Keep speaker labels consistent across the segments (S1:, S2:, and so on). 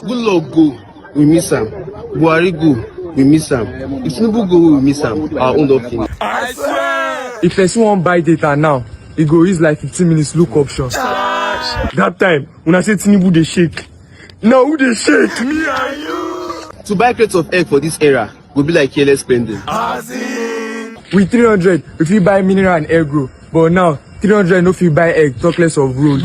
S1: Good luck go, we miss am. Buhari go, we miss am. If Tinubu go, we miss am. Our own don finish.
S2: I swear!
S3: If person wan buy data now, e go use like 15 minutes look option. That time, when I say Tinubu dey shake, now who dey shake?
S2: Me and you!
S1: To buy crates of egg for this era go be like careless spending.
S3: With 300, we fit buy mineral and egg roll. But now, 300 no fit buy egg, talk less of road.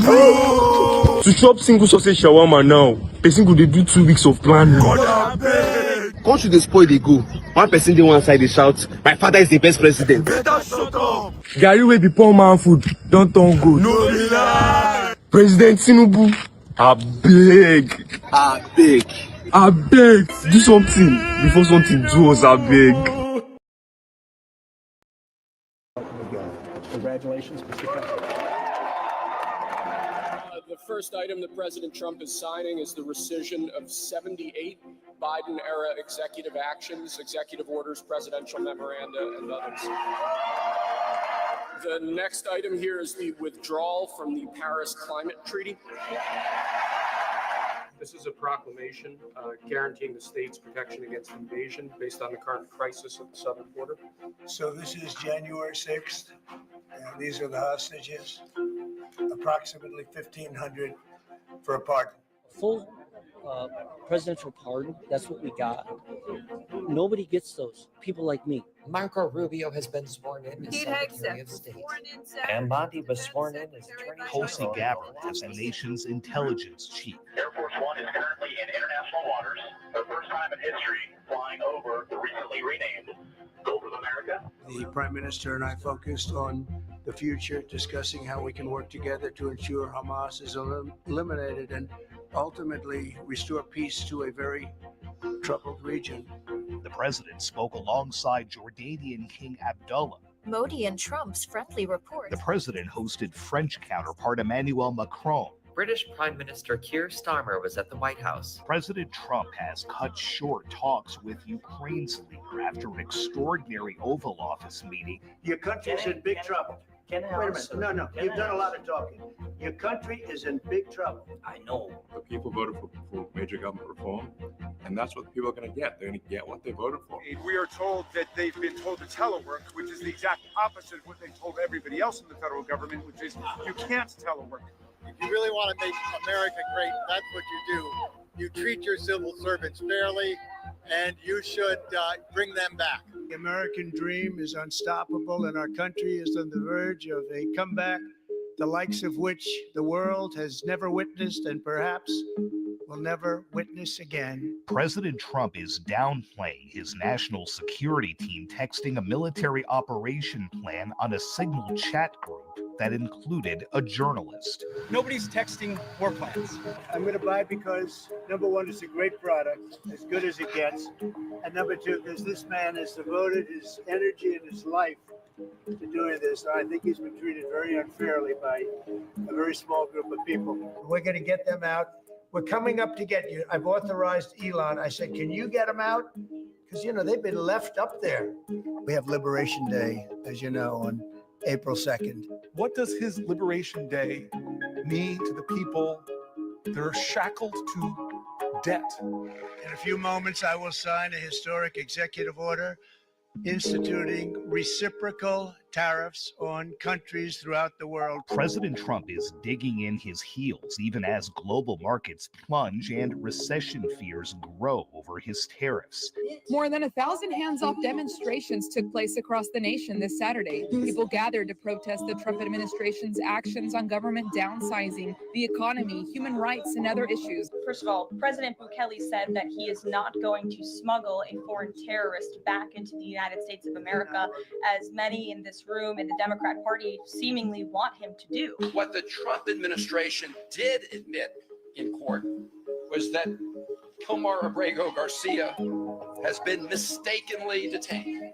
S3: To chop single sausage shawarma now, person go dey do 2 weeks of planning.
S2: God abeg!
S1: Country dey spoil dey go. One person dey one side dey shout, "My father is the best president."
S2: Better shut up!
S3: Garri wey be poor man food don turn gold.
S2: No be lie!
S3: President Tinubu, abeg, do something before something do us, abeg.
S4: Congratulations, Mr. President.
S5: The first item that President Trump is signing is the rescission of 78 Biden-era executive actions, executive orders, presidential memoranda, and others. The next item here is the withdrawal from the Paris Climate Treaty. This is a proclamation guaranteeing the state's protection against invasion based on the current crisis at the southern border.
S6: So this is January 6th, and these are the hostages, approximately 1,500 for a pardon.
S7: Full presidential pardon, that's what we got. Nobody gets those, people like me.
S8: Marco Rubio has been sworn in as Secretary of State.
S9: And Bondi was sworn in as Attorney
S10: Tulsi Gabbard as the nation's intelligence chief.
S11: Air Force One is currently in international waters, the first time in history flying over the recently renamed Gulf of America.
S6: The Prime Minister and I focused on the future, discussing how we can work together to ensure Hamas is eliminated and ultimately restore peace to a very troubled region.
S10: The president spoke alongside Jordanian King Abdullah.
S12: Modi and Trump's friendly report.
S10: The president hosted French counterpart Emmanuel Macron.
S8: British Prime Minister Keir Starmer was at the White House.
S10: President Trump has cut short talks with Ukraine's leader after an extraordinary Oval Office meeting.
S6: Your country's in big trouble. Wait a minute. No. You've done a lot of talking. Your country is in big trouble.
S9: I know.
S13: The people voted for major government reform, and that's what the people are going to get. They're going to get what they voted for.
S14: We are told that they've been told to telework, which is the exact opposite of what they told everybody else in the federal government, which is you can't telework.
S15: If you really want to make America great, that's what you do. You treat your civil servants fairly, and you should bring them back.
S6: The American dream is unstoppable, and our country is on the verge of a comeback, the likes of which the world has never witnessed and perhaps will never witness again.
S10: President Trump is downplaying his national security team texting a military operation plan on a Signal chat group that included a journalist.
S4: Nobody's texting war plans.
S6: I'm going to buy because, number one, it's a great product, as good as it gets. And number two, because this man has devoted his energy and his life to doing this. I think he's been treated very unfairly by a very small group of people. We're going to get them out. We're coming up to get you. I've authorized Elon. I said, can you get them out? Because, they've been left up there. We have Liberation Day, as you know, on April 2nd.
S16: What does his Liberation Day mean to the people that are shackled to debt?
S6: In a few moments, I will sign a historic executive order instituting reciprocal tariffs on countries throughout the world.
S10: President Trump is digging in his heels even as global markets plunge and recession fears grow over his tariffs.
S17: More than 1,000 hands-off demonstrations took place across the nation this Saturday. People gathered to protest the Trump administration's actions on government downsizing, the economy, human rights, and other issues.
S18: First of all, President Bukele said that he is not going to smuggle a foreign terrorist back into the United States of America, as many in this room in the Democrat Party seemingly want him to do.
S5: What the Trump administration did admit in court was that Comar Abrego Garcia has been mistakenly detained.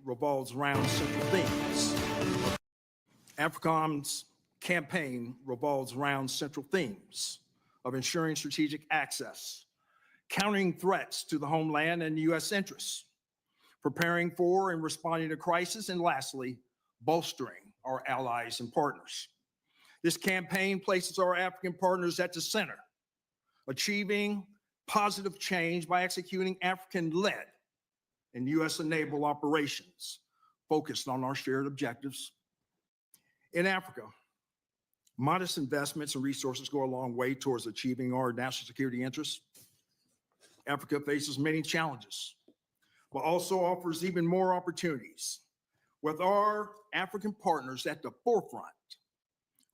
S19: revolves around central themes. AFRICOM's campaign revolves around central themes of ensuring strategic access, countering threats to the homeland and U.S. interests, preparing for and responding to crisis, and lastly, bolstering our allies and partners. This campaign places our African partners at the center, achieving positive change by executing African-led and U.S.-enabled operations focused on our shared objectives. In Africa, modest investments and resources go a long way towards achieving our national security interests. Africa faces many challenges, but also offers even more opportunities. With our African partners at the forefront,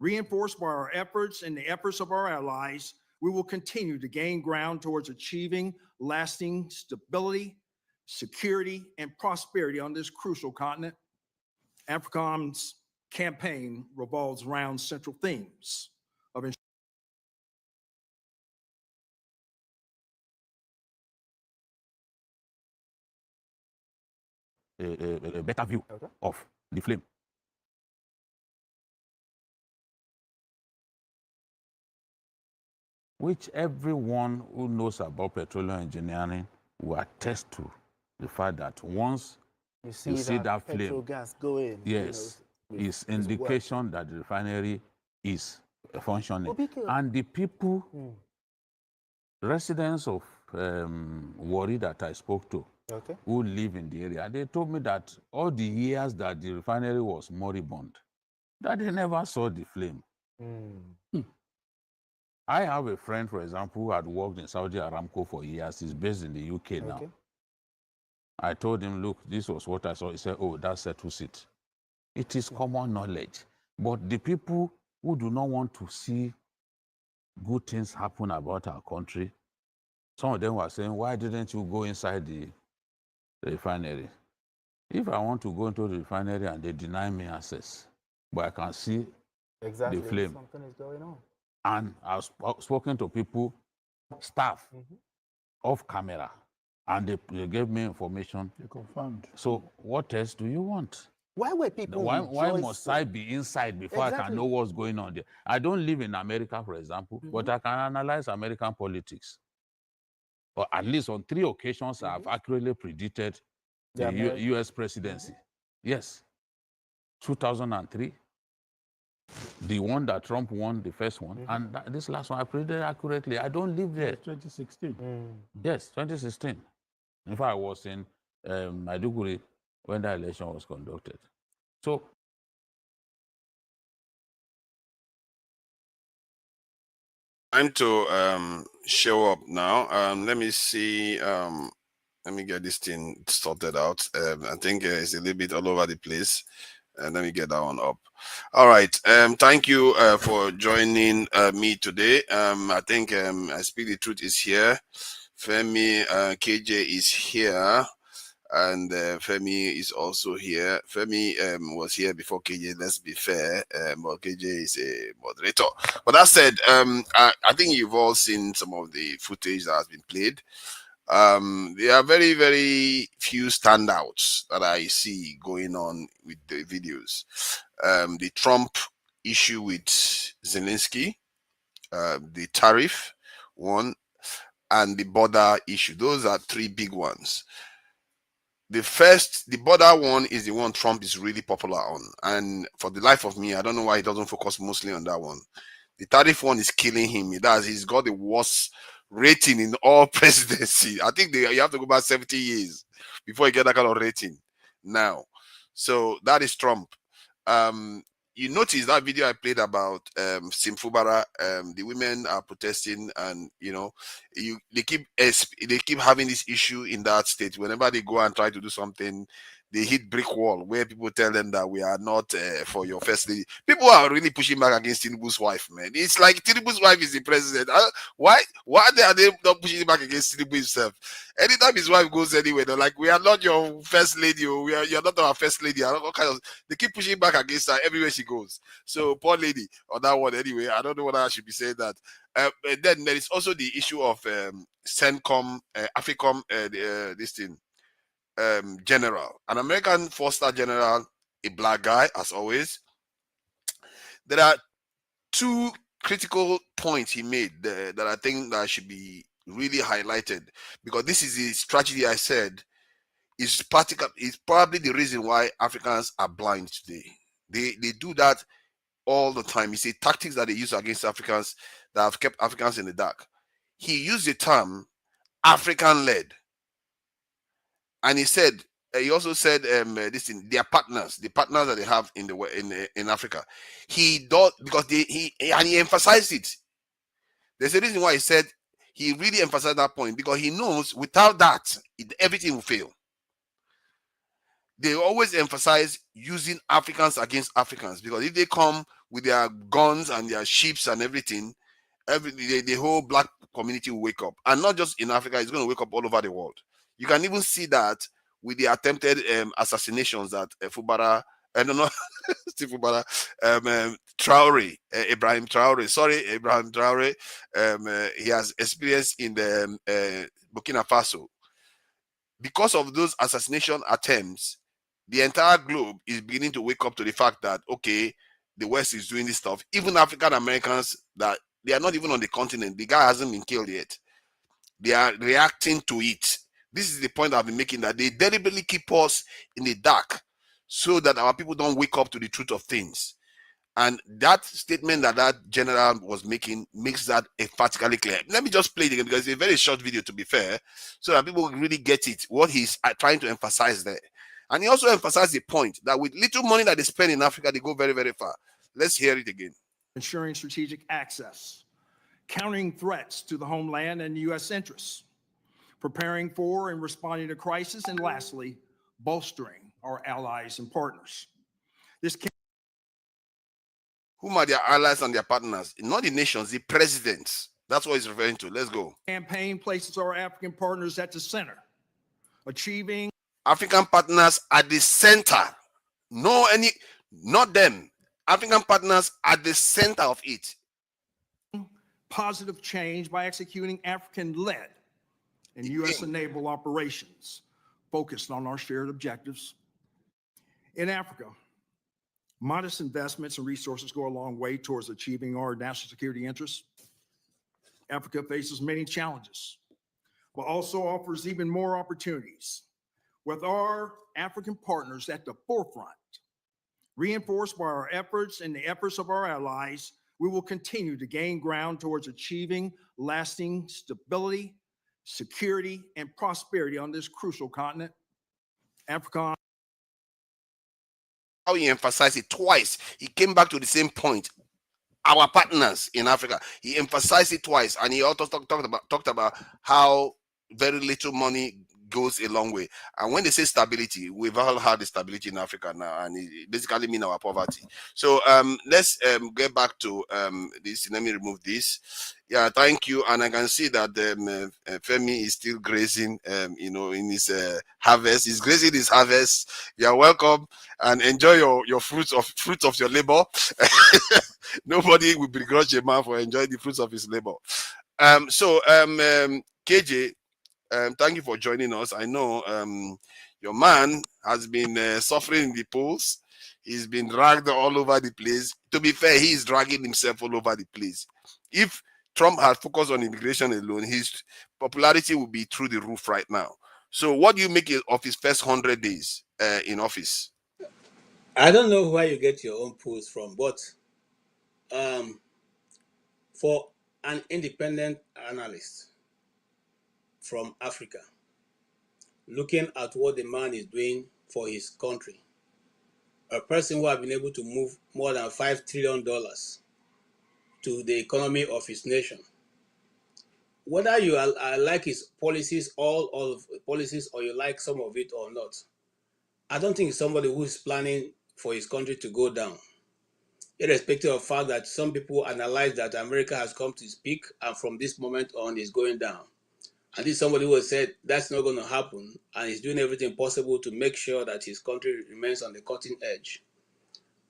S19: reinforced by our efforts and the efforts of our allies, we will continue to gain ground towards achieving lasting stability, security, and prosperity on this crucial continent. AFRICOM's campaign revolves around central themes of
S20: a better view of the flame. Which everyone who knows about petroleum engineering will attest to the fact that once you see that flame,
S1: gas go in,
S20: yes, is indication that the refinery is functioning. And the people, residents of Warri that I spoke to, who live in the area, they told me that all the years that the refinery was moribund, that they never saw the flame. I have a friend, for example, who had worked in Saudi Aramco for years. He's based in the UK now. I told him, look, this was what I saw. He said, oh, that settles it. It is common knowledge. But the people who do not want to see good things happen about our country, some of them were saying, why didn't you go inside the refinery? If I want to go into the refinery and they deny me access, but I can see the flame.
S1: Something is going on.
S20: And I've spoken to people, staff, off camera, and they gave me information.
S21: They confirmed.
S20: So what else do you want?
S1: Why were people
S20: Why must I be inside before I can know what's going on there? I don't live in America, for example, but I can analyze American politics. Or at least on 3 occasions, I've accurately predicted the U.S. presidency. Yes. 2003. The one that Trump won, the first one, and this last one I predicted accurately. I don't live there.
S21: 2016.
S20: Yes, 2016. In fact, I was in Maiduguri when the election was conducted. So,
S22: time to show up now. Let me see. Let me get this thing sorted out. I think it's a little bit all over the place. Let me get that one up. All right. Thank you for joining me today. I think I Speak the Truth is here. Femi KJ is here. And Femi is also here. Femi was here before KJ, let's be fair. But KJ is a moderator. But that said, I think you've all seen some of the footage that has been played. There are very, very few standouts that I see going on with the videos. The Trump issue with Zelensky, the tariff one, and the border issue. Those are 3 big ones. The border one is the one Trump is really popular on. And for the life of me, I don't know why he doesn't focus mostly on that one. The tariff one is killing him. He's got the worst rating in all presidency. I think you have to go back 70 years before you get that kind of rating now. So that is Trump. You notice that video I played about Simfubara. The women are protesting, and they keep having this issue in that state. Whenever they go and try to do something, they hit brick wall where people tell them that we are not for your first lady. People are really pushing back against Tinubu's wife, man. It's like Tinubu's wife is the president. Why are they not pushing back against Tinubu himself? Anytime his wife goes anywhere, they're like, we are not your first lady, or you're not our first lady. They keep pushing back against her everywhere she goes. So poor lady on that one anyway. I don't know whether I should be saying that. But then there is also the issue of CENTCOM, AFRICOM, this thing. general, an American 4-star general, a black guy, as always. There are two critical points he made that I think that should be really highlighted, because this is the strategy I said is probably the reason why Africans are blind today. They do that all the time. It's a tactics that they use against Africans that have kept Africans in the dark. He used the term African-led, and he also said this thing, their partners, the partners that they have in Africa. He does, because he emphasized it. There's a reason why he said, he really emphasized that point, because he knows without that everything will fail. They always emphasize using Africans against Africans, because if they come with their guns and their ships and everything, the whole black community will wake up. And not just in Africa, it's going to wake up all over the world. You can even see that with the attempted assassinations that Fubara, I don't know, Steve Fubara, Traore, Ibrahim Traore, he has experienced in the Burkina Faso. Because of those assassination attempts, the entire globe is beginning to wake up to the fact that, okay, the West is doing this stuff. Even African Americans, that they are not even on the continent, the guy hasn't been killed yet, they are reacting to it. This is the point I've been making, that they deliberately keep us in the dark so that our people don't wake up to the truth of things. And that statement that general was making makes that emphatically clear. Let me just play it again, because it's a very short video, to be fair, so that people really get it, what he's trying to emphasize there. And he also emphasized the point that with little money that they spend in Africa, they go very, very far. Let's hear it again.
S19: Ensuring strategic access, countering threats to the homeland and U.S. interests, preparing for and responding to crisis, and lastly, bolstering our allies and partners.
S22: Whom are their allies and their partners? Not the nations, the presidents. That's what he's referring to. Let's go.
S19: Campaign places our African partners at the center, achieving
S22: African partners at the center. Not them. African partners at the center of it.
S19: Positive change by executing African-led and U.S.-enabled operations focused on our shared objectives. In Africa, modest investments and resources go a long way towards achieving our national security interests. Africa faces many challenges, but also offers even more opportunities. With our African partners at the forefront, reinforced by our efforts and the efforts of our allies, we will continue to gain ground towards achieving lasting stability, security, and prosperity on this crucial continent. Africa.
S22: How he emphasized it twice. He came back to the same point. Our partners in Africa. He emphasized it twice, and he also talked about how very little money goes a long way. And when they say stability, we've all had the stability in Africa now, and it basically means our poverty. So let's get back to this. Let me remove this. Yeah, thank you. And I can see that Femi is still grazing, in his harvest. He's grazing his harvest. You're welcome, and enjoy your fruits of your labor. Nobody will begrudge a man for enjoying the fruits of his labor. KJ, thank you for joining us. I know your man has been suffering in the polls. He's been dragged all over the place. To be fair, he is dragging himself all over the place. If Trump had focused on immigration alone, his popularity would be through the roof right now. So what do you make of his first 100 days in office?
S2: I don't know where you get your own polls from, but for an independent analyst from Africa, looking at what the man is doing for his country, a person who has been able to move more than $5 trillion to the economy of his nation, whether you like his policies, all of policies, or you like some of it or not, I don't think somebody who is planning for his country to go down, irrespective of the fact that some people analyze that America has come to its peak and from this moment on is going down. And this is somebody who has said that's not going to happen, and he's doing everything possible to make sure that his country remains on the cutting edge.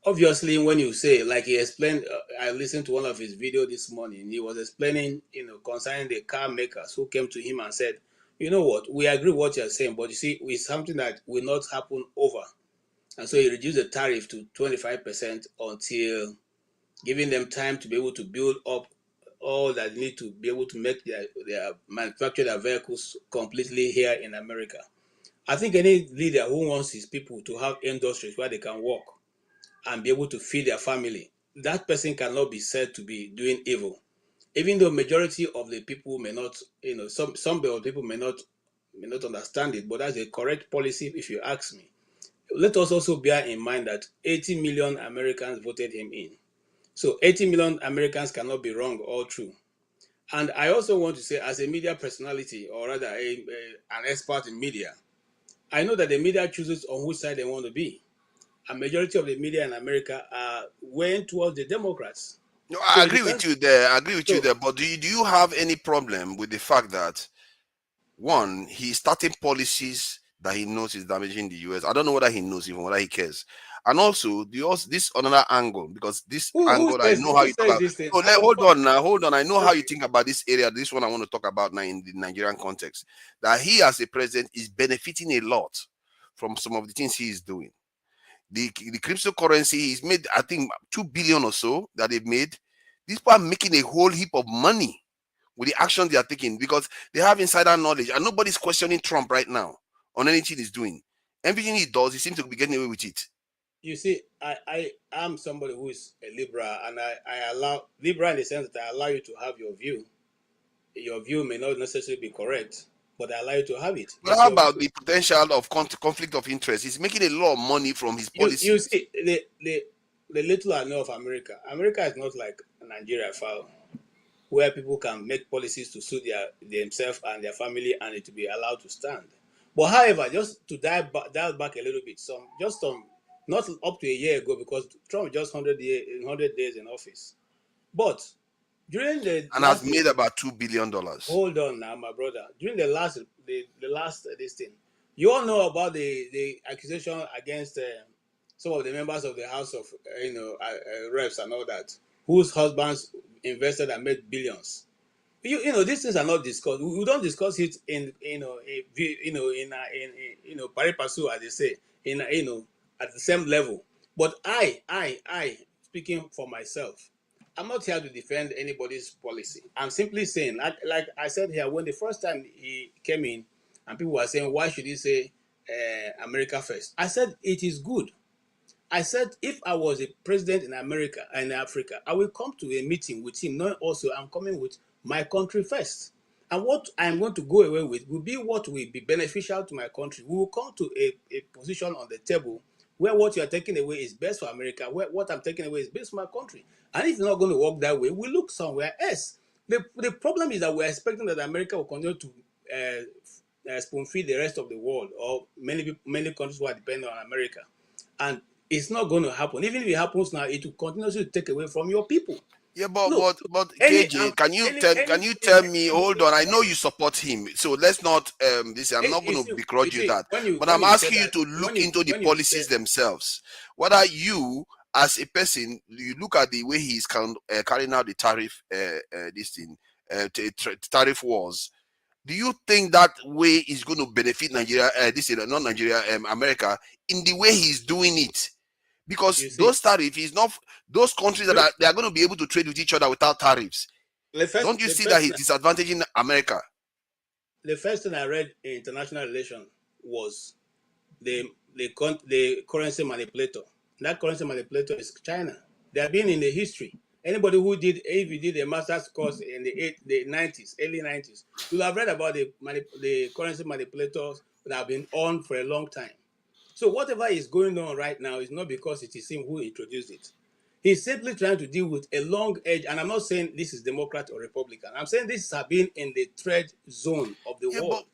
S2: Obviously, when you say, like he explained, I listened to one of his videos this morning, he was explaining, concerning the car makers who came to him and said, You know what? We agree what you're saying, but you see, it's something that will not happen over. And so he reduced the tariff to 25% until giving them time to be able to build up all that they need to be able to make their manufacture their vehicles completely here in America. I think any leader who wants his people to have industries where they can work and be able to feed their family, that person cannot be said to be doing evil. Even though majority of the people may not, some of the people may not understand it, but that's a correct policy if you ask me. Let us also bear in mind that 80 million Americans voted him in. So 80 million Americans cannot be wrong or true. And I also want to say, as a media personality, or rather an expert in media, I know that the media chooses on which side they want to be. A majority of the media in America are weighing towards the Democrats.
S22: No,
S2: So
S22: I
S2: it
S22: agree with
S2: depends.
S22: you there. I agree with you
S2: So
S22: there. But do you have any problem with the fact that one, he's starting policies that he knows is damaging the US? I don't know whether he knows even whether he cares. And also, this another angle, because this
S2: who
S22: angle I know how
S2: who
S22: you talk
S2: says
S22: about.
S2: this thing?
S22: Oh, hold on now, hold on. I know how you think about this area. This one I want to talk about now in the Nigerian context. That he, as a president, is benefiting a lot from some of the things he is doing. The cryptocurrency, he's made, I think, 2 billion or so that they've made. These people are making a whole heap of money with the actions they are taking because they have insider knowledge, and nobody's questioning Trump right now on anything he's doing. Everything he does, he seems to be getting away with it.
S2: You see, I am somebody who is a liberal, and I allow liberal in the sense that I allow you to have your view. Your view may not necessarily be correct, but I allow you to have it.
S22: But
S2: It's
S22: how
S2: your
S22: about
S2: view.
S22: the potential of conflict of interest? He's making a lot of money from his
S2: You
S22: policies.
S2: see, the little I know of America, America is not like Nigeria, file, where people can make policies to suit themselves and their family, and it to be allowed to stand. But however, just to dial back a little bit, not up to a year ago, because Trump just 100 days in office. But during the
S22: And has
S2: last,
S22: made about $2 billion.
S2: hold on now, my brother. During the last this thing, you all know about the accusation against some of the members of the House of Reps and all that, whose husbands invested and made billions. These things are not discussed. We don't discuss it in pari passu, as they say, at the same level. But I speaking for myself, I'm not here to defend anybody's policy. I'm simply saying, like I said here, when the first time he came in, and people were saying, why should he say America first? I said it is good. I said, if I was a president in America and Africa, I will come to a meeting with him, knowing also I'm coming with my country first. And what I'm going to go away with will be what will be beneficial to my country. We will come to a position on the table where what you are taking away is best for America, where what I'm taking away is best for my country. And if it's not going to work that way, we look somewhere else. The problem is that we're expecting that America will continue to spoon feed the rest of the world, or many countries who are dependent on America. And it's not going to happen. Even if it happens now, it will continuously take away from your people.
S22: Yeah, but
S2: Look,
S22: KJ, can you tell me? Hold on, I know you support him, so let's not this. I'm not going to begrudge you that, but I'm asking you to look into the policies themselves. Whether you, as a person, you look at the way he's carrying out the tariff, tariff wars. Do you think that way is going to benefit Nigeria? Not Nigeria, America, in the way he's doing it? Because those tariffs is not those countries that they are going to be able to trade with each other without tariffs. Don't you see that he's disadvantaging America?
S2: The first thing I read in international relations was the currency manipulator. That currency manipulator is China. They have been in the history. Anybody if you did a master's course in the 90s, early 90s, you'll have read about the currency manipulators that have been on for a long time. So whatever is going on right now is not because it is him who introduced it. He's simply trying to deal with a long edge, and I'm not saying this is Democrat or Republican. I'm saying this has been in the threat zone of the world.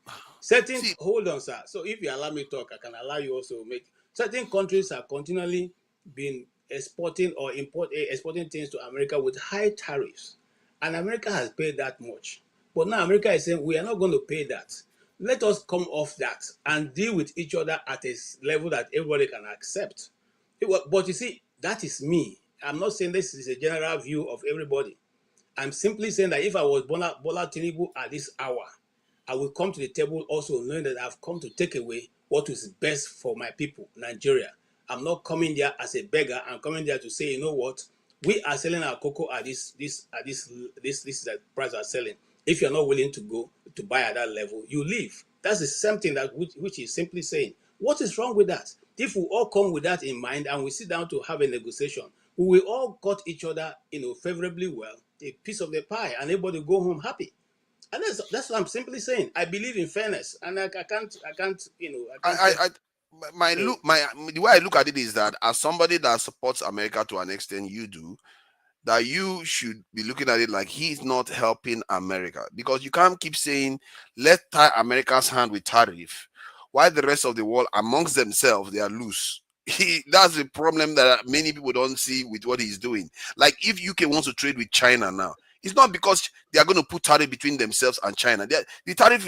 S2: Hold on, sir. So if you allow me to talk, I can allow you also make. Certain countries have continually been exporting things to America with high tariffs, and America has paid that much. But now America is saying we are not going to pay that. Let us come off that and deal with each other at a level that everybody can accept. But you see, that is me. I'm not saying this is a general view of everybody. I'm simply saying that if I was Bola Tinubu at this hour, I will come to the table also knowing that I've come to take away what is best for my people, Nigeria. I'm not coming there as a beggar. I'm coming there to say, you know what, we are selling our cocoa at this that price we are selling. If you're not willing to go to buy at that level, you leave. That's the same thing that which is simply saying, what is wrong with that? If we all come with that in mind and we sit down to have a negotiation, we will all got each other, favorably well, a piece of the pie, and everybody go home happy. And that's what I'm simply saying. I believe in fairness, and I can't,
S22: The way I look at it is that as somebody that supports America to an extent, you do, that you should be looking at it like he's not helping America, because you can't keep saying let's tie America's hand with tariff while the rest of the world amongst themselves they are loose. That's the problem that many people don't see with what he's doing. Like if UK wants to trade with China now, it's not because they are going to put tariff between themselves and China. The tariff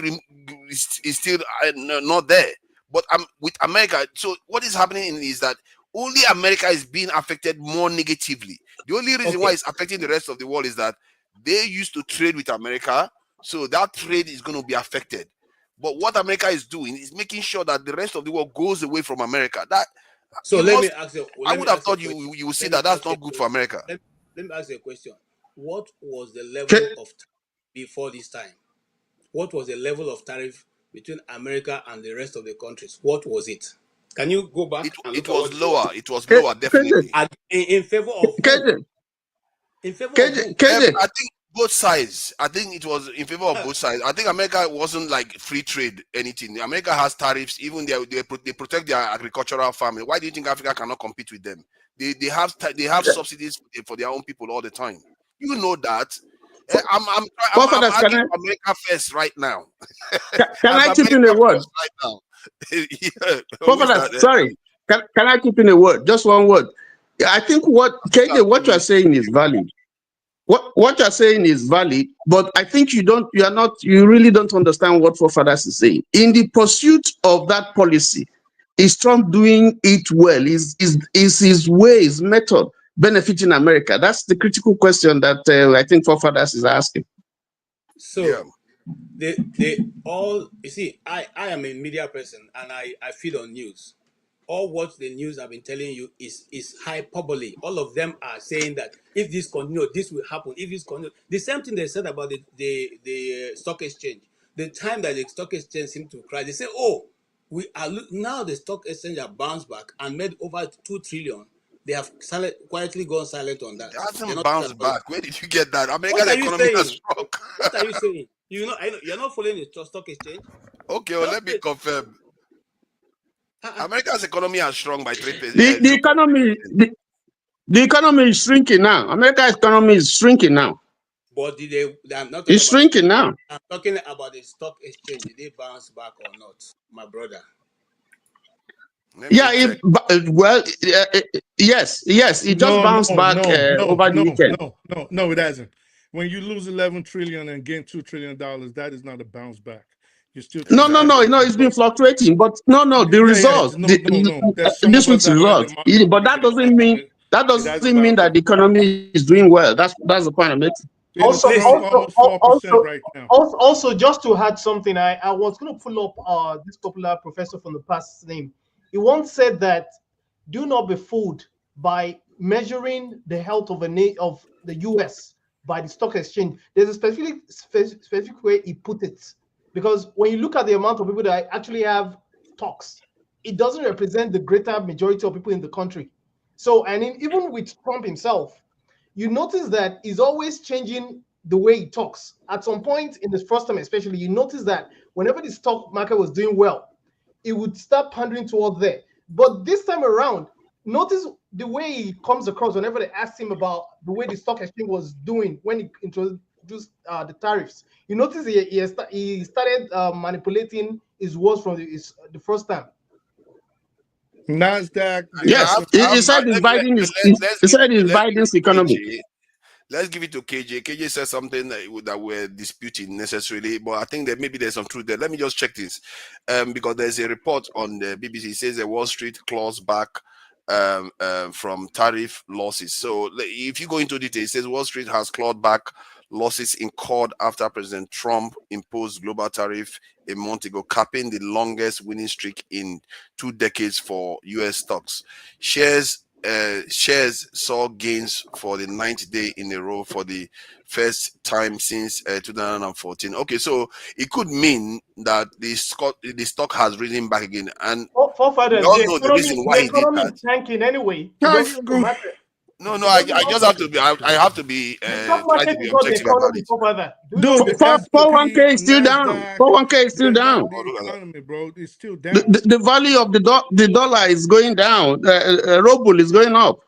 S22: is still not there. But with America, so what is happening is that only America is being affected more negatively. The only reason why it's affecting the rest of the world is that they used to trade with America, so that trade is going to be affected. But what America is doing is making sure that the rest of the world goes away from America.
S2: So let me ask you.
S22: I would have thought you would see that that's not good for America.
S2: Let me ask you a question. What was the level of before this time? What was the level of tariff between America and the rest of the countries? What was it? Can you go back?
S22: It was lower. It was lower, definitely.
S2: In favor of who? In favor of who?
S22: I think both sides. I think it was in favor of both sides. I think America wasn't like free trade anything. America has tariffs. Even they protect their agricultural family. Why do you think Africa cannot compete with them? They have subsidies for their own people all the time. You know that. I'm arguing America first right now.
S1: Can I chip in a word? Sorry, can I chip in a word? Just one word. I think what you are saying is valid. What you're saying is valid, but I think you really don't understand what forefathers is saying. In the pursuit of that policy, is Trump doing it well? Is his way, his method benefiting America? That's the critical question that I think forefathers is asking.
S2: So they all, you see, I am a media person and I feed on news. All what the news have been telling you is hyperbole. All of them are saying that if this continues, this will happen. If this continues, the same thing they said about the stock exchange. The time that the stock exchange seemed to crash, they say, "Oh, we are now the stock exchange have bounced back and made over 2 trillion." They have quietly gone silent on that.
S22: It hasn't bounced back. Where did you get that? America's economy has shrunk.
S2: What are you saying? I know you're not following the stock exchange.
S22: Okay, well, let me confirm. America's economy has shrunk by 3%.
S1: The economy is shrinking now. America's economy is shrinking now.
S2: But I'm not
S1: it's shrinking now.
S2: I'm talking about the stock exchange. Did they bounce back or not, my brother?
S1: Yeah, yes, it just bounced back over the weekend.
S3: No, it hasn't. When you lose 11 trillion and gain $2 trillion, that is not a bounce back. You're still
S1: no, it's been fluctuating, but the results, this week's results, but that doesn't mean that the economy is doing well. That's the point I'm making.
S3: Also, almost 4% right now.
S21: Also, just to add something, I was going to pull up this popular professor from the past name. He once said that do not be fooled by measuring the health of the U.S. by the stock exchange. There's a specific way he put it, because when you look at the amount of people that actually have stocks, it doesn't represent the greater majority of people in the country. So, and even with Trump himself, you notice that he's always changing the way he talks. At some point in his first term, especially, you notice that whenever the stock market was doing well, he would start pandering towards there. But this time around, notice the way he comes across whenever they asked him about the way the stock exchange was doing when he introduced the tariffs. You notice he started manipulating his words from the first time.
S3: NASDAQ.
S1: Yes, he said it's Biden's economy.
S22: Let's give it to KJ. KJ said something that we're disputing necessarily, but I think that maybe there's some truth there. Let me just check this, because there's a report on the BBC. It says that Wall Street claws back from tariff losses. So if you go into detail, it says Wall Street has clawed back losses incurred after President Trump imposed global tariff a month ago, capping the longest winning streak in 2 decades for U.S. stocks. Shares saw gains for the 9th day in a row for the first time since 2014. Okay, so it could mean that the stock has risen back again, and
S21: Forefathers,
S22: we all know the reason why he did
S21: economy
S22: that.
S21: is tanking anyway. It doesn't matter.
S22: No, I just have to be. I have to be
S21: The stock
S22: try
S21: market
S22: to be
S21: is not the
S22: objective about
S21: economy,
S22: it.
S21: forefather.
S3: Dude, the
S1: 401k is still down.
S3: NASDAQ,
S1: 401k is still
S3: they're
S1: down.
S3: not the economy, bro. It's still down.
S1: The value of the dollar is going down. Ruble is going up.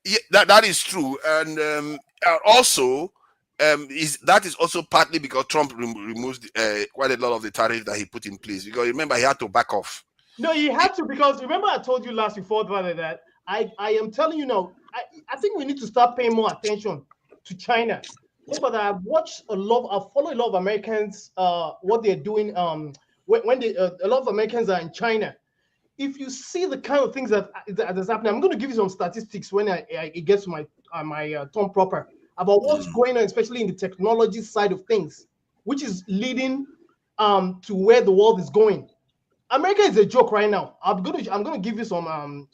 S22: Yeah, that is true, and also that is also partly because Trump removed quite a lot of the tariff that he put in place. Because remember, he had to back off.
S21: No, he had to, because remember I told you last before that I am telling you now. I think we need to start paying more attention to China. But I've watched I follow a lot of Americans. What they're doing. When they a lot of Americans are in China. If you see the kind of things that is happening, I'm going to give you some statistics when it gets to my Tump proper about what's going on, especially in the technology side of things, which is leading to where the world is going. America is a joke right now. I'm going to give you some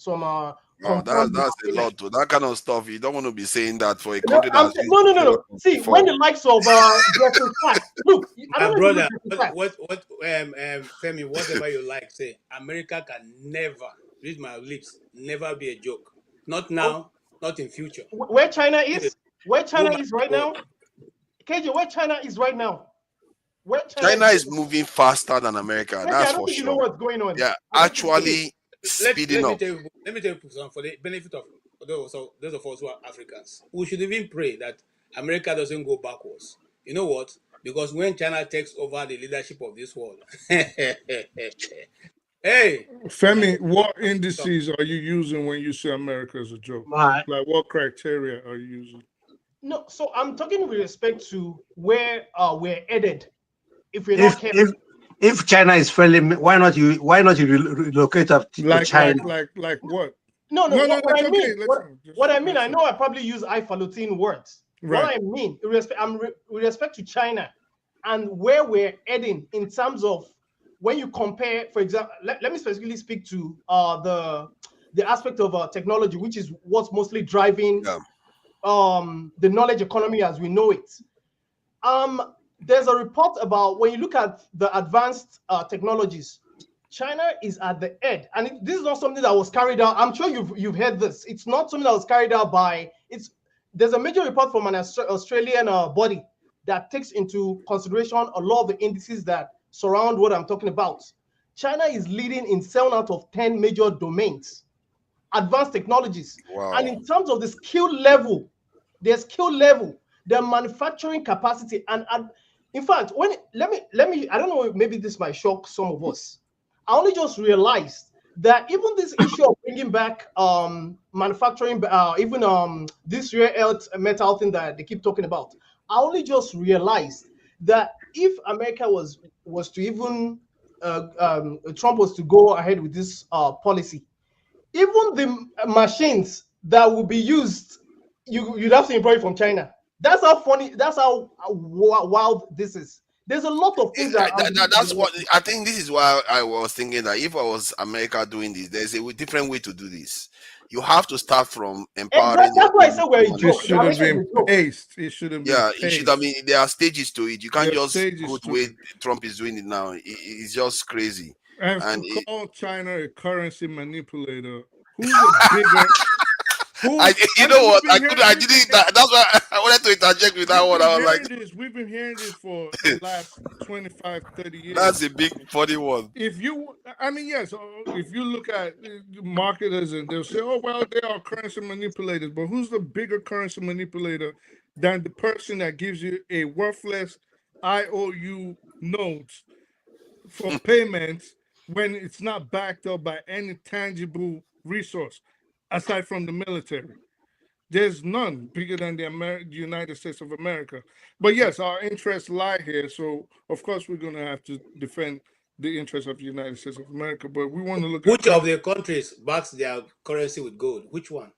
S22: that's a lot too. That kind of stuff, you don't want to be saying that for a
S21: No,
S22: country that's
S21: no. See, when the likes of Jeffrey Sachs, look, I
S2: My
S21: don't know
S2: brother,
S21: if you know
S2: Femi, whatever you like, say America can never, read my lips, never be a joke. Not now, not in future.
S21: where China is,
S2: Go back
S21: right
S2: to
S21: now, KJ, where China is right now,
S22: China is moving faster than America.
S21: KJ,
S22: That's
S21: I don't
S22: for
S21: think you
S22: sure.
S21: know what's going on.
S22: Yeah,
S21: I don't think you know.
S22: actually speeding up.
S2: Let me tell you something for the benefit of those of us who are Africans. We should even pray that America doesn't go backwards. You know what? Because when China takes over the leadership of this world, hey,
S3: Femi, what indices are you using when you say America is a joke? Like, what criteria are you using?
S21: No, so I'm talking with respect to where we're headed. If we're not careful.
S7: If China is friendly, why not you relocate to China?
S3: Like what?
S21: No, what I mean,
S3: okay.
S21: What I mean, I know I probably use highfalutin words.
S3: Right.
S21: What I mean, with respect to China and where we're heading in terms of when you compare, for example, let me specifically speak to the aspect of technology, which is what's mostly driving the knowledge economy as we know it. There's a report about when you look at the advanced technologies, China is at the head, and this is not something that was carried out. I'm sure you've heard this. It's not something that was carried out by. There's a major report from an Australian body that takes into consideration a lot of the indices that surround what I'm talking about. China is leading in 7 out of 10 major domains, advanced technologies, and in terms of the skill level, their manufacturing capacity, and in fact, let me, I don't know, maybe this might shock some of us. I only just realized that even this issue of bringing back manufacturing, even this rare earth metal thing that they keep talking about, I only just realized that if America was to even Trump was to go ahead with this policy, even the machines that will be used, you'd have to import it from China. That's how funny. That's how wild this is. There's a lot of things
S22: that's what I think. This is why I was thinking that if I was America doing this, there's a different way to do this. You have to start from empowering.
S21: That's why I said we're a joke.
S3: It should have been paced. It should have been
S22: it should. I mean, there are stages to it. You can't just go to where Trump is doing it now. It's just crazy.
S3: And to call China a currency manipulator, who's a bigger?
S22: You know what? I didn't. That's why I wanted to interject with that one. I was like,
S3: we've been hearing this for the last 25, 30 years.
S22: That's a big funny one.
S3: Yes, if you look at marketers and they'll say, oh, well, they are currency manipulators, but who's the bigger currency manipulator than the person that gives you a worthless IOU notes for payments when it's not backed up by any tangible resource aside from the military? There's none bigger than the United States of America. But yes, our interests lie here. So, of course, we're going to have to defend the interests of the United States of America. But we want to look
S2: which of the countries backs their currency with gold? Which one?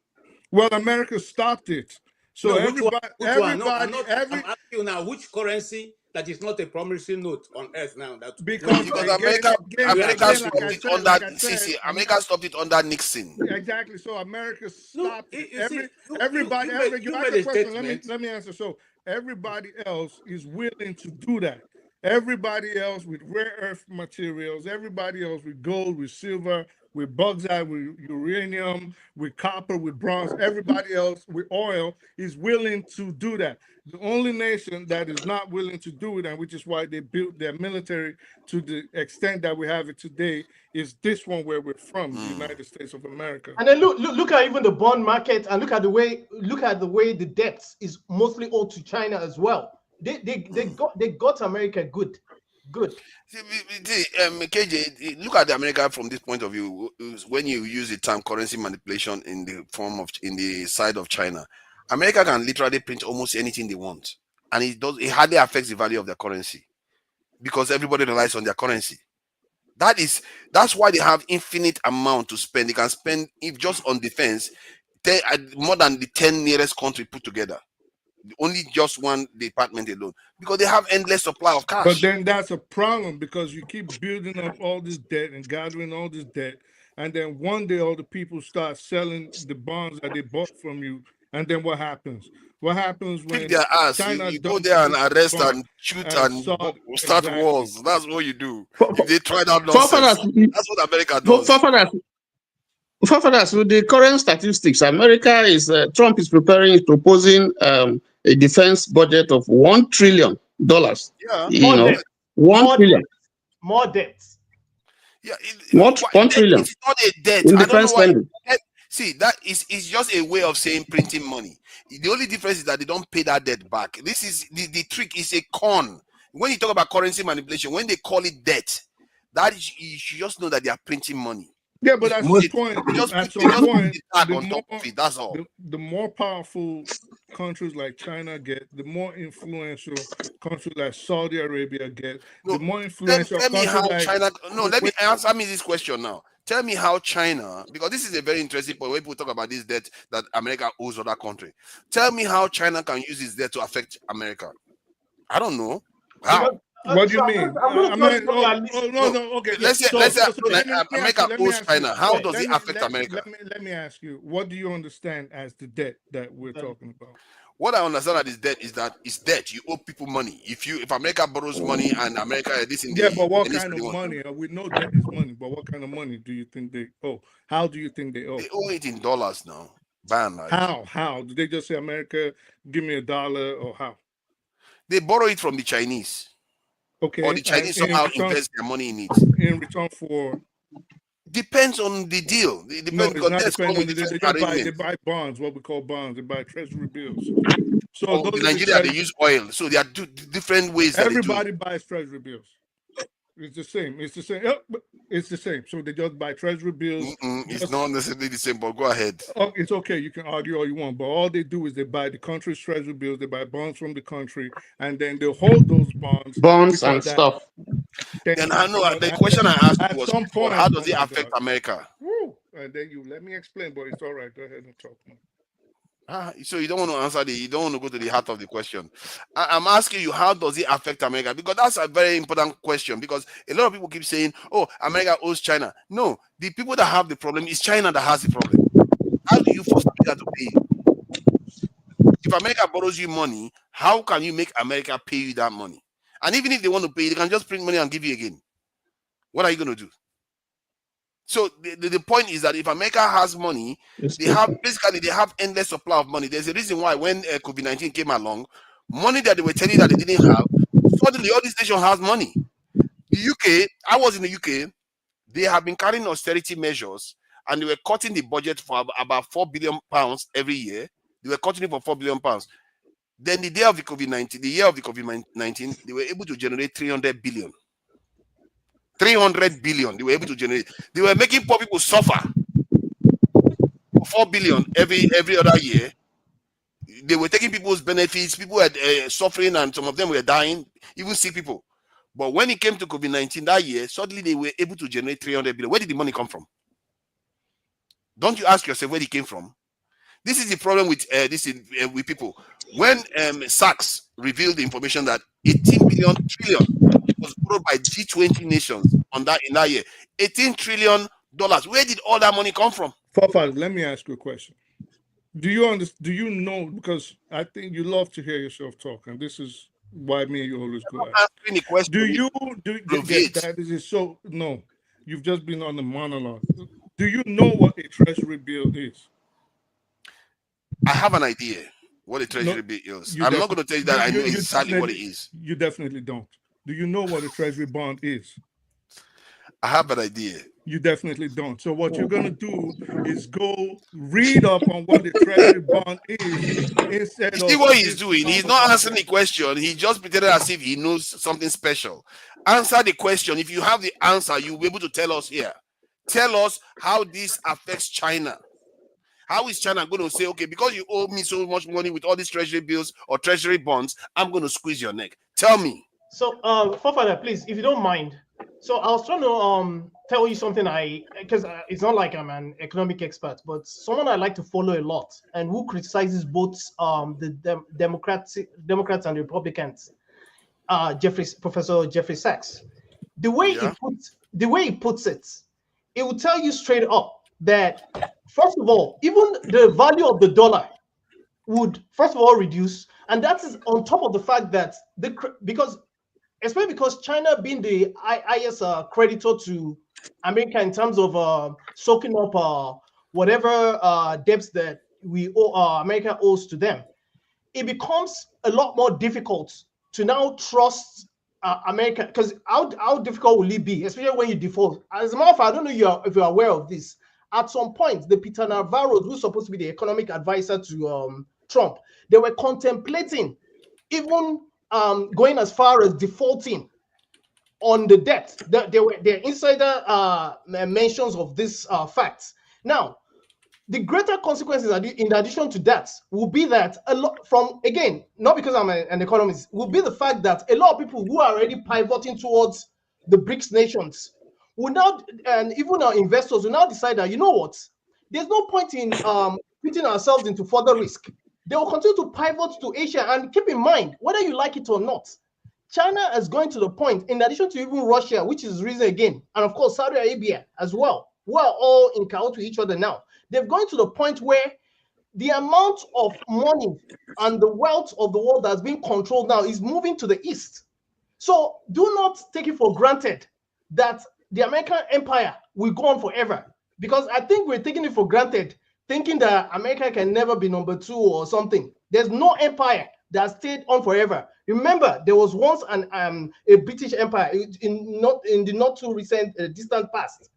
S3: Well, America stopped it. So
S2: no,
S3: everybody,
S2: which one? No, I'm
S3: every
S2: asking you now, which currency that is not a promissory note on earth now? That
S3: because
S22: America
S3: again,
S22: stopped
S3: like I
S22: it
S3: said,
S22: under America stopped it under Nixon.
S3: exactly. So America stopped it.
S2: You
S3: You asked
S2: made
S3: a
S2: a
S3: question.
S2: statement.
S3: Let me answer. So everybody else is willing to do that. Everybody else with rare earth materials, everybody else with gold, with silver, with bauxite, with uranium, with copper, with bronze, everybody else with oil is willing to do that. The only nation that is not willing to do it, and which is why they built their military to the extent that we have it today, is this one where we're from, the United States of America.
S21: And then look at even the bond market, and look at the way the debt is mostly owed to China as well. They got America good.
S22: KJ, look at the America from this point of view. When you use the term currency manipulation in the side of China, America can literally print almost anything they want, and it hardly affects the value of their currency because everybody relies on their currency. That's why they have infinite amount to spend. They can spend, if just on defense, more than the 10 nearest country put together. Only just one department alone, because they have endless supply of cash.
S3: But then that's a problem, because you keep building up all this debt and gathering all this debt, and then one day all the people start selling the bonds that they bought from you, and then what happens? What happens when
S22: their ass?
S3: China
S22: You go there and arrest and shoot and start
S3: exactly.
S22: wars. That's what you do. If they try that nonsense, that's what America does.
S1: Fathers, with the current statistics, America is Trump is proposing a defense budget of $1 trillion.
S22: Yeah,
S1: you know, 1 trillion.
S21: More debts.
S22: Yeah,
S1: $1 trillion.
S22: It's not a debt.
S1: In
S22: I don't
S1: defense
S22: know why.
S1: spending.
S22: See, that is just a way of saying printing money. The only difference is that they don't pay that debt back. This is the trick is a con. When you talk about currency manipulation, when they call it debt, that is, you should just know that they are printing money.
S3: Yeah, but at some point,
S22: that's all.
S3: The more powerful countries like China get, the more influential countries like Saudi Arabia get, the more influential
S22: Tell me
S3: countries
S22: how
S3: like
S22: China. No, let me answer me this question now. Tell me how China, because this is a very interesting point when people talk about this debt that America owes other country. Tell me how China can use its debt to affect America. I don't know. How?
S3: What do you mean? Okay.
S22: Let's say America owes China. How does it affect America?
S3: Let me ask you, what do you understand as the debt that we're talking about?
S22: What I understand that is debt is that it's debt. You owe people money. If America borrows money and America
S3: but what kind of money? We know that is money, but what kind of money do you think they owe? How do you think they owe?
S22: They owe it in dollars now. By and large.
S3: How? Do they just say, America, give me $1, or how?
S22: They borrow it from the Chinese.
S3: Okay.
S22: Or the Chinese somehow invest their money in it.
S3: In return for?
S22: Depends on the deal. It depends,
S3: no, it's not depending. They buy bonds, what we call bonds. They buy treasury bills. So
S22: in Nigeria, they use oil. So there are two different ways.
S3: Everybody buys treasury bills. It's the same. It's the same. So they just buy treasury bills.
S22: It's not necessarily the same, but go ahead.
S3: Oh, it's okay. You can argue all you want, but all they do is they buy the country's treasury bills. They buy bonds from the country, and then they hold those bonds
S1: and stuff.
S22: Then I know the question I asked was, how does it affect America?
S3: And then you let me explain, but it's all right. Go ahead and talk.
S22: So you don't want to answer you don't want to go to the heart of the question. I'm asking you, how does it affect America? Because that's a very important question, because a lot of people keep saying, oh, America owes China. No, the people that have the problem is China that has the problem. How do you force America to pay? If America borrows you money, how can you make America pay you that money? And even if they want to pay, they can just print money and give you again. What are you going to do? So the point is that if America has money, they have endless supply of money. There's a reason why when COVID-19 came along, money that they were telling that they didn't have, suddenly all these nations has money. The UK, I was in the UK, they have been carrying austerity measures, and they were cutting the budget for about £4 billion every year. They were cutting it for £4 billion. Then the year of the COVID-19, they were able to generate 300 billion. 300 billion they were able to generate. They were making poor people suffer. 4 billion every other year. They were taking people's benefits. People were suffering, and some of them were dying, even sick people. But when it came to COVID-19 that year, suddenly they were able to generate 300 billion. Where did the money come from? Don't you ask yourself where it came from? This is the problem with with people. When Sachs revealed the information that 18 billion trillion was borrowed by G20 nations in that year, $18 trillion. Where did all that money come from?
S3: Fafa, let me ask you a question. Do you understand? Do you know? Because I think you love to hear yourself talk, and this is why me and you always go at.
S22: Answering the question.
S3: Do you that is so? No, you've just been on the monologue. Do you know what a treasury bill is?
S22: I have an idea what a treasury bill is. I'm not going to tell you that I know exactly what it is.
S3: You definitely don't. Do you know what a treasury bond is?
S22: I have an idea.
S3: You definitely don't. So what you're going to do is go read up on what the treasury bond is instead of...
S22: See what he's doing? He's not answering the question. He just pretended as if he knows something special. Answer the question. If you have the answer, you'll be able to tell us here. Tell us how this affects China. How is China going to say, okay, because you owe me so much money with all these treasury bills or treasury bonds, I'm going to squeeze your neck? Tell me.
S21: So, Fafana, please, if you don't mind. So I was trying to tell you something because it's not like I'm an economic expert, but someone I like to follow a lot and who criticizes both the Democrats and the Republicans, Professor Jeffrey Sachs. The way he puts it, it will tell you straight up that, first of all, even the value of the dollar would first of all reduce, and that is on top of the fact that especially because China being the highest creditor to America in terms of soaking up whatever debts that America owes to them, it becomes a lot more difficult to now trust America. Because how difficult will it be, especially when you default? As a matter of fact, I don't know if you're aware of this. At some point, the Peter Navarro, who's supposed to be the economic advisor to Trump, they were contemplating even going as far as defaulting on the debt. There were insider mentions of this facts. Now, the greater consequences in addition to that will be that a lot from, again, not because I'm an economist, will be the fact that a lot of people who are already pivoting towards the BRICS nations will now, and even our investors will now decide that, you know what, there's no point in putting ourselves into further risk. They will continue to pivot to Asia. And keep in mind, whether you like it or not, China is going to the point, in addition to even Russia, which is reason again, and of course Saudi Arabia as well, who are all in cahoots with each other now. They've gone to the point where the amount of money and the wealth of the world that's being controlled now is moving to the east. So do not take it for granted that the American empire will go on forever, because I think we're taking it for granted, thinking that America can never be number two or something. There's no empire that stayed on forever. Remember, there was once a British empire in the not too recent distant past.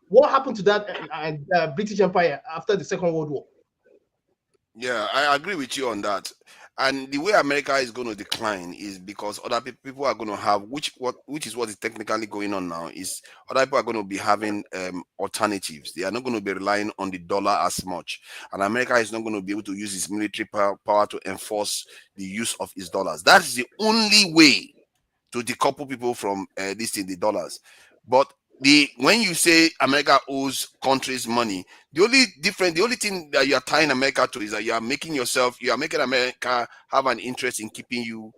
S21: What happened to that British empire after the Second World War?
S22: Yeah, I agree with you on that. And the way America is going to decline is because other people are going to have, which is what is technically going on now, is other people are going to be having alternatives. They are not going to be relying on the dollar as much. And America is not going to be able to use its military power to enforce the use of its dollars. That is the only way to decouple people from the dollars. But when you say America owes countries money, the only thing that you are tying America to is that you are making America have an interest in keeping you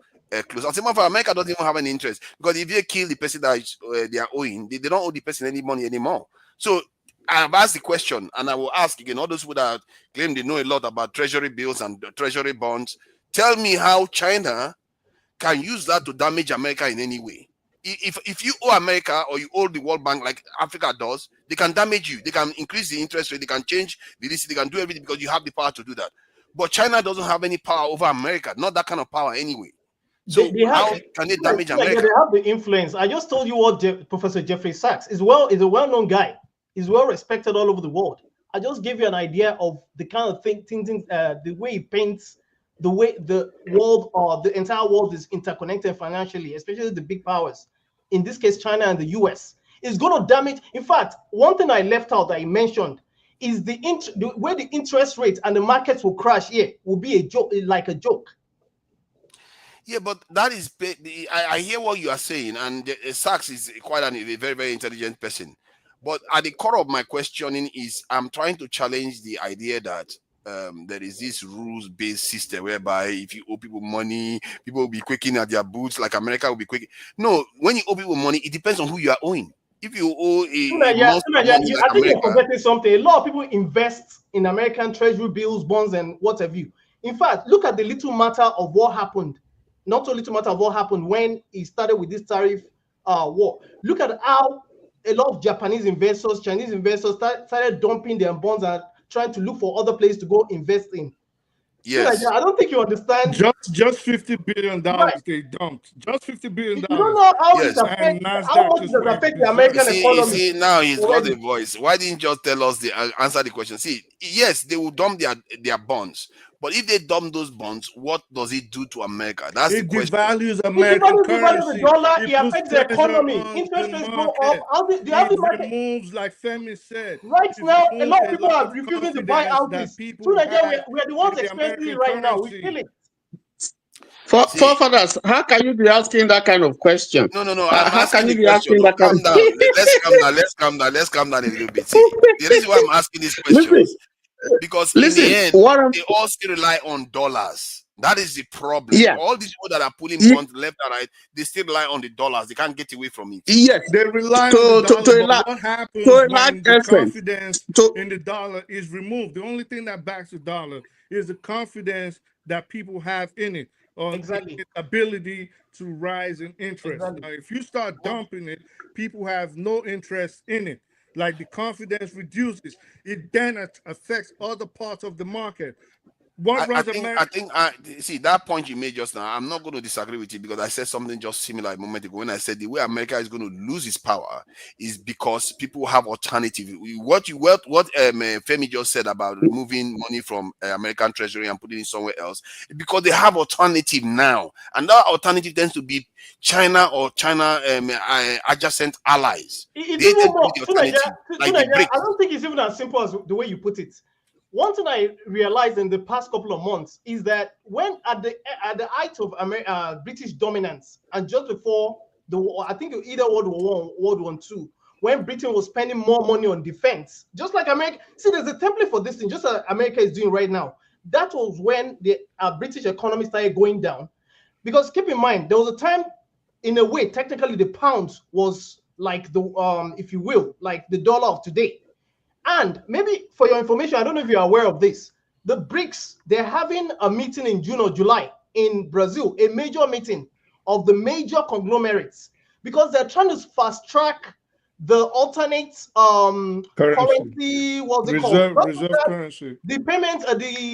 S22: close. As a matter of fact, America doesn't even have an interest, because if they kill the person that they are owing, they don't owe the person any money anymore. So I've asked the question, and I will ask again, all those people that claim they know a lot about treasury bills and treasury bonds, tell me how China can use that to damage America in any way. If you owe America or you owe the World Bank like Africa does, they can damage you. They can increase the interest rate. They can change the list. They can do everything because you have the power to do that. But China doesn't have any power over America. Not that kind of power anyway. So how can they damage America?
S21: They have the influence. I just told you what Professor Jeffrey Sachs is. Is a well-known guy. He's well respected all over the world. I just gave you an idea of the kind of thinking, the way he paints, the way the world or the entire world is interconnected financially, especially the big powers. In this case, China and the US, is going to damage. In fact, one thing I left out that I mentioned is the way the interest rates and the markets will crash here will be a joke, like a joke.
S22: Yeah, but that is, I hear what you are saying, and Sachs is quite a very, very intelligent person. But at the core of my questioning is, I'm trying to challenge the idea that there is this rules-based system whereby if you owe people money, people will be quaking at their boots, like America will be quaking. No, when you owe people money, it depends on who you are owing. If you owe a monster money like
S21: I think you're
S22: America,
S21: forgetting something. A lot of people invest in American treasury bills, bonds, and what have you. In fact, look at the little matter of what happened. Not so little matter of what happened when he started with this tariff war. Look at how a lot of Japanese investors, Chinese investors started dumping their bonds and trying to look for other places to go invest in.
S22: yes.
S21: So I don't think you understand.
S3: Just $50 billion they dumped. Just $50 billion.
S21: You don't know how
S22: Yes.
S21: it affects,
S3: And
S21: how
S3: NASDAQ
S21: much
S3: just
S21: does
S3: went
S21: affect the
S3: berserk.
S21: American
S22: You
S21: economy.
S22: see, now he's got
S21: already.
S22: a voice. Why didn't you just tell us answer the question? See, yes, they will dump their bonds, but if they dump those bonds, what does it do to America? That's the
S3: It
S22: question.
S3: devalues
S21: It
S3: American
S21: devalues the value of the
S3: currency.
S21: dollar.
S3: It
S21: It
S3: puts
S21: affects the
S3: pressure
S21: economy.
S3: on
S21: Interest
S3: the
S21: rates go up.
S3: market.
S21: The housing
S3: It
S21: market.
S3: removes, like Femi said,
S21: Right
S3: it
S21: now, a
S3: removes
S21: lot of
S3: a
S21: people
S3: lot
S21: are
S3: of
S21: refusing to buy
S3: confidence
S21: houses.
S3: that
S21: So
S3: people
S21: Nigeria,
S3: have
S21: we are the
S3: in
S21: ones
S3: the
S21: experiencing it
S3: American
S21: right now. We
S3: currency.
S21: feel it.
S22: See,
S1: Forefathers, how can you be asking that kind of question?
S22: no. I'm
S1: How
S22: asking
S1: can
S22: the
S1: you be
S22: question.
S1: asking
S22: No,
S1: that kind
S22: calm down. Let's calm down. Let's calm down a little bit. See, the reason why I'm asking these questions because in the
S1: Listen,
S22: end,
S1: what I'm,
S22: they all still rely on dollars. That is the problem.
S1: yeah,
S22: All these people that are pulling
S1: yeah,
S22: bonds left and right, they still rely on the dollars. They can't get away from it.
S1: yes,
S3: They rely on the dollar,
S1: to
S3: but what happens
S1: a large
S3: when the
S1: extent,
S3: confidence
S1: to
S3: in the dollar is removed? The only thing that backs the dollar is the confidence that people have in it, or
S21: Exactly.
S3: its ability to rise in interest.
S21: Exactly.
S3: Now, if you start dumping it, people have no interest in it. Like the confidence reduces, it then affects other parts of the market. What runs America?
S22: See that point you made just now. I'm not going to disagree with you because I said something just similar a moment ago when I said the way America is going to lose its power is because people have alternative. What Femi just said about removing money from American Treasury and putting it somewhere else, because they have alternative now, and that alternative tends to be China or China adjacent allies.
S21: It's
S22: They
S21: even
S22: tend to be
S21: more.
S22: the alternative, like the
S21: I
S22: BRICS.
S21: don't think it's even as simple as the way you put it. One thing I realized in the past couple of months is that when at the height of British dominance and just before the war, I think either World War I, World War II, when Britain was spending more money on defense, just like America. See, there's a template for this thing, just like America is doing right now. That was when the British economy started going down. Because keep in mind, there was a time, in a way, technically the pound was like the if you will, like the dollar of today. And maybe for your information, I don't know if you're aware of this. The BRICS, they're having a meeting in June or July in Brazil, a major meeting of the major conglomerates, because they're trying to fast track the alternate currency, what's it called?
S3: Reserve currency.
S21: The payment,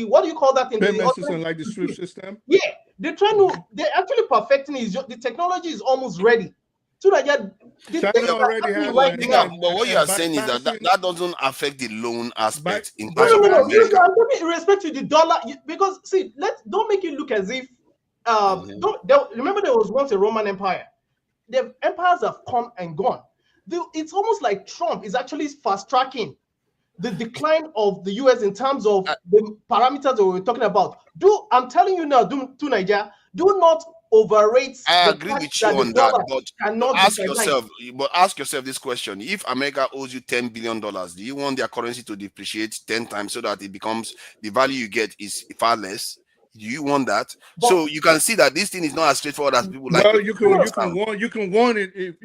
S21: what do you call that in
S3: Payment
S21: the
S3: system, like the SWIFT system?
S21: Yeah, they're actually perfecting it. The technology is almost ready. So that
S3: China already has
S22: But what you are saying is that doesn't affect the loan aspect in terms of America.
S21: I'm talking in respect to the dollar, because see, don't make it look as if remember there was once a Roman Empire. The empires have come and gone. It's almost like Trump is actually fast tracking the decline of the US in terms of the parameters that we're talking about. I'm telling you now, to Nigeria, do not overrate.
S22: I agree with you on that, but ask yourself this question: if America owes you $10 billion, do you want their currency to depreciate 10 times so that it becomes the value you get is far less? Do you want that? So you can see that this thing is not as straightforward as people like.
S3: Well, you can want it if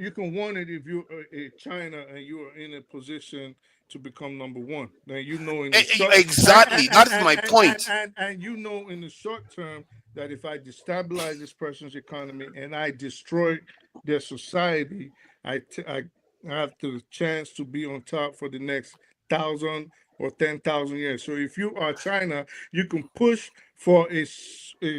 S3: you're a China and you are in a position to become number one. Then you know in the short,
S22: exactly that is my point.
S3: And you know in the short term that if I destabilize this person's economy and I destroy their society, I have the chance to be on top for the next 1,000 or 10,000 years. So if you are China, you can push for a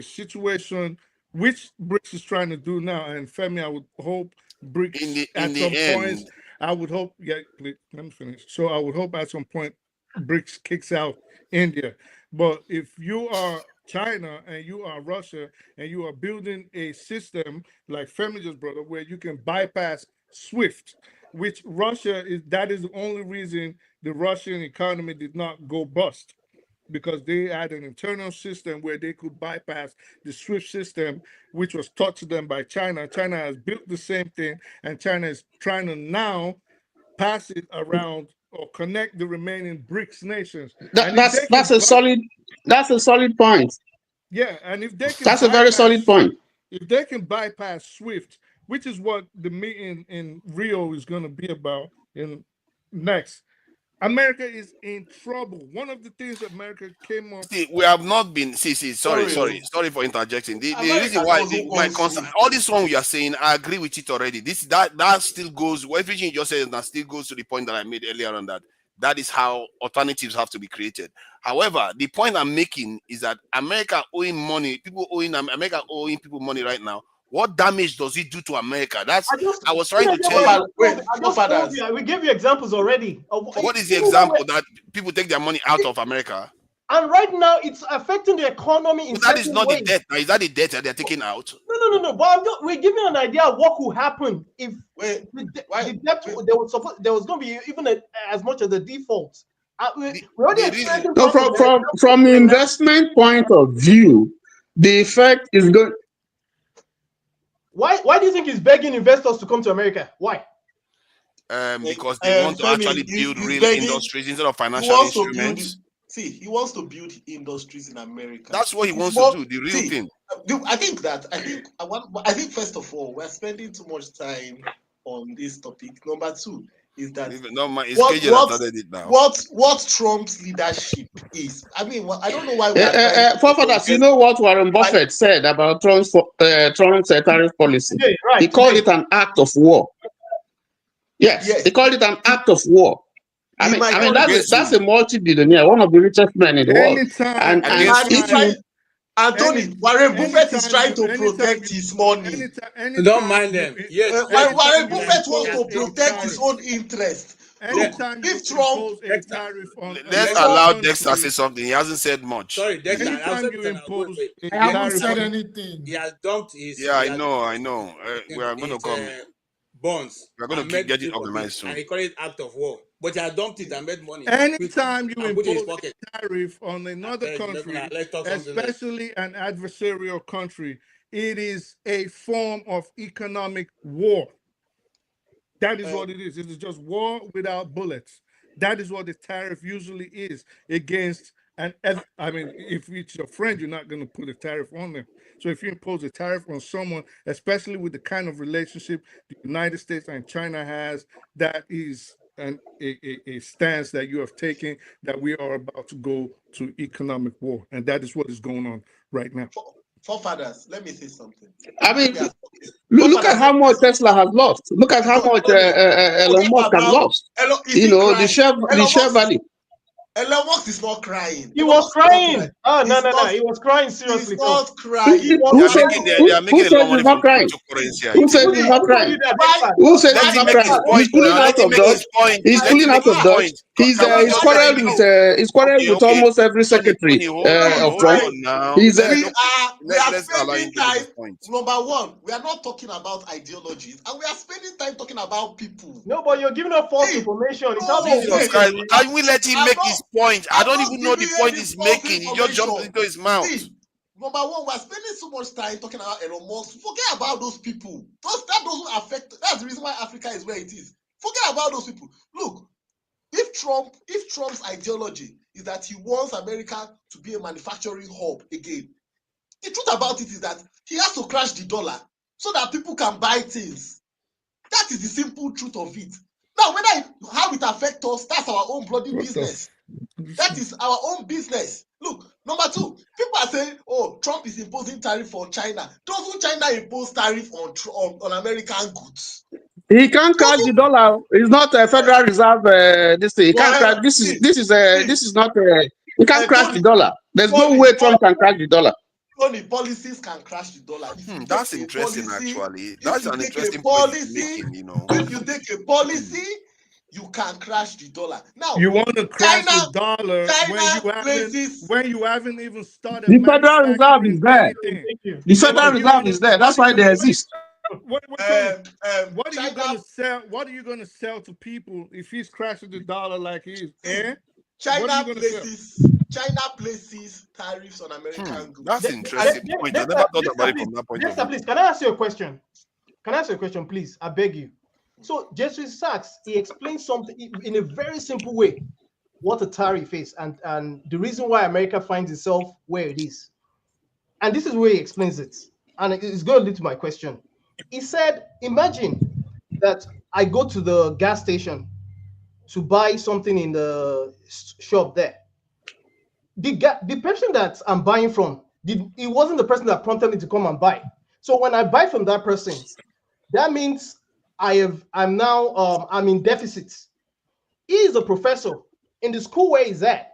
S3: situation which BRICS is trying to do now. And Femi, I would hope BRICS at some point. I would hope. Yeah, please, let me finish. So I would hope at some point BRICS kicks out India. But if you are China and you are Russia and you are building a system like Femi just brought up, where you can bypass SWIFT, which that is the only reason the Russian economy did not go bust, because they had an internal system where they could bypass the SWIFT system, which was taught to them by China. China has built the same thing, and China is trying to now pass it around or connect the remaining BRICS nations.
S1: That's a solid point.
S3: Yeah, and if they can
S1: that's a very solid point.
S3: If they can bypass SWIFT, which is what the meeting in Rio is going to be about in next, America is in trouble. One of the things that America came up.
S22: See, we have not been. Sorry for interjecting. The reason why my concern, all this one we are saying, I agree with it already. That still goes. Everything you just said that still goes to the point that I made earlier on that is how alternatives have to be created. However, the point I'm making is that America owing money, America owing people money right now. What damage does it do to America? I was trying to tell you.
S21: We gave you examples already.
S22: What is the example that people take their money out of America?
S21: And right now, it's affecting the economy in
S22: that is not
S21: ways.
S22: the debt. Is that the debt that they're taking out?
S21: No. But we're giving an idea of what could happen if the debt there was going to be even as much as the default.
S1: From investment point of view, the effect is going.
S21: Why do you think he's begging investors to come to America? Why?
S22: Because they want to actually build real industries instead of financial instruments.
S11: He wants to build industries in America.
S22: That's what he wants to do. The real thing.
S11: I think first of all, we're spending too much time on this topic. Number two is that what Trump's leadership is. I mean, I don't know why.
S1: Forefathers, you know what Warren Buffett said about Trump's tariff policy? Yeah, right. He called it an act of war. Yes, he called it an act of war. I mean that's a multi-billionaire, one of the richest men in the world.
S11: Anthony, Warren Buffett is trying to protect his money.
S2: Don't mind them. Yes,
S11: Warren Buffett wants to protect his own interest.
S3: If Trump a tariff on,
S22: let's allow Dexter to say something. He hasn't said much.
S2: Sorry, Dexter.
S3: I haven't said anything.
S2: He has dumped his.
S22: Yeah, I know. We are going to come.
S2: Bonds.
S22: We're going to get it organized soon.
S2: And he called it act of war. But he had dumped it and made money.
S3: Anytime you impose a tariff on another country, especially an adversarial country, it is a form of economic war. That is what it is. It is just war without bullets. That is what the tariff usually is against. And I mean, if it's your friend, you're not going to put a tariff on them. So if you impose a tariff on someone, especially with the kind of relationship the United States and China has, that is a stance that you have taken, that we are about to go to economic war. And that is what is going on right now.
S11: Forefathers, let me say something.
S1: I mean, look at how much Tesla has lost. Look at how much Elon Musk has lost. The share value.
S11: Elon Musk is not crying.
S21: He was crying. Oh, no. He was crying seriously.
S11: He's not crying.
S1: Who said he's not crying? Who said he's not crying? Who said he's not crying? He's pulling out of Dodge. He's pulling out of Dodge. He's quarreled with almost every secretary of Trump.
S11: We are spending time. Number one, we are not talking about ideologies, and we are spending time talking about people.
S21: No, but you're giving us false information.
S22: Can we let him make his point? I don't even know the point he's making. He just jumped into his mouth.
S11: Number one, we're spending so much time talking about Elon Musk. Forget about those people. That doesn't affect. That's the reason why Africa is where it is. Forget about those people. Look, if Trump's ideology is that he wants America to be a manufacturing hub again, the truth about it is that he has to crash the dollar so that people can buy things. That is the simple truth of it. Now, how it affects us, that's our own bloody business. That is our own business. Look, number two, people are saying, oh, Trump is imposing tariff on China. Doesn't China impose tariff on American goods?
S1: He can't crash the dollar. It's not a Federal Reserve. This thing. He can't crash. This is not. He can't crash the dollar. There's no way Trump can crash the dollar.
S11: Only policies can crash the dollar.
S22: That's interesting, actually. That's an interesting policy.
S11: If you take a policy, you can crash the dollar. Now
S3: you want to crash the dollar when you haven't even started.
S1: The Federal Reserve is there. The Federal Reserve is there. That's why they exist.
S3: What are you going to sell? What are you going to sell to people if he's crashing the dollar like he is?
S11: China places tariffs on American goods.
S22: That's an interesting point. I never thought about it from that point of view.
S21: Please, can I ask you a question? Please? I beg you. So Justice Sachs, he explains something in a very simple way, what a tariff is and the reason why America finds itself where it is. And this is where he explains it. And it's going to lead to my question. He said, imagine that I go to the gas station to buy something in the shop there. The person that I'm buying from, it wasn't the person that prompted me to come and buy. So when I buy from that person, that means I'm now in deficit. He is a professor in the school where he's at.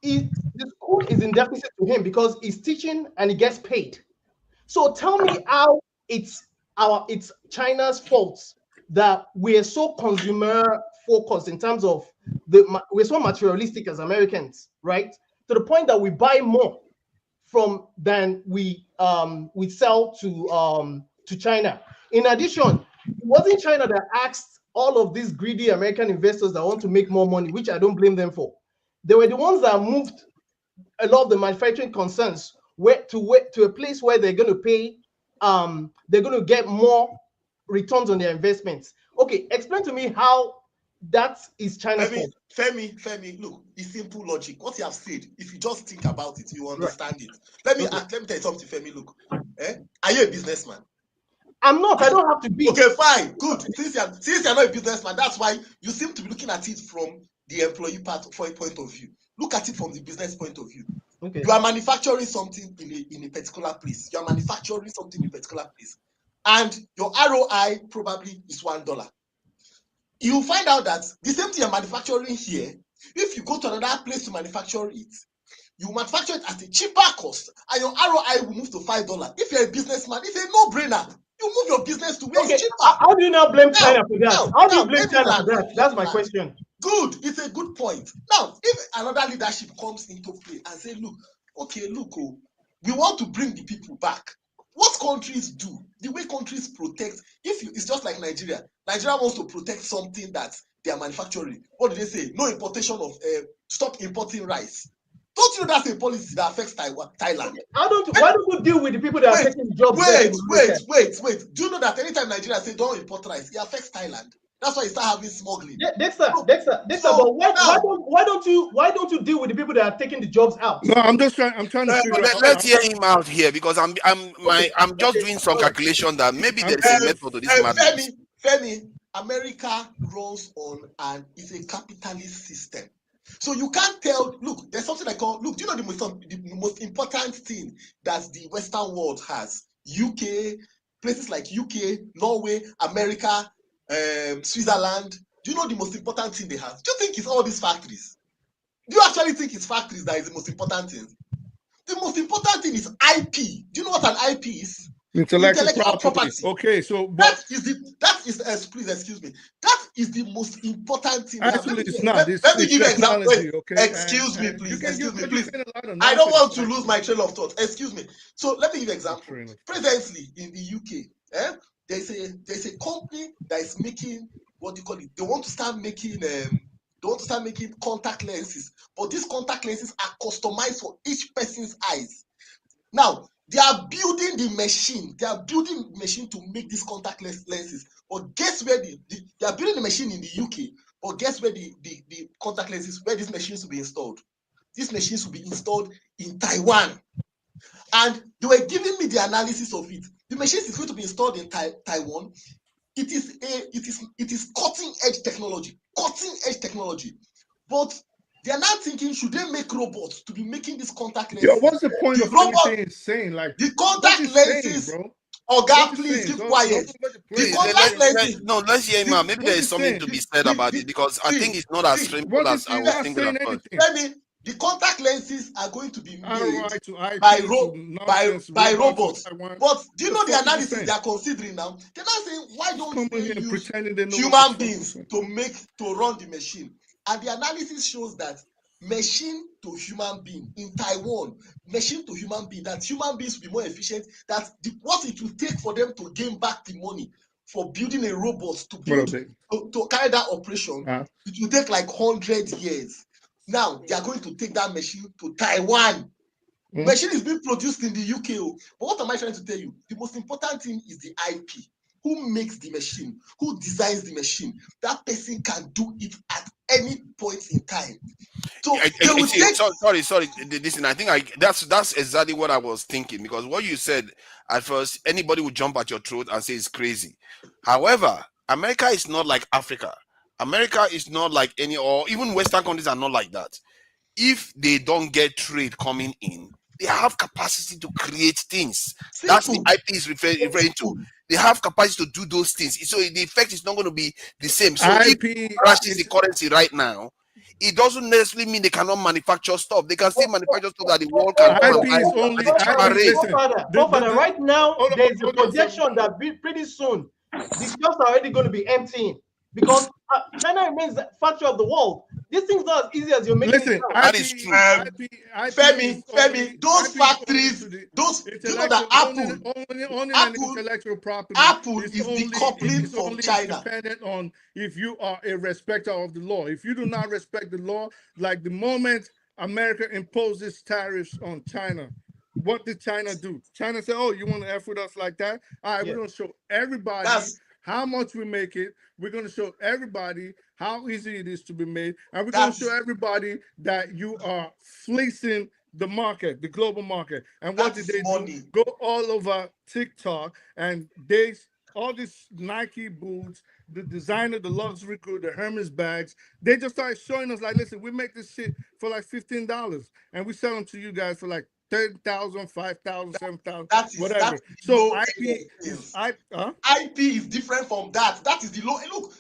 S21: The school is in deficit to him because he's teaching and he gets paid. So tell me how it's China's fault that we're so consumer focused in terms of we're so materialistic as Americans, right? To the point that we buy more than we sell to China. In addition, it wasn't China that asked all of these greedy American investors that want to make more money, which I don't blame them for. They were the ones that moved a lot of the manufacturing concerns to a place where they're going to pay, they're going to get more returns on their investments. Okay, explain to me how that is China's fault.
S11: Femi, look, it's simple logic. What you have said, if you just think about it, you understand it. Let me tell you something, Femi. Look, are you a businessman?
S21: I'm not. I don't have to be.
S11: Okay, fine, good. Since you're not a businessman, that's why you seem to be looking at it from the employee point of view. Look at it from the business point of view.
S21: Okay.
S11: You are manufacturing something in a particular place. You are manufacturing something in a particular place, and your ROI probably is $1. You find out that the same thing you're manufacturing here, if you go to another place to manufacture it, you manufacture it at a cheaper cost, and your ROI will move to $5. If you're a businessman, it's a no-brainer. You move your business to where it's cheaper.
S21: How do you now blame China for that? How do you blame China for that? That's my question.
S11: Good. It's a good point. Now, if another leadership comes into play and say, look, we want to bring the people back. What countries do, the way countries protect, it's just like Nigeria. Nigeria wants to protect something that they are manufacturing. What do they say? No importation of, stop importing rice. Don't you know that's a policy that affects Thailand?
S21: Why don't you deal with the people that are taking the jobs?
S11: Wait. Do you know that anytime Nigeria says don't import rice, it affects Thailand? That's why you start having smuggling.
S21: Dexter, but why don't you deal with the people that are taking the jobs out?
S3: No, I'm trying to figure out.
S22: Let's hear him out here because I'm just doing some calculation that maybe there's a method to this madness.
S11: Femi, America runs on and is a capitalist system. So you can't tell, look, there's something I call, look, do you know the most important thing that the Western world has? UK, places like UK, Norway, America, Switzerland. Do you know the most important thing they have? Do you think it's all these factories? Do you actually think it's factories that is the most important thing? The most important thing is IP. Do you know what an IP is?
S3: Intellectual property. Okay, so
S11: please excuse me. That is the most important thing.
S3: Actually, it's not.
S11: Let me give you an example.
S3: Okay?
S11: Excuse me, please. I don't want to lose my train of thought. Excuse me. So let me give you an example. Presently in the UK, there's a company that is making, what do you call it? They want to start making contact lenses, but these contact lenses are customized for each person's eyes. Now, they are building the machine. They are building the machine to make these contact lenses. But guess where they are building the machine in the UK. But guess where the contact lenses, where these machines will be installed? These machines will be installed in Taiwan. And they were giving me the analysis of it. The machines is going to be installed in Taiwan. It is cutting edge technology. But they are now thinking, should they make robots to be making this contact lenses?
S3: Yo, what's the point of anything saying? Like
S11: the contact lenses, Oga, please keep quiet.
S22: Let's hear him out. Maybe there is something to be said about it because I think it's not as simple as I was thinking at first.
S11: The contact lenses are going to be made by robots. But do you know the analysis they are considering now? They're not saying, why don't they use human beings to run the machine? And the analysis shows that machine to human being in Taiwan, that human beings will be more efficient, that what it will take for them to gain back the money for building a robot to carry that operation, it will take like 100 years. Now, they are going to take that machine to Taiwan. Machine is being produced in the UK. But what am I trying to tell you? The most important thing is the IP. who makes the machine, who designs the machine, that person can do it at any point in time. So they will take.
S22: Sorry. Listen, I think that's exactly what I was thinking, because what you said at first, anybody would jump at your throat and say it's crazy. However, America is not like Africa. America is not like any, or even Western countries are not like that. If they don't get trade coming in, they have capacity to create things.
S11: Simple.
S22: That's the IP is referring to. They have capacity to do those things. So the effect is not going to be the same. So if it crashes the currency right now, it doesn't necessarily mean they cannot manufacture stuff. They can still manufacture stuff that the world can come and buy at a cheaper rate.
S21: Right now, there's a projection that pretty soon the shops are already going to be emptying because China remains the factory of the world. This thing's not as easy as you're making it sound.
S22: That is true.
S11: Femi, those factories, those, you know that
S3: only an intellectual property.
S11: Apple is decoupling from China.
S3: Dependent on if you are a respecter of the law. If you do not respect the law, like the moment America imposes tariffs on China, what did China do? China said, "Oh, you want to F with us like that? All right, we're going to show everybody how much we make it. We're going to show everybody how easy it is to be made. And we're going to show everybody that you are fleecing the market, the global market." And what did they do? Go all over TikTok and all these Nike boots, the designer, the luxury good, the Hermes bags, they just started showing us like, listen, we make this shit for like $15 and we sell them to you guys for like 10,000, 5,000, 7,000, whatever. So IP
S11: is different from that. That is the low. Look,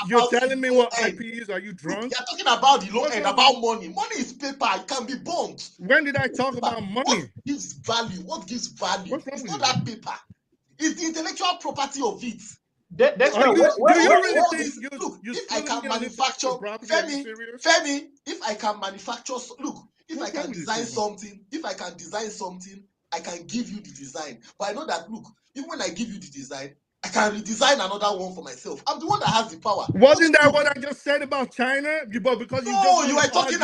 S3: you're telling me what IP is? Are you drunk?
S11: You're talking about the low end, about money. Money is paper. It can be bought.
S3: When did I talk about money?
S11: What gives value? What gives value? It's not that paper. It's the intellectual property of it.
S21: That's
S11: look,
S3: if
S11: I can manufacture, Femi, if I can manufacture, look, if I can design something, I can give you the design. But I know that, look, even when I give you the design, I can redesign another one for myself. I'm the one that has the power.
S3: Wasn't that what I just said about China?
S11: You were talking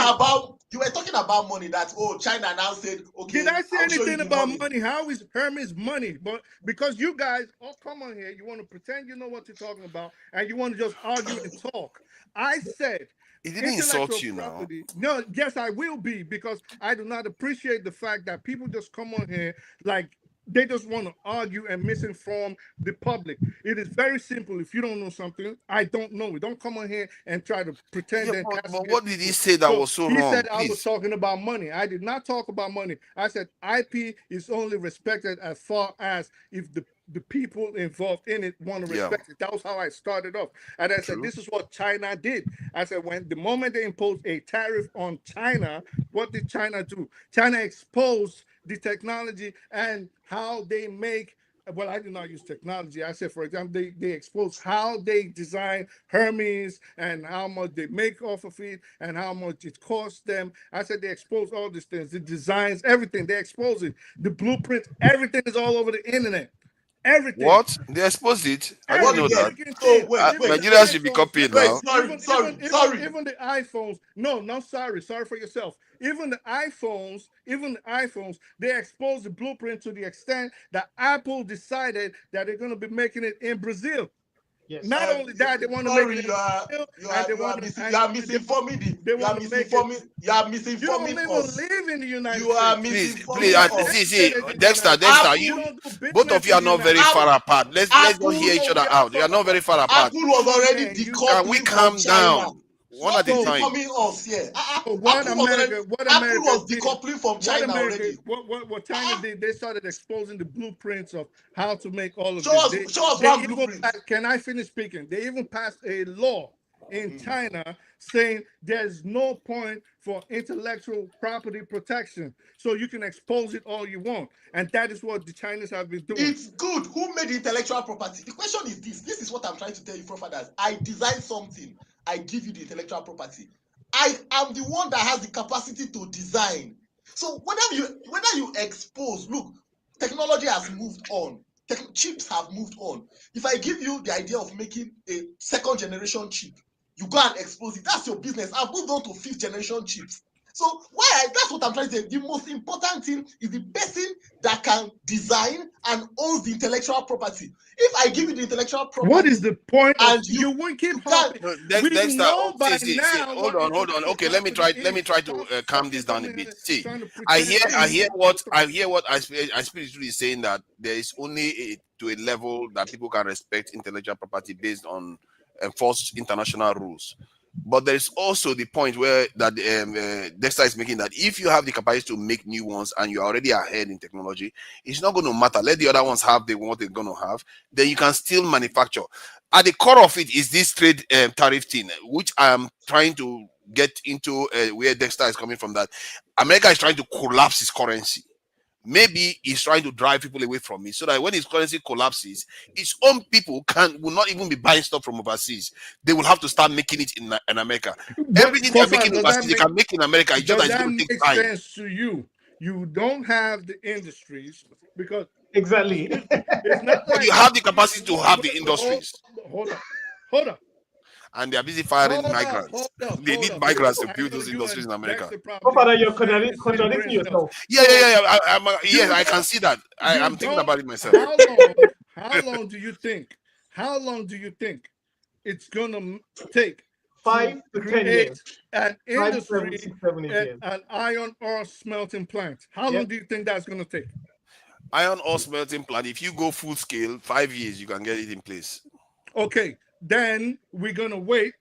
S11: about money. That China now said, okay.
S3: Did I say anything about money? How is Hermes money? But because you guys come on here, you want to pretend you know what you're talking about, and you want to just argue and talk. I said.
S22: He didn't insult you now.
S3: No, yes, I will be, because I do not appreciate the fact that people just come on here like they just want to argue and misinform the public. It is very simple. If you don't know something, I don't know it. Don't come on here and try to pretend.
S22: But what did he say that was so wrong?
S3: He said I was talking about money. I did not talk about money. I said IP is only respected as far as if the people involved in it want to respect it. That was how I started off. And I said, this is what China did. I said, the moment they imposed a tariff on China, what did China do? China exposed the technology and how they make, well, I did not use technology. I said, for example, they exposed how they design Hermes and how much they make off of it and how much it costs them. I said they exposed all these things, the designs, everything. They expose it. The blueprints, everything is all over the internet. Everything.
S22: What? They exposed it? I didn't know that. Nigerians should be copied now.
S11: Sorry.
S3: Even the iPhones. No, sorry for yourself. Even the iPhones, they exposed the blueprint to the extent that Apple decided that they're going to be making it in Brazil. Yes. Not only that, they want to make it in Brazil.
S11: You are misinforming. You are misinforming. You don't
S3: even live in the United States.
S11: You are misinforming.
S22: See, Dexter, both of you are not very far apart. Let's just hear each other out. You are not very far apart.
S11: Apple was already decoupled.
S22: Can we calm down? One at a time.
S11: Us here.
S3: Apple
S11: was decoupling from China already.
S3: What China did, they started exposing the blueprints of how to make all of
S11: this. Show us one blueprint.
S3: Can I finish speaking? They even passed a law in China saying there's no point for intellectual property protection. So you can expose it all you want. And that is what the Chinese have been doing.
S11: It's good. Who made the intellectual property? The question is this. This is what I'm trying to tell you, forefathers. I design something. I give you the intellectual property. I am the one that has the capacity to design. So whether you expose, look, technology has moved on. Chips have moved on. If I give you the idea of making a second generation chip, you go and expose it. That's your business. I've moved on to 5th generation chips. So that's what I'm trying to say. The most important thing is the person that can design and owns the intellectual property. If I give you the intellectual property,
S3: what is the point?
S11: And
S3: You won't keep
S11: can't.
S3: hopping. We know by now.
S22: Hold on. Okay, let me try to calm this down a bit. See, I hear what spiritually is saying, that there is only to a level that people can respect intellectual property based on enforced international rules. But there is also the point where that Dexter is making, that if you have the capacity to make new ones and you're already ahead in technology, it's not going to matter. Let the other ones have what they're going to have. Then you can still manufacture. At the core of it is this trade tariff thing, which I am trying to get into, where Dexter is coming from, that America is trying to collapse its currency. Maybe he's trying to drive people away from it, so that when his currency collapses, its own people will not even be buying stuff from overseas. They will have to start making it in America. Everything they're making overseas, they can make in America. It's just that it's going to take time.
S3: Sense to you? You don't have the industries because
S21: exactly.
S3: It's not like
S22: you have the capacity to have the industries.
S3: Hold on.
S22: And they are busy firing migrants. They need migrants to build those industries in America.
S21: Father, you're contradicting yourself.
S22: Yeah. Yes, I can see that. I'm thinking about it myself.
S3: How long do you think? How long do you think it's gonna take?
S21: 5 to 10 years.
S3: An industry,
S21: 7 years.
S3: an iron ore smelting plant. How long do you think that's gonna take?
S22: Iron ore smelting plant. If you go full scale, 5 years, you can get it in place.
S3: Okay. Then we're gonna wait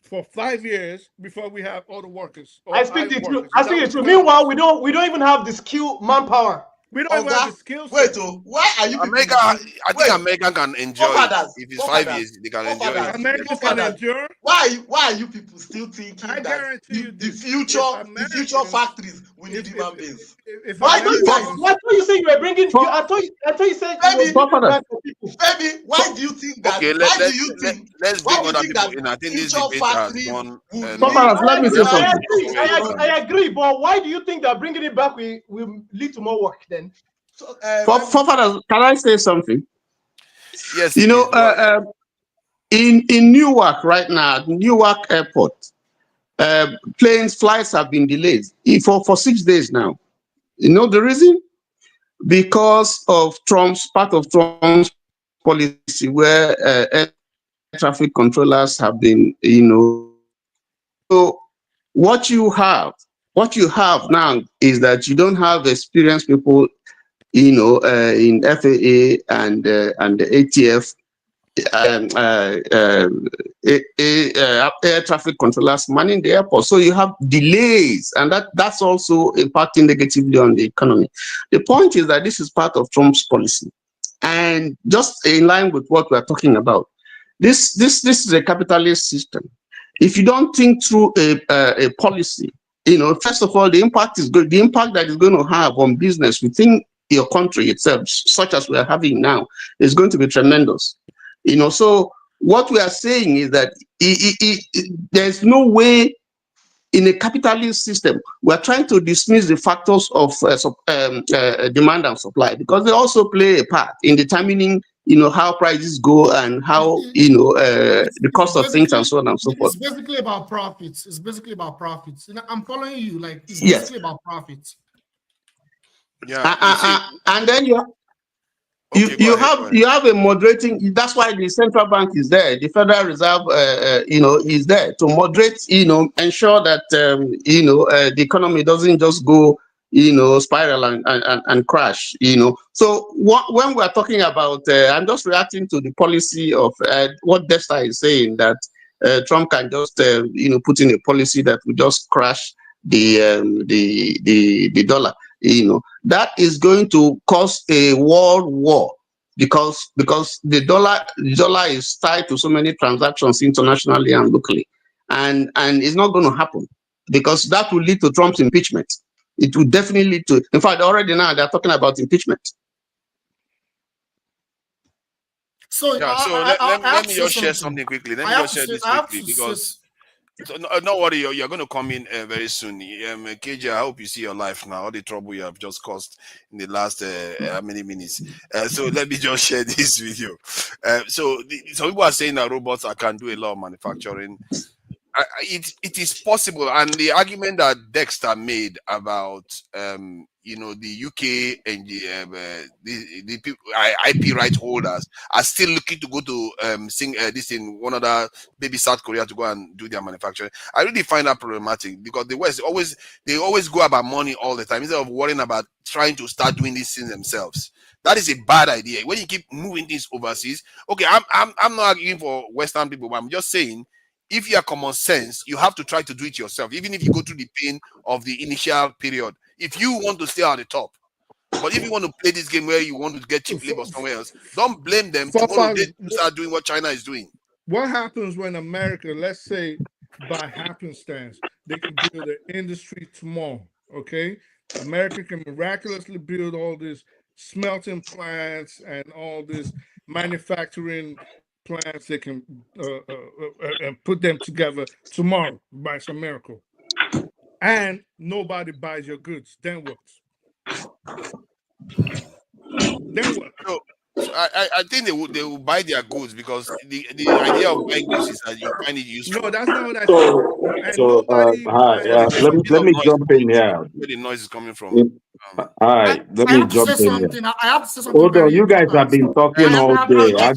S3: for 5 years before we have all the workers.
S21: I speak the truth. Meanwhile, we don't even have the skill manpower.
S3: We don't even have the skills.
S11: Wait, why are you?
S22: America, I think America can enjoy it. If it's 5 years, they can enjoy it.
S3: America can endure.
S11: Why are you people still thinking that the future factories will need human beings?
S21: Why you say you were bringing? I thought you said
S11: maybe. Why do you think that?
S22: Okay,
S11: why do you think?
S22: Let's bring other people in. I think this debate has gone.
S1: Let me say something.
S21: I agree, but why do you think that bringing it back will lead to more work then?
S11: So,
S1: can I say something?
S22: Yes.
S1: You know, in Newark right now, Newark Airport, flights have been delayed for 6 days now. You know the reason? Because of part of Trump's policy, where air traffic controllers have been, So what you have now is that you don't have experienced people, in FAA and the ATF, air traffic controllers manning the airport. So you have delays, and that's also impacting negatively on the economy. The point is that this is part of Trump's policy, and just in line with what we're talking about. This is a capitalist system. If you don't think through a policy, first of all, the impact is good. The impact that is going to have on business within your country itself, such as we are having now, is going to be tremendous. So what we are saying is that there's no way in a capitalist system. We're trying to dismiss the factors of demand and supply, because they also play a part in determining how prices go and how the cost of things and so on and so forth.
S8: It's basically about profits. I'm following you. Like, it's basically about profits.
S22: Yeah.
S1: And then you have a moderating. That's why the central bank is there. The Federal Reserve, is there to moderate. Ensure that the economy doesn't just go, spiral and crash. So when we are talking about, I'm just reacting to the policy of what Dexter is saying, that Trump can just put in a policy that will just crash the dollar. That is going to cause a world war, because the dollar is tied to so many transactions internationally and locally, and it's not going to happen, because that will lead to Trump's impeachment. It will definitely lead to. In fact, already now they're talking about impeachment.
S8: So,
S22: let me just share something quickly. Because. So no worry, you're going to come in very soon. KJ, I hope you see your life now. All the trouble you have just caused in the last how many minutes. So let me just share this video. Some people are saying that robots can do a lot of manufacturing. it is possible, and the argument that Dexter made about the UK and the people, IP right holders are still looking to go to this in one other maybe South Korea to go and do their manufacturing. I really find that problematic because the West always go about money all the time instead of worrying about trying to start doing these things themselves. That is a bad idea. When you keep moving things overseas, okay, I'm not arguing for Western people, but I'm just saying, if you have common sense, you have to try to do it yourself, even if you go through the pain of the initial period, if you want to stay at the top. But if you want to play this game where you want to get cheap labor somewhere else, don't blame them. Tomorrow they start doing what China is doing.
S3: What happens when America, let's say by happenstance, they can build an industry tomorrow, okay? America can miraculously build all these smelting plants and all this manufacturing plants. They can and put them together tomorrow by some miracle, and nobody buys your goods. Then what? Then what?
S22: So I think they will buy their goods because the idea of buying goods is that you find it useful.
S3: No, that's not what I said.
S9: So let me jump in here.
S22: Where the noise is coming from.
S9: All right, let me jump in here.
S8: I have to say something.
S9: Hold on, you guys have been talking all day.
S8: I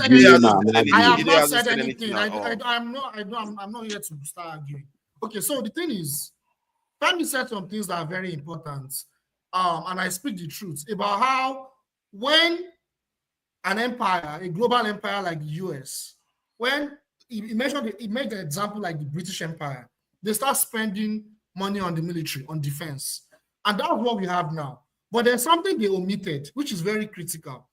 S8: have not said anything. I'm not here to start arguing. Okay, so the thing is, Femi said some things that are very important. And I speak the truth about how when an empire, a global empire like the US, when he made the example like the British Empire, they start spending money on the military, on defense. And that's what we have now. But there's something they omitted, which is very critical.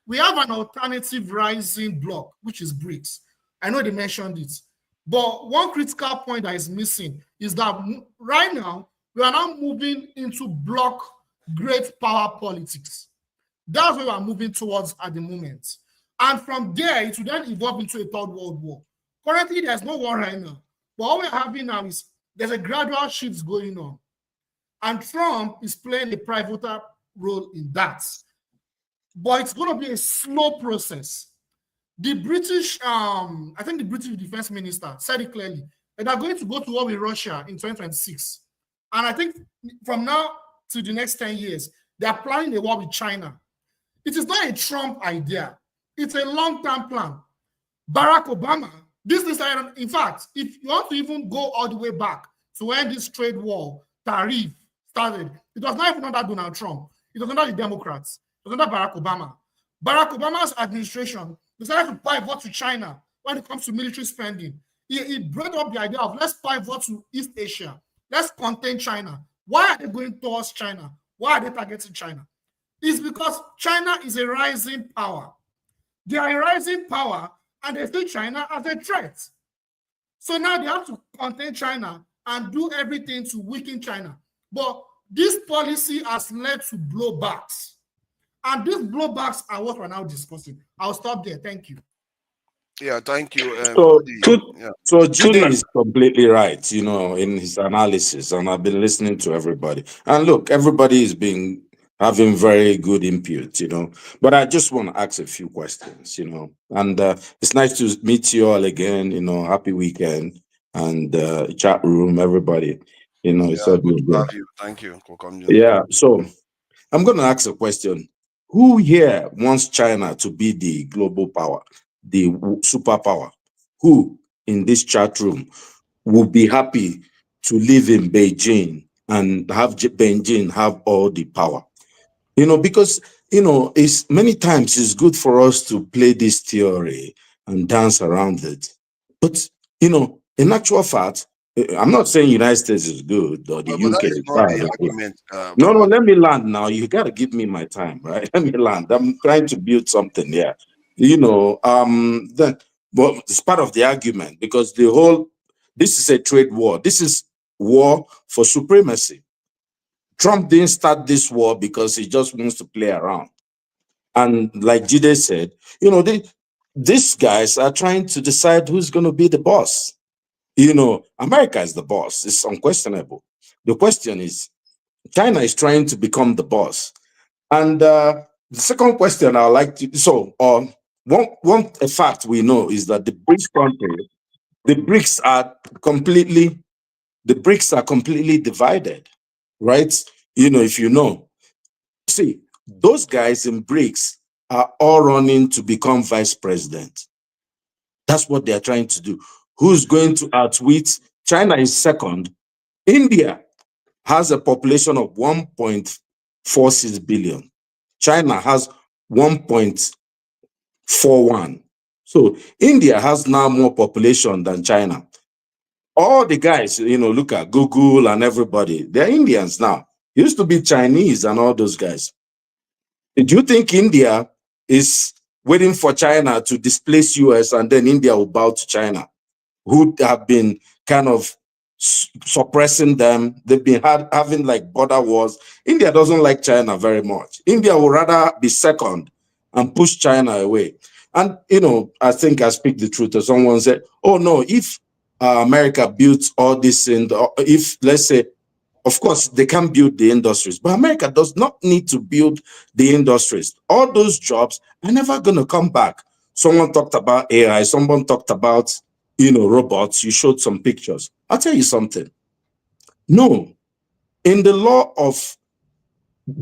S8: We have an alternative rising block, which is BRICS. I know they mentioned it. But one critical point that is missing is that right now, we are now moving into block great power politics. That's what we are moving towards at the moment. And from there, it will then evolve into a third world war. Currently, there's no war right now. But what we're having now is there's a gradual shift going on. And Trump is playing a pivotal role in that. But it's going to be a slow process. The British, I think the British defense minister said it clearly, that they're going to go to war with Russia in 2026. And I think from now to the next 10 years, they are planning a war with China. It is not a Trump idea. It's a long-term plan. Barack Obama, in fact, if you want to even go all the way back to when this trade war, tariff started, it was not even under Donald Trump. It was under the Democrats. It was under Barack Obama. Barack Obama's administration decided to pivot to China when it comes to military spending. He brought up the idea of let's pivot to East Asia. Let's contain China. Why are they going towards China? Why are they targeting China? It's because China is a rising power. They are a rising power and they see China as a threat. So now they have to contain China and do everything to weaken China. But this policy has led to blowbacks. And these blowbacks are what we're now discussing. I'll stop there. Thank you.
S22: Yeah, thank you.
S9: So Jude is completely right, in his analysis, and I've been listening to everybody. And look, everybody has been having very good input, But I just want to ask a few questions, And it's nice to meet you all again, Happy weekend, and chat room, everybody, It's all good.
S22: Love you. Thank you for coming.
S9: Yeah, so I'm going to ask a question. Who here wants China to be the global power, the superpower? Who in this chat room would be happy to live in Beijing and have Beijing have all the power? Because, it's many times it's good for us to play this theory and dance around it. But, in actual fact, I'm not saying United States is good or the UK is bad. No, let me land now. You got to give me my time, right? Let me land. I'm trying to build something here. But it's part of the argument because this is a trade war. This is war for supremacy. Trump didn't start this war because he just wants to play around. And like Jide said, these guys are trying to decide who's going to be the boss. America is the boss. It's unquestionable. The question is, China is trying to become the boss. And the second question I would like to, one fact we know is that the BRICS countries, the BRICS are completely divided, right? If you know, see, those guys in BRICS are all running to become vice president. That's what they're trying to do. Who's going to outwit? China is second. India has a population of 1.46 billion. China has 1.41. So India has now more population than China. All the guys, look at Google and everybody, they're Indians now. Used to be Chinese and all those guys. Do you think India is waiting for China to displace US and then India will bow to China, who have been kind of suppressing them? They've been having like border wars. India doesn't like China very much. India would rather be second and push China away. And, I think I speak the truth. Or someone said, oh no, if America builds all this, if, let's say, of course, they can build the industries, but America does not need to build the industries. All those jobs are never going to come back. Someone talked about AI. Someone talked about, robots. You showed some pictures. I'll tell you something. No, in the law of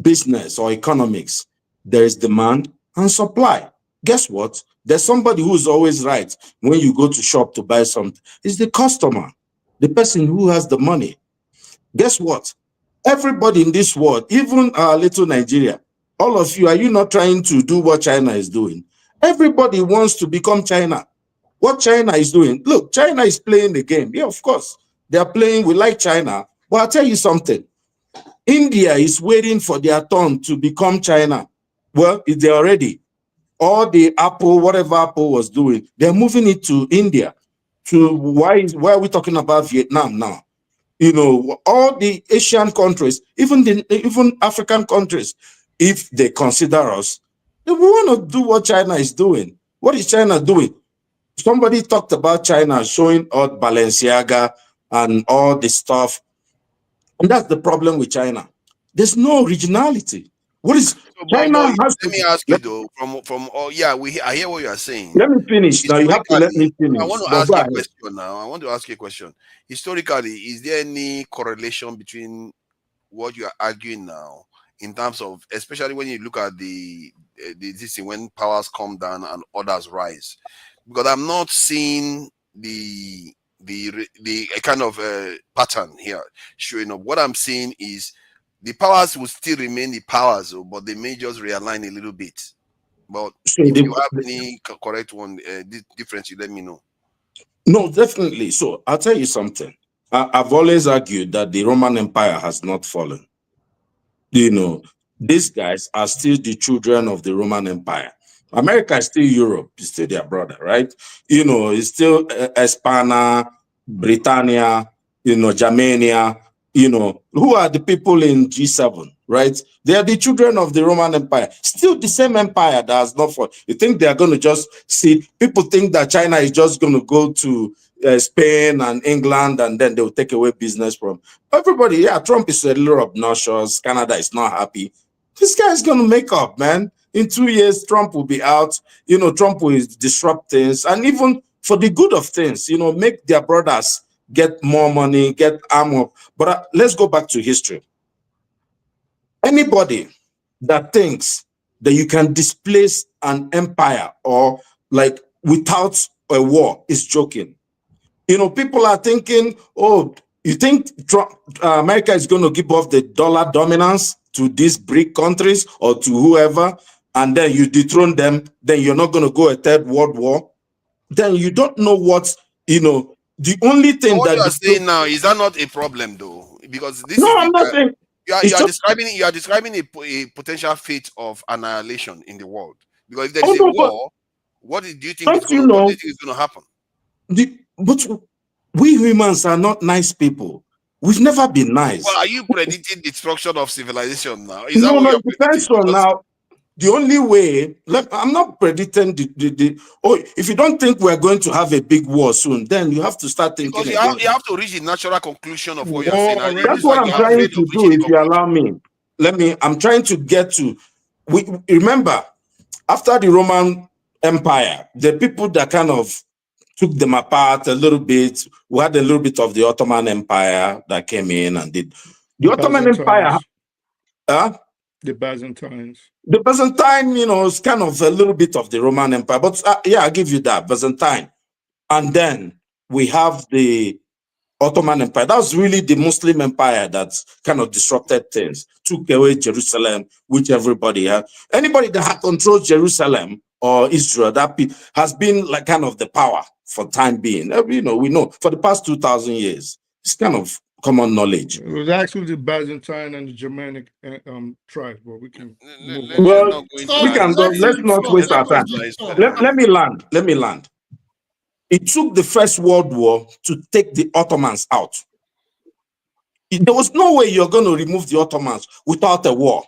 S9: business or economics, there is demand and supply. Guess what? There's somebody who's always right when you go to shop to buy something. It's the customer, the person who has the money. Guess what? Everybody in this world, even our little Nigeria, all of you, are you not trying to do what China is doing? Everybody wants to become China. What China is doing, look, China is playing the game. Yeah, of course, they are playing. We like China. But I'll tell you something. India is waiting for their turn to become China. Well, they're already. All the Apple, whatever Apple was doing, they're moving it to India. Why are we talking about Vietnam now? All the Asian countries, even African countries, if they consider us, they want to do what China is doing. What is China doing? Somebody talked about China showing all Balenciaga and all the stuff. And that's the problem with China. There's no originality. What is China has to,
S22: let me ask you though, I hear what you are saying.
S9: Let me finish. Now you have to let me finish.
S22: I want to ask you a question now. I want to ask you a question. Historically, is there any correlation between what you are arguing now in terms of, especially when you look at this thing when powers come down and others rise? Because I'm not seeing the kind of pattern here showing up. What I'm seeing is the powers will still remain the powers, but they may just realign a little bit. But if you have any correct one difference, you let me know.
S9: No, definitely. So I'll tell you something. I've always argued that the Roman Empire has not fallen. These guys are still the children of the Roman Empire. America is still Europe, it's still their brother, right? It's still Hispania, Britannia, Germania, who are the people in G7, right? They are the children of the Roman Empire. Still the same empire that has not fallen. You think they are going to just see, people think that China is just going to go to Spain and England and then they will take away business from everybody. Yeah, Trump is a little obnoxious. Canada is not happy. This guy is going to make up, man. In 2 years, Trump will be out. Trump will disrupt things. And even for the good of things, make their brothers get more money, get armor. But let's go back to history. Anybody that thinks that you can displace an empire or like without a war is joking. People are thinking, oh, you think America is going to give off the dollar dominance to these BRIC countries or to whoever, and then you dethrone them, then you're not going to go a third world war? Then you don't know what, the only thing
S22: so what
S9: that
S22: you are saying now, is that not a problem though? Because this
S9: no,
S22: is
S9: I'm not saying
S22: you are describing a potential fate of annihilation in the world. Because if there is a war, what do you think is going to happen?
S9: But we humans are not nice people. We've never been nice.
S22: Well, are you predicting the destruction of civilization now? Is
S9: No,
S22: that what
S9: it depends on now. The only way, I'm not predicting if you don't think we're going to have a big war soon, then you have to start thinking
S22: because you have to reach the natural conclusion of what you're saying.
S9: That's what I'm trying to do, if you allow me. I'm trying to get to, remember, after the Roman Empire, the people that kind of took them apart a little bit. We had a little bit of the Ottoman Empire that came in and did. The Ottoman Empire,
S3: the Byzantines.
S9: The Byzantine, is kind of a little bit of the Roman Empire, but yeah, I'll give you that, Byzantine. And then we have the Ottoman Empire. That was really the Muslim empire that kind of disrupted things, took away Jerusalem, which everybody had. Anybody that had controlled Jerusalem or Israel, has been like kind of the power for time being. We know for the past 2,000 years. It's kind of common knowledge.
S3: It was actually the Byzantine and the Germanic tribes, but we can move on.
S9: Well, let's not waste our time. Let me land. It took the First World War to take the Ottomans out. There was no way you're going to remove the Ottomans without a war.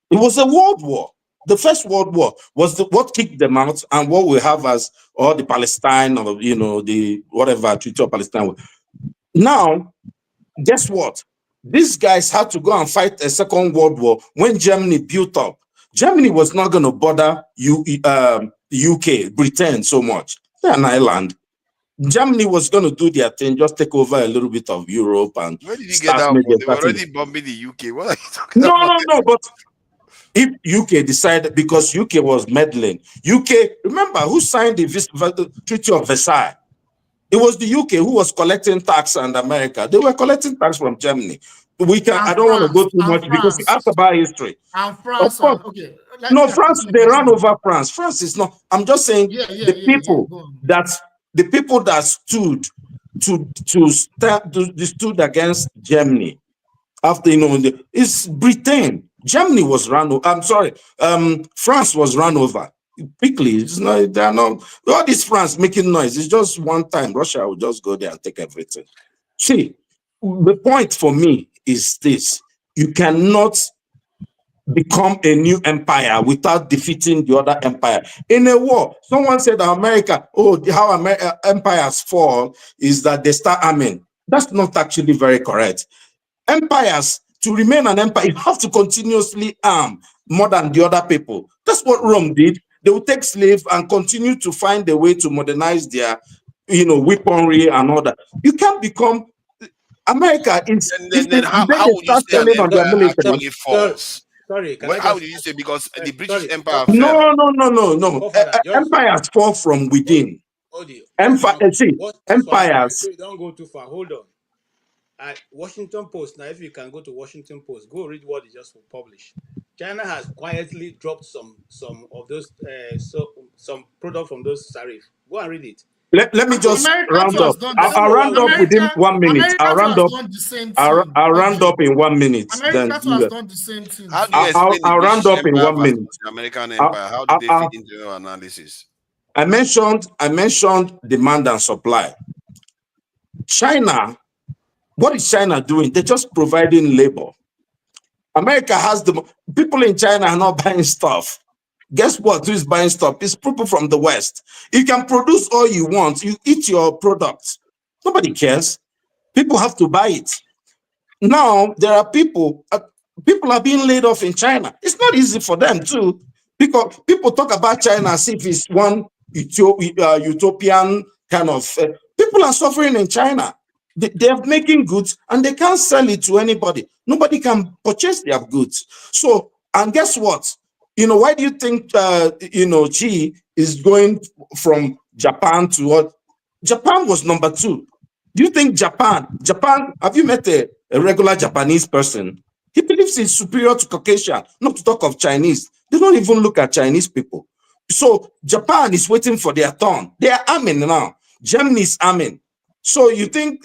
S9: It was a world war. The First World War was what kicked them out, and what we have as all the Palestine or the whatever Treaty of Palestine. Now, guess what? These guys had to go and fight a Second World War when Germany built up. Germany was not going to bother UK, Britain so much. They're an island. Germany was going to do their thing, just take over a little bit of Europe and
S22: where did you get that from? They were already bombing the UK. What are you talking about?
S9: No, but if UK decided, because UK was meddling, remember who signed the Treaty of Versailles? It was the UK who was collecting tax, and America. They were collecting tax from Germany. I don't want to go too much because you asked about history.
S8: And France, okay.
S9: France, they ran over France. France is not. I'm just saying the people that stood stood against Germany after it's Britain. Germany was run over. I'm sorry. France was run over quickly. It's not. They're not. All this France making noise. It's just one time. Russia will just go there and take everything. See, the point for me is this: you cannot become a new empire without defeating the other empire. In a war, someone said America, how empires fall is that they start arming. That's not actually very correct. Empires, to remain an empire, you have to continuously arm more than the other people. That's what Rome did. They would take slaves and continue to find a way to modernize their, weaponry and all that. You can't become America.
S22: Then how would you say an empire actually falls?
S2: Sorry,
S22: how do you say? Because the British Empire fell.
S9: No. Empires fall from within. Empires.
S2: Don't go too far. Hold on. At Washington Post, now if you can go to Washington Post, go read what is just published. China has quietly dropped some of those some product from those tariffs. Go and read it.
S9: Let me just round up. I'll round up within 1 minute. I'll round up in 1 minute.
S8: America has done the same thing.
S22: How do you explain
S9: I'll round up in 1 minute.
S22: The American Empire. How do they fit into your analysis?
S9: I mentioned demand and supply. China, what is China doing? They're just providing labor. America has people in China are not buying stuff. Guess what? Who is buying stuff? It's people from the West. You can produce all you want. You eat your products. Nobody cares. People have to buy it. Now, there are people are being laid off in China. It's not easy for them too, because people talk about China as if it's one utopian kind of... people are suffering in China. They're making goods and they can't sell it to anybody. Nobody can purchase their goods. So, and guess what? Why do you think, Xi is going from Japan to what? Japan was number 2. Do you think Japan, have you met a regular Japanese person? He believes he's superior to Caucasian, not to talk of Chinese. They don't even look at Chinese people. So Japan is waiting for their turn. They are arming now. Germany is arming. So you think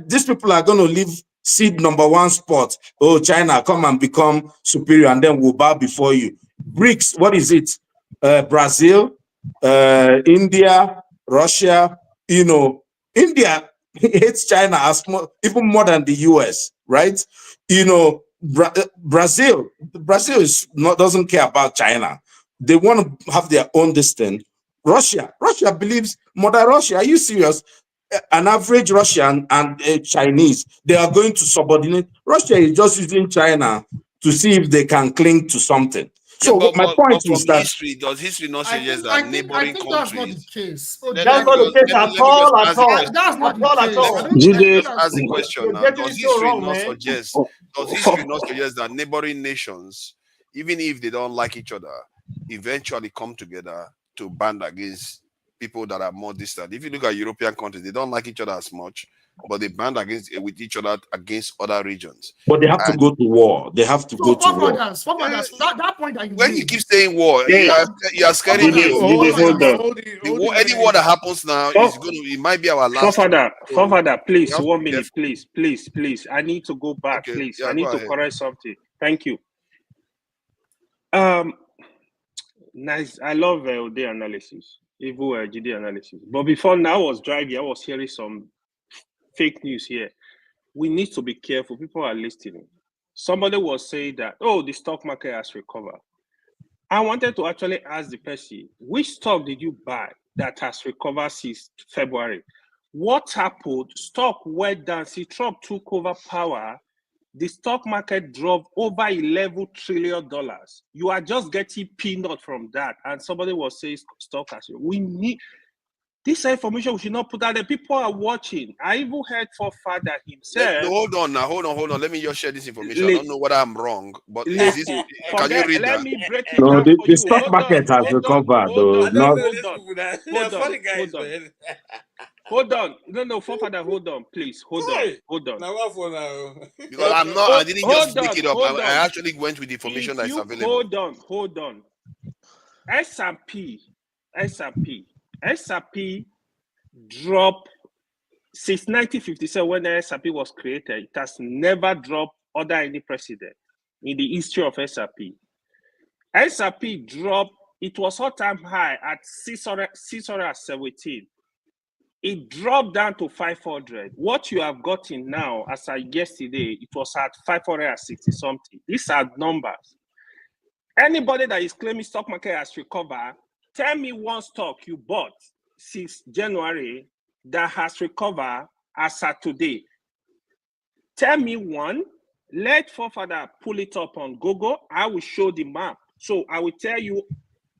S9: these people are going to leave seed number 1 spot? Oh, China, come and become superior and then we'll bow before you. BRICS, what is it? Brazil, India, Russia. India hates China even more than the US, right? Brazil doesn't care about China. They want to have their own destiny. Russia believes Mother Russia. Are you serious? An average Russian and a Chinese, they are going to subordinate. Russia is just using China to see if they can cling to something. So my point
S22: from
S9: is that
S22: history, does history not suggest that
S8: I
S22: neighboring
S8: think that's not the
S22: countries?
S8: case.
S22: Let
S19: That's
S22: me
S19: not the
S22: just
S19: case
S22: let me
S19: at
S22: let me just
S19: all, at
S22: ask the
S19: all.
S22: question.
S8: That's not
S19: At
S8: the
S19: all, at
S8: case.
S19: all.
S8: I think
S22: Let me just
S8: that's
S22: ask the question
S19: You're
S22: now.
S19: getting
S22: Does
S19: it so
S22: history
S19: wrong,
S22: not
S19: man.
S22: suggest? Does history not suggest that neighboring nations, even if they don't like each other, eventually come together to band against people that are more distant? If you look at European countries, they don't like each other as much, but they band with each other against other regions.
S9: but they have to
S22: And
S9: go to war. They have to go to war.
S8: That point that you
S22: when
S8: made.
S22: you keep saying war,
S1: Yeah.
S22: you are scaring me.
S1: Hold on.
S22: Any war that happens now is going to, it might be our last.
S1: Forefather, please,
S22: we have to
S1: 1
S22: be
S1: minute,
S22: careful.
S1: please. I need to go back,
S22: Okay,
S1: please.
S22: yeah,
S1: I need
S22: go
S1: to
S22: ahead.
S1: correct something. Thank you. Nice. I love the analysis, even GD analysis. But before now, I was driving. I was hearing some fake news here. We need to be careful. People are listening. Somebody was saying that, oh, the stock market has recovered. I wanted to actually ask the person, which stock did you buy that has recovered since February? What happened? Stock went down. See, Trump took over power. The stock market dropped over $11 trillion. You are just getting peanut from that. And somebody was saying stock has. We need this information. We should not put out there. People are watching. I even heard Father himself.
S22: Hold on. Let me just share this information. I don't know whether I'm wrong, but is this, can you read
S1: let
S22: that?
S1: me break it
S9: No,
S1: down for
S9: the
S1: you.
S9: stock market has recovered, though.
S1: Hold on. No, Father, hold on, please. Hold on.
S22: Because I didn't just make it up. I actually went with the information that is available.
S1: Hold on. S&P dropped since 1957 when the S&P was created. It has never dropped under any precedent in the history of S&P. S&P dropped. It was all-time high at 617. It dropped down to 500. What you have gotten now, as I yesterday, it was at 560 something. These are numbers. Anybody that is claiming stock market has recovered, tell me one stock you bought since January that has recovered as of today. Tell me one. Let Father pull it up on Google. I will show the map. So I will tell you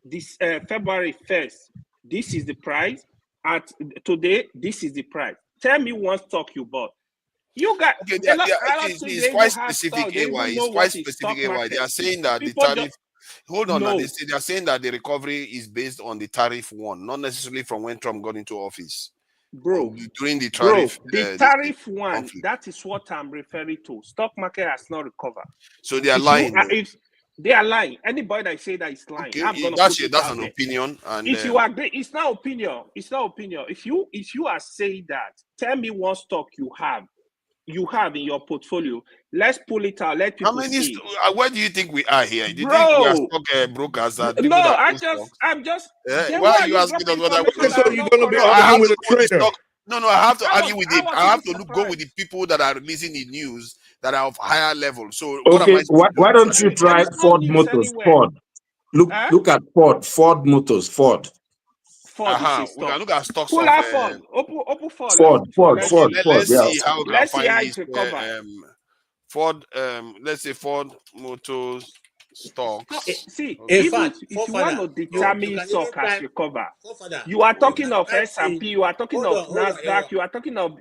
S1: this February 1st, this is the price. At today, this is the price. Tell me one stock you bought. You got
S22: it's quite specific, AY. It's quite specific, AY. They are saying that the tariff. Hold on, they are saying that the recovery is based on the tariff one, not necessarily from when Trump got into office.
S1: Bro,
S22: during the tariff,
S1: the tariff one, conflict. That is what I'm referring to. Stock market has not recovered.
S22: So they are lying.
S1: They are lying. Anybody that say that is lying.
S22: Okay,
S1: I'm gonna
S22: that's
S1: put it
S22: that's
S1: out
S22: an
S1: there.
S22: opinion. And
S1: if you agree, it's not opinion. It's not opinion. If you are saying that, tell me one stock you have in your portfolio. Let's pull it out. Let people see.
S22: Where do you think we are here? Do you
S1: Bro,
S22: think we are stock brokers?
S1: No, I'm just.
S22: Why are you asking us what
S3: So you're gonna be arguing with a trader?
S22: No, I have to argue with it. I have to go with the people that are releasing the news that are of higher level. So
S9: okay, why don't you try Ford Motors? Ford. Look at Ford. Ford Motors. Ford.
S22: We can look at stocks
S1: Pull
S22: of
S1: out Ford. Open Ford.
S9: Ford.
S22: Let's see
S9: Yeah.
S22: how we can
S1: Let's see
S22: find
S1: how
S22: this.
S1: it recover.
S22: Ford. Let's say Ford Motors stocks.
S1: See,
S22: okay.
S1: if you want to determine stock has recovered, you are talking of S&P, you are talking of NASDAQ, you are talking of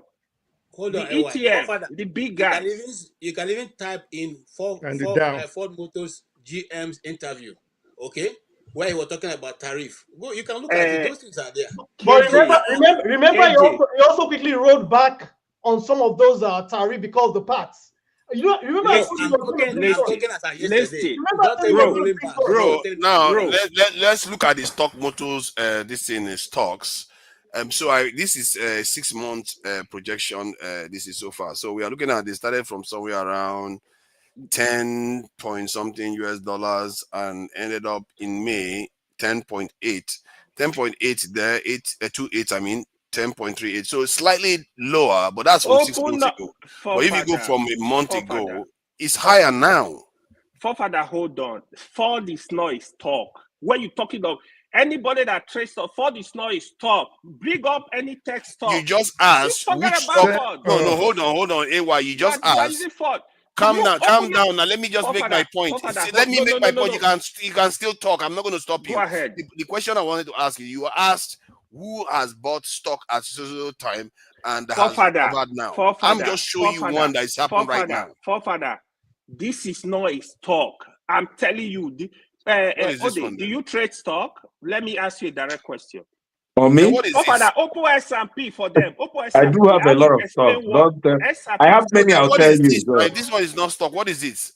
S1: the ETF, the big guys.
S2: You can even type in Ford Motors GM's interview, okay, where he was talking about tariff. Go, you can look at it. Those things are there.
S21: But remember, he also quickly rolled back on some of those tariff because of the parts. You remember?
S2: Yes, I'm talking as I yesterday.
S22: Let's look at the stock motors. This thing is stocks. This is a 6 month projection. This is so far. So we are looking at this started from somewhere around 10 point something US dollars and ended up in May 10.8. 10.8 there, 28. I mean 10.38. So slightly lower, but that's from 6 months ago. But if you go from a month ago, it's higher now.
S1: Father, hold on. Ford is not a stock. When you're talking of anybody that trades stock, Ford is not a stock. Bring up any tech stock.
S22: You just asked which stock. No, hold on. AY, you just asked. calm down. Now let me just make my point. Let me make my point. You can still talk. I'm not going to stop you.
S12: Go ahead.
S22: The question I wanted to ask you, you asked who has bought stock at so time and has recovered now. I'm just showing you one that is happening right now.
S12: Forefather, this is not a stock. I'm telling you.
S22: What is this one,
S12: do you trade stock? Let me ask you a direct question.
S9: For me?
S22: What is this?
S12: Open S&P for them. Open
S9: I do have a lot of stock. I have many, I'll tell you.
S22: This one is not stock. What is this?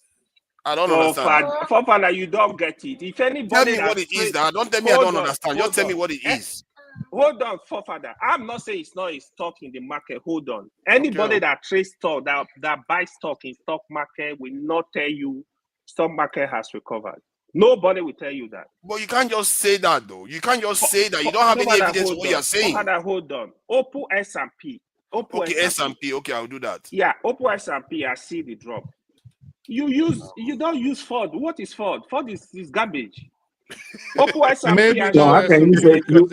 S22: I don't understand.
S12: Forefather, you don't get it. If anybody
S22: tell me what it is now. Don't tell me I don't understand. Just tell me what it is.
S12: Hold on, Forefather. I'm not saying it's not a stock in the market. Hold on. Anybody that trades stock, that buys stock in stock market will not tell you stock market has recovered. Nobody will tell you that.
S22: But you can't just say that, though. You can't just say that. You don't have any evidence of what you're saying.
S12: Hold on. Open S&P.
S22: Okay, S&P. Okay, I'll do that.
S12: Yeah, open S&P. I see the drop. You don't use Ford. What is Ford? Ford is garbage. Open S&P.
S9: No, how can you say you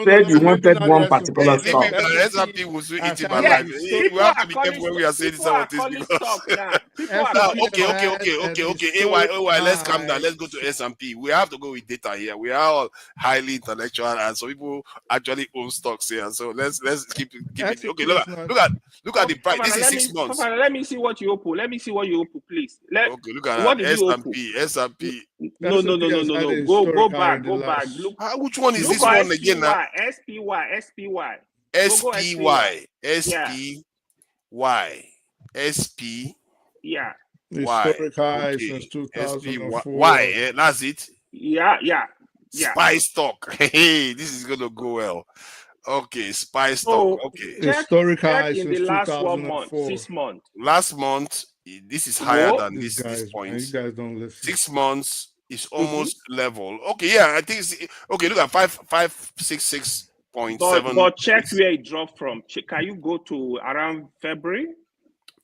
S9: said you wanted one particular stock?
S22: S&P will eat in my life. We have to be careful when we are saying some of this because okay. AY, let's calm down. Let's go to S&P. We have to go with data here. We are all highly intellectual, and so people actually own stocks here. So let's keep it. Okay, look at the price. This is 6 months.
S12: Let me see what you open. Please.
S22: Okay, look at that. S&P.
S12: No. Go back. Look.
S22: Which one is this one again now?
S12: SPY. Yeah.
S3: Historic high since 2004.
S22: Why? That's it.
S12: Yeah.
S22: Spy stock. Hey, this is gonna go well. Okay, spy stock. Okay.
S3: Historic high since
S12: in the last
S3: 2004.
S12: 6 months.
S22: Last month, this is higher than this point.
S3: You guys don't listen.
S22: 6 months is almost level. Okay, yeah, I think it's okay. Look at 566.7.
S12: But check where it dropped from. Can you go to around February?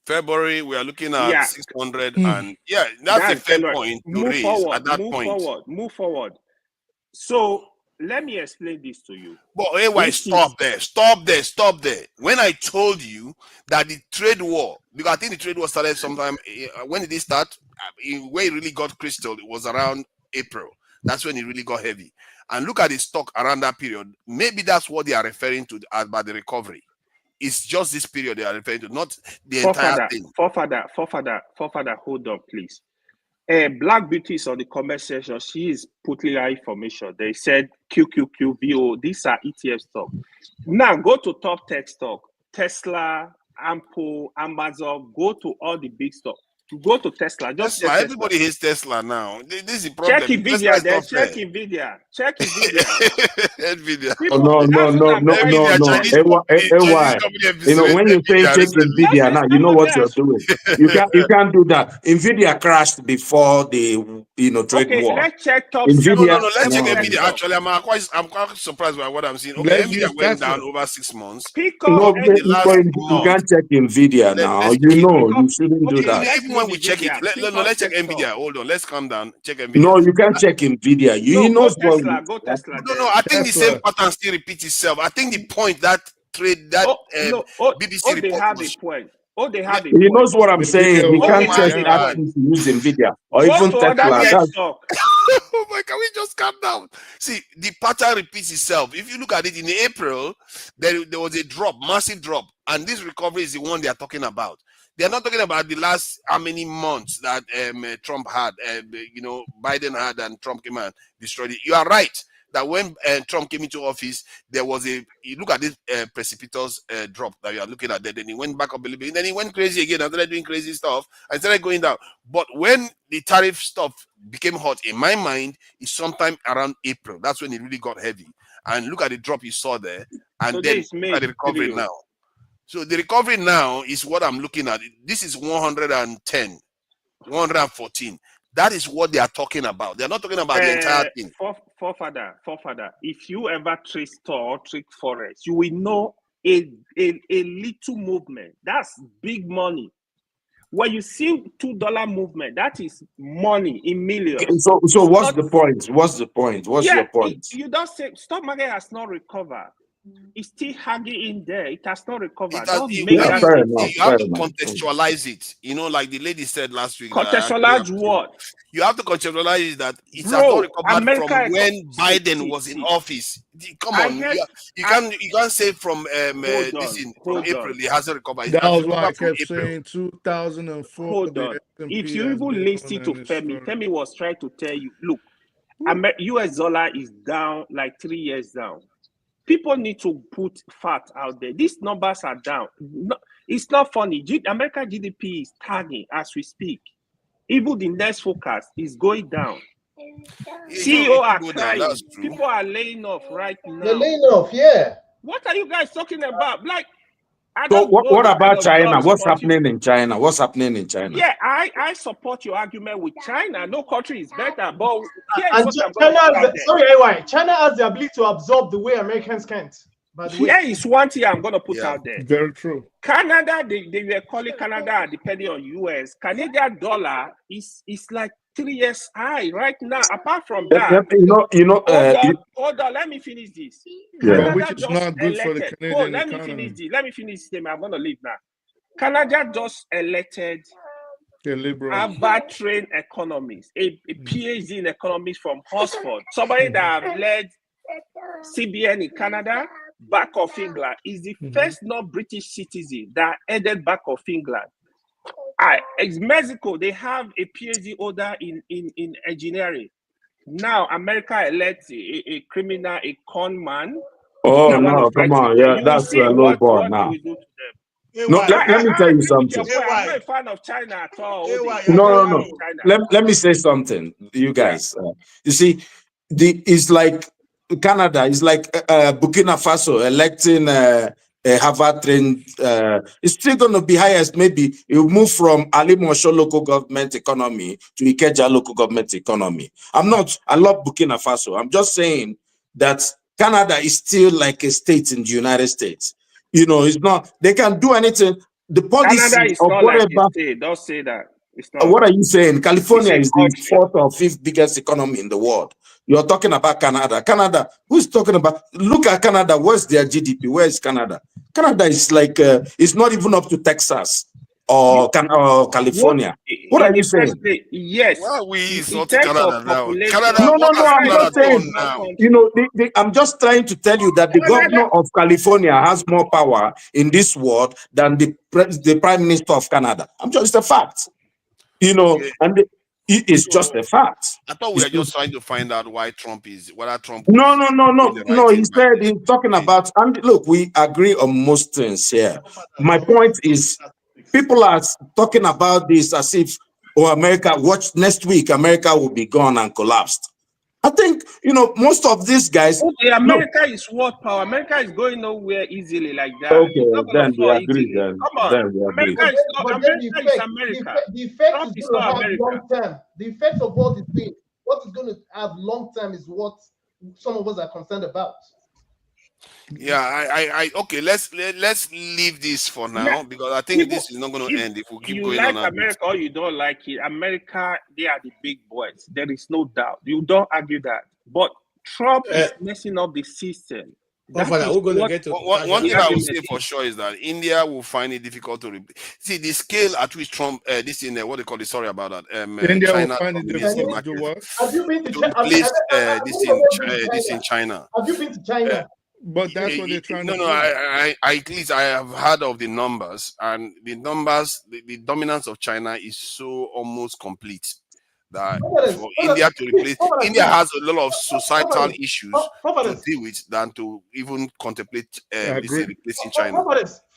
S22: February, we are looking at 600, and that's the fair point to raise at that point.
S12: Move forward. So let me explain this to you.
S22: But anyway, stop there. When I told you that the trade war, because I think the trade war started sometime, when did it start? Where it really got crystal, it was around April. That's when it really got heavy. And look at the stock around that period. Maybe that's what they are referring to by the recovery. It's just this period they are referring to, not the entire thing.
S12: Forefather, hold on, please. Black Beauty is on the comment section. She is putting her information. They said QQQVO. These are ETF stock. Now go to top tech stock. Tesla, Ample, Amazon. Go to all the big stock. Go to Tesla.
S22: Everybody hates Tesla now. This is the problem.
S12: Check Nvidia. Check Nvidia.
S22: Nvidia.
S9: No. When you say check Nvidia now, you know what you're doing. You can't do that. Nvidia crashed before the trade war.
S12: Let's check top.
S22: Let's check Nvidia. Actually, I'm quite surprised by what I'm seeing. Okay, Nvidia went down over 6 months.
S9: You can't check Nvidia now. You shouldn't do that.
S22: When we check it, let's check Nvidia. Hold on, let's calm down. Check Nvidia.
S9: No, you can't check Nvidia.
S12: Go Tesla.
S22: No. I think the same pattern still repeats itself. I think the point that trade that BBC report.
S12: They have a point. They have a
S9: point. He knows what I'm saying. He can't just ask him to use Nvidia or even Tesla.
S22: Oh my, can we just calm down? See, the pattern repeats itself. If you look at it in April, there was a drop, massive drop, and this recovery is the one they are talking about. They are not talking about the last how many months that Trump had, Biden had, and Trump came and destroyed it. You are right that when Trump came into office, there was you look at this precipitous drop that you are looking at there. Then he went back up a little bit, and then he went crazy again and started doing crazy stuff and started going down. But when the tariff stuff became hot, in my mind, it's sometime around April. That's when it really got heavy. And look at the drop you saw there, and so then look at the recovery now. So the recovery now is what I'm looking at. This is 110, 114. That is what they are talking about. They're not talking about the entire thing.
S12: Forefather, if you ever trade store, trade forex, you will know a little movement. That's big money. When you see $2 movement, that is money in millions.
S9: So what's the point? What's your point?
S12: You don't say stock market has not recovered. It's still hanging in there. It has not recovered.
S22: It has,
S12: Don't
S22: you,
S12: make
S22: when
S12: that
S22: you,
S12: mistake.
S22: you have to contextualize it. You know, like the lady said last week. That I actually
S12: Contextualize what?
S22: you have to contextualize it that it has not
S12: Bro,
S22: recovered
S12: America
S22: from when Biden was in office. Come
S12: I
S22: on,
S12: heard-
S22: you can't say from
S12: Hold
S22: this
S12: on,
S22: in from
S12: hold
S22: April
S12: on.
S22: it hasn't recovered. It
S3: That
S22: has
S3: was why I
S22: recovered from
S3: kept
S22: April.
S3: saying 2004.
S12: Hold
S3: The
S12: on.
S3: S&P
S12: If you
S3: has
S12: even
S3: been
S12: listen
S3: on
S12: to
S3: an
S12: Femi,
S3: historic.
S12: Femi was trying to tell you, look, US dollar is down like 3 years down. People need to put fact out there. These numbers are down. No, it's not funny. American GDP is tagging as we speak. Even the next forecast is going down. CEO are crying.
S22: That's true.
S12: People are laying off right now.
S21: They're laying off, yeah.
S12: What are you guys talking about? Like, I
S9: So
S12: don't know
S9: what
S12: the kind
S9: about
S12: of
S9: China?
S12: jobs,
S9: What's
S12: but you-
S9: happening in China? What's happening in China?
S12: Yeah, I support your argument with China. No country is better, but here is
S21: And
S12: what I'm
S21: China
S12: going to
S21: has the, sorry, AY, China has the ability to absorb the way Americans can't. By the way,
S12: Here is one thing I'm going to put out there.
S3: Very true.
S12: Canada, they were calling Canada depending on US. Canadian dollar is like 3 years high right now. Apart from that, hold on, let me finish this.
S3: But which
S12: Canada
S3: is
S12: just
S3: not good for the
S12: elected.
S3: Canadian
S12: Let me
S3: economy.
S12: finish this. Let me finish this. I'm going to leave now. Canada just elected
S3: The liberals.
S12: Harvard-trained economists, a PhD in economics from Oxford, somebody that have led CBN in Canada, back of England, is the first non-British citizen that ended back of England. It's Mexico, they have a PhD holder in engineering. Now, America elects a criminal, a con man.
S9: Oh no, come on, yeah, that's a low ball now.
S12: You will do to them.
S9: No, let me tell you
S12: agree with your
S9: something.
S12: point. I'm not a fan of China at all.
S9: No. Let me say something, you guys. You see, it's like Canada is like Burkina Faso electing a Harvard trained. It's still going to be highest. Maybe it will move from Ali Mosho local government economy to Ikeja local government economy. I love Burkina Faso. I'm just saying that Canada is still like a state in the United States. You know, it's not. They can do anything. The policy
S12: Canada is
S9: of
S12: not
S9: whatever.
S12: like a state. Don't say that. It's not.
S9: What are you saying? California
S12: It's
S9: is the fourth or fifth biggest economy in the world. You're talking about Canada. Canada, who's talking about? Look at Canada. Where's their GDP? Where is Canada? Canada is like, it's not even up to Texas or California. What are you saying?
S12: Yes.
S22: Why are we
S12: In
S22: insulting
S12: terms
S22: Canada
S12: of
S22: now?
S12: population,
S22: Canada,
S9: No,
S22: what has
S9: I'm
S22: Canada
S9: just saying,
S22: done now?
S9: you know, I'm just trying to tell you that the governor of California has more power in this world than the prime minister of Canada. It's a fact. You know, and it's just a fact.
S22: I thought we were just trying to find out why whether Trump
S9: No.
S22: was doing the right
S9: He
S22: thing by
S9: said he's talking about, and look, we agree on most things here. My point is, people are talking about this as if, America, watch next week, America will be gone and collapsed. I think, most of these guys.
S12: Okay, America is world power. America is going nowhere easily like that.
S9: Okay,
S12: It's not
S9: then
S12: going to
S9: we
S12: fall
S9: agree.
S12: easily.
S9: Then
S12: Come on.
S9: we agree.
S12: America is not.
S21: But then
S12: America is America.
S21: the effect
S12: Trump
S21: is
S12: is
S21: going to
S12: not
S21: have
S12: America.
S21: long term. The effect of what is doing, what is going to have long term is what some of us are concerned about.
S22: Yeah, I okay. Let's leave this for now because I think this is not going to end if we keep going
S12: like
S22: on.
S12: America or you don't like it. America, they are the big boys. There is no doubt. You don't argue that. But Trump is messing up the system.
S2: One thing
S22: I will say for sure is that India will find it difficult to see the scale at which Trump this in what they call it. Sorry about that.
S3: India
S22: China
S3: will find it difficult to do what?
S21: Have you been to
S22: China? This in China.
S21: Have you been to China?
S3: But that's what they're trying to do.
S22: I at least I have heard of the numbers, and the numbers, the dominance of China is so almost complete that for India to replace, India has a lot of societal issues to deal with than to even contemplate replacing China.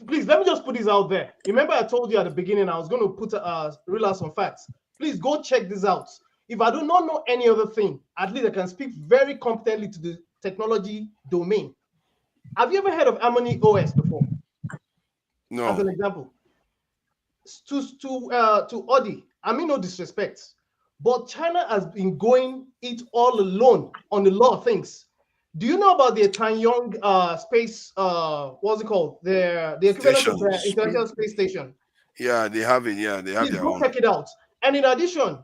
S21: Please, let me just put this out there. Remember I told you at the beginning I was going to put real out some facts. Please go check this out. If I do not know any other thing, at least I can speak very competently to the technology domain. Have you ever heard of Harmony OS before?
S22: No.
S21: As an example. To Audi, I mean no disrespect, but China has been going it all alone on a lot of things. Do you know about the Tanyong space, what's it called? The equivalent of the International Space Station.
S22: Yeah, they have it. Yeah, they have
S21: Please
S22: their
S21: go
S22: own.
S21: check it out. And in addition,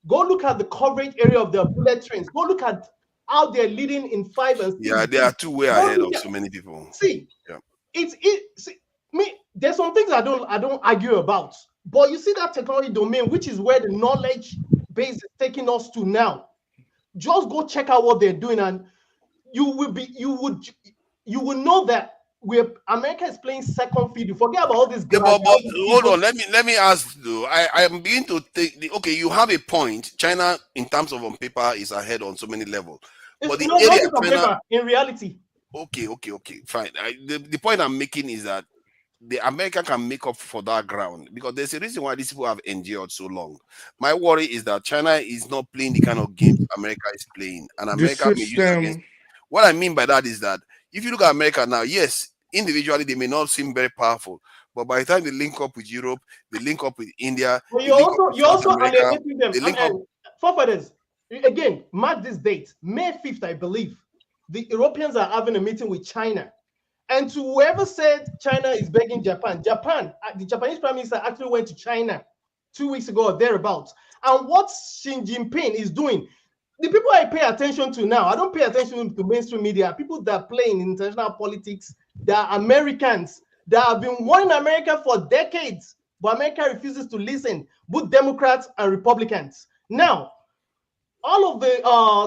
S21: go look at the coverage area of their bullet trains. Go look at out there leading in 5 and 6.
S22: Yeah, they are too way ahead of so many people.
S21: See, there's some things I don't argue about, but you see that technology domain, which is where the knowledge base is taking us to now. Just go check out what they're doing, and you will know that America is playing second fiddle. Forget about all this.
S22: Yeah, but hold on, let me ask though. I am beginning to think. Okay, you have a point. China, in terms of on paper, is ahead on so many levels. But the area China,
S21: in reality.
S22: Okay, fine. The point I'm making is that the America can make up for that ground, because there's a reason why these people have endured so long. My worry is that China is not playing the kind of game America is playing, and America may use against. What I mean by that is that if you look at America now, yes, individually they may not seem very powerful, but by the time they link up with Europe, they link up with India,
S21: well, you're also alienating them. Forefathers, again, mark this date, May 5th, I believe. The Europeans are having a meeting with China. And to whoever said China is begging Japan, the Japanese Prime Minister actually went to China 2 weeks ago or thereabouts. And what Xi Jinping is doing, the people I pay attention to now, I don't pay attention to mainstream media, people that play in international politics, that are Americans, that have been warning America for decades, but America refuses to listen, both Democrats and Republicans. Now, all of the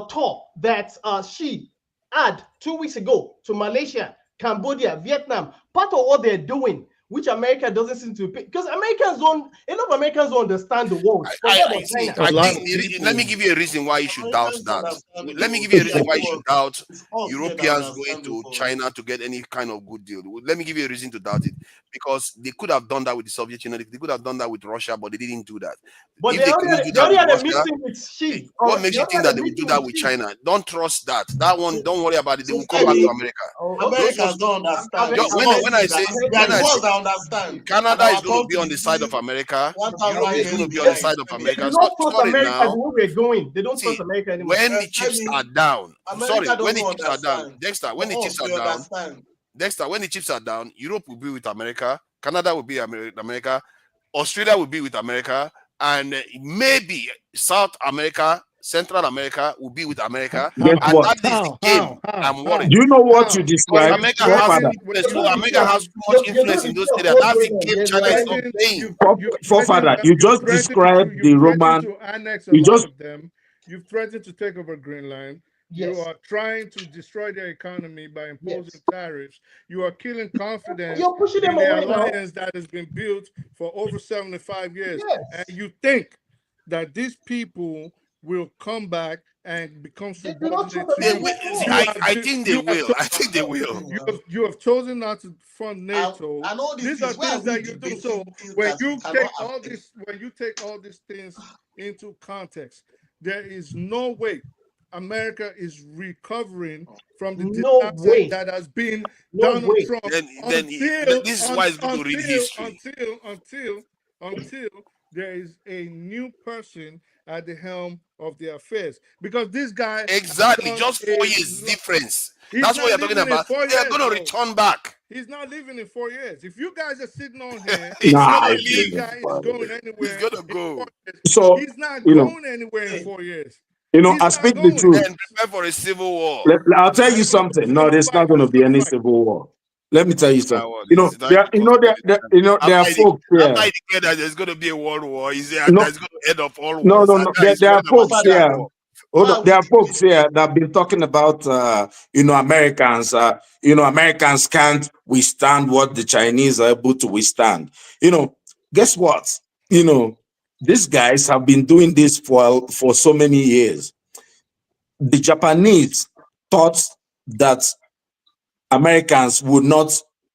S21: talk that Xi had 2 weeks ago to Malaysia, Cambodia, Vietnam, part of what they're doing, which America doesn't seem to pay, because a lot of Americans don't understand the world.
S22: Let me give you a reason why you should doubt that. Let me give you a reason why you should doubt Europeans going to China to get any kind of good deal. Let me give you a reason to doubt it, because they could have done that with the Soviet Union, they could have done that with Russia, but they didn't do that.
S21: But they already had a meeting with Xi.
S22: What makes you think that they will do that with China? Don't trust that. That one, don't worry about it. They will come back to America.
S11: Americans don't understand.
S22: When I say
S11: understand,
S22: Canada is going to be on the side of America, Europe is going to be on the side of America.
S21: They don't trust America the way we're going. They don't trust America anymore.
S22: When the chips are down, when the chips are down, Dexter, when the chips are down, when the chips are down, Europe will be with America, Canada will be with America, Australia will be with America, and maybe South America, Central America will be with America. And that is the game. I'm worried.
S9: Do you know what you described?
S22: America has too much influence in those areas. That's the game China is not playing.
S9: Forefather, you just described the Roman.
S3: You've threatened to take over Greenland.
S21: Yes.
S3: You are trying to destroy their economy by imposing tariffs. You are killing confidence in the alliance that has been built for over 75 years.
S21: Yes.
S3: And you think that these people will come back and become subordinate to you.
S22: I think they will. I think they will.
S3: You have chosen not to fund NATO. These are things that you do. So when you take all these things into context, there is no way America is recovering from the disaster that has been Donald Trump.
S22: This is why it's good to read history.
S3: Until there is a new person at the helm of the affairs, because this guy
S22: just 4 years difference. That's what you're talking about. They're going to return back.
S3: He's not living in 4 years. If you guys are sitting on here,
S22: this
S3: guy is going anywhere.
S22: He's going to go.
S9: So
S3: he's not going anywhere in 4 years.
S9: I speak the truth.
S22: And prepare for a civil war.
S9: I'll tell you something. No, there's not going to be any civil war. Let me tell you something. There are folks here.
S22: After I declare that there's going to be a world war, there's going to end up all wars.
S9: No. There are folks here. There are folks here that have been talking about, Americans. Americans can't withstand what the Chinese are able to withstand. Guess what? These guys have been doing this for so many years. The Japanese thought that Americans would not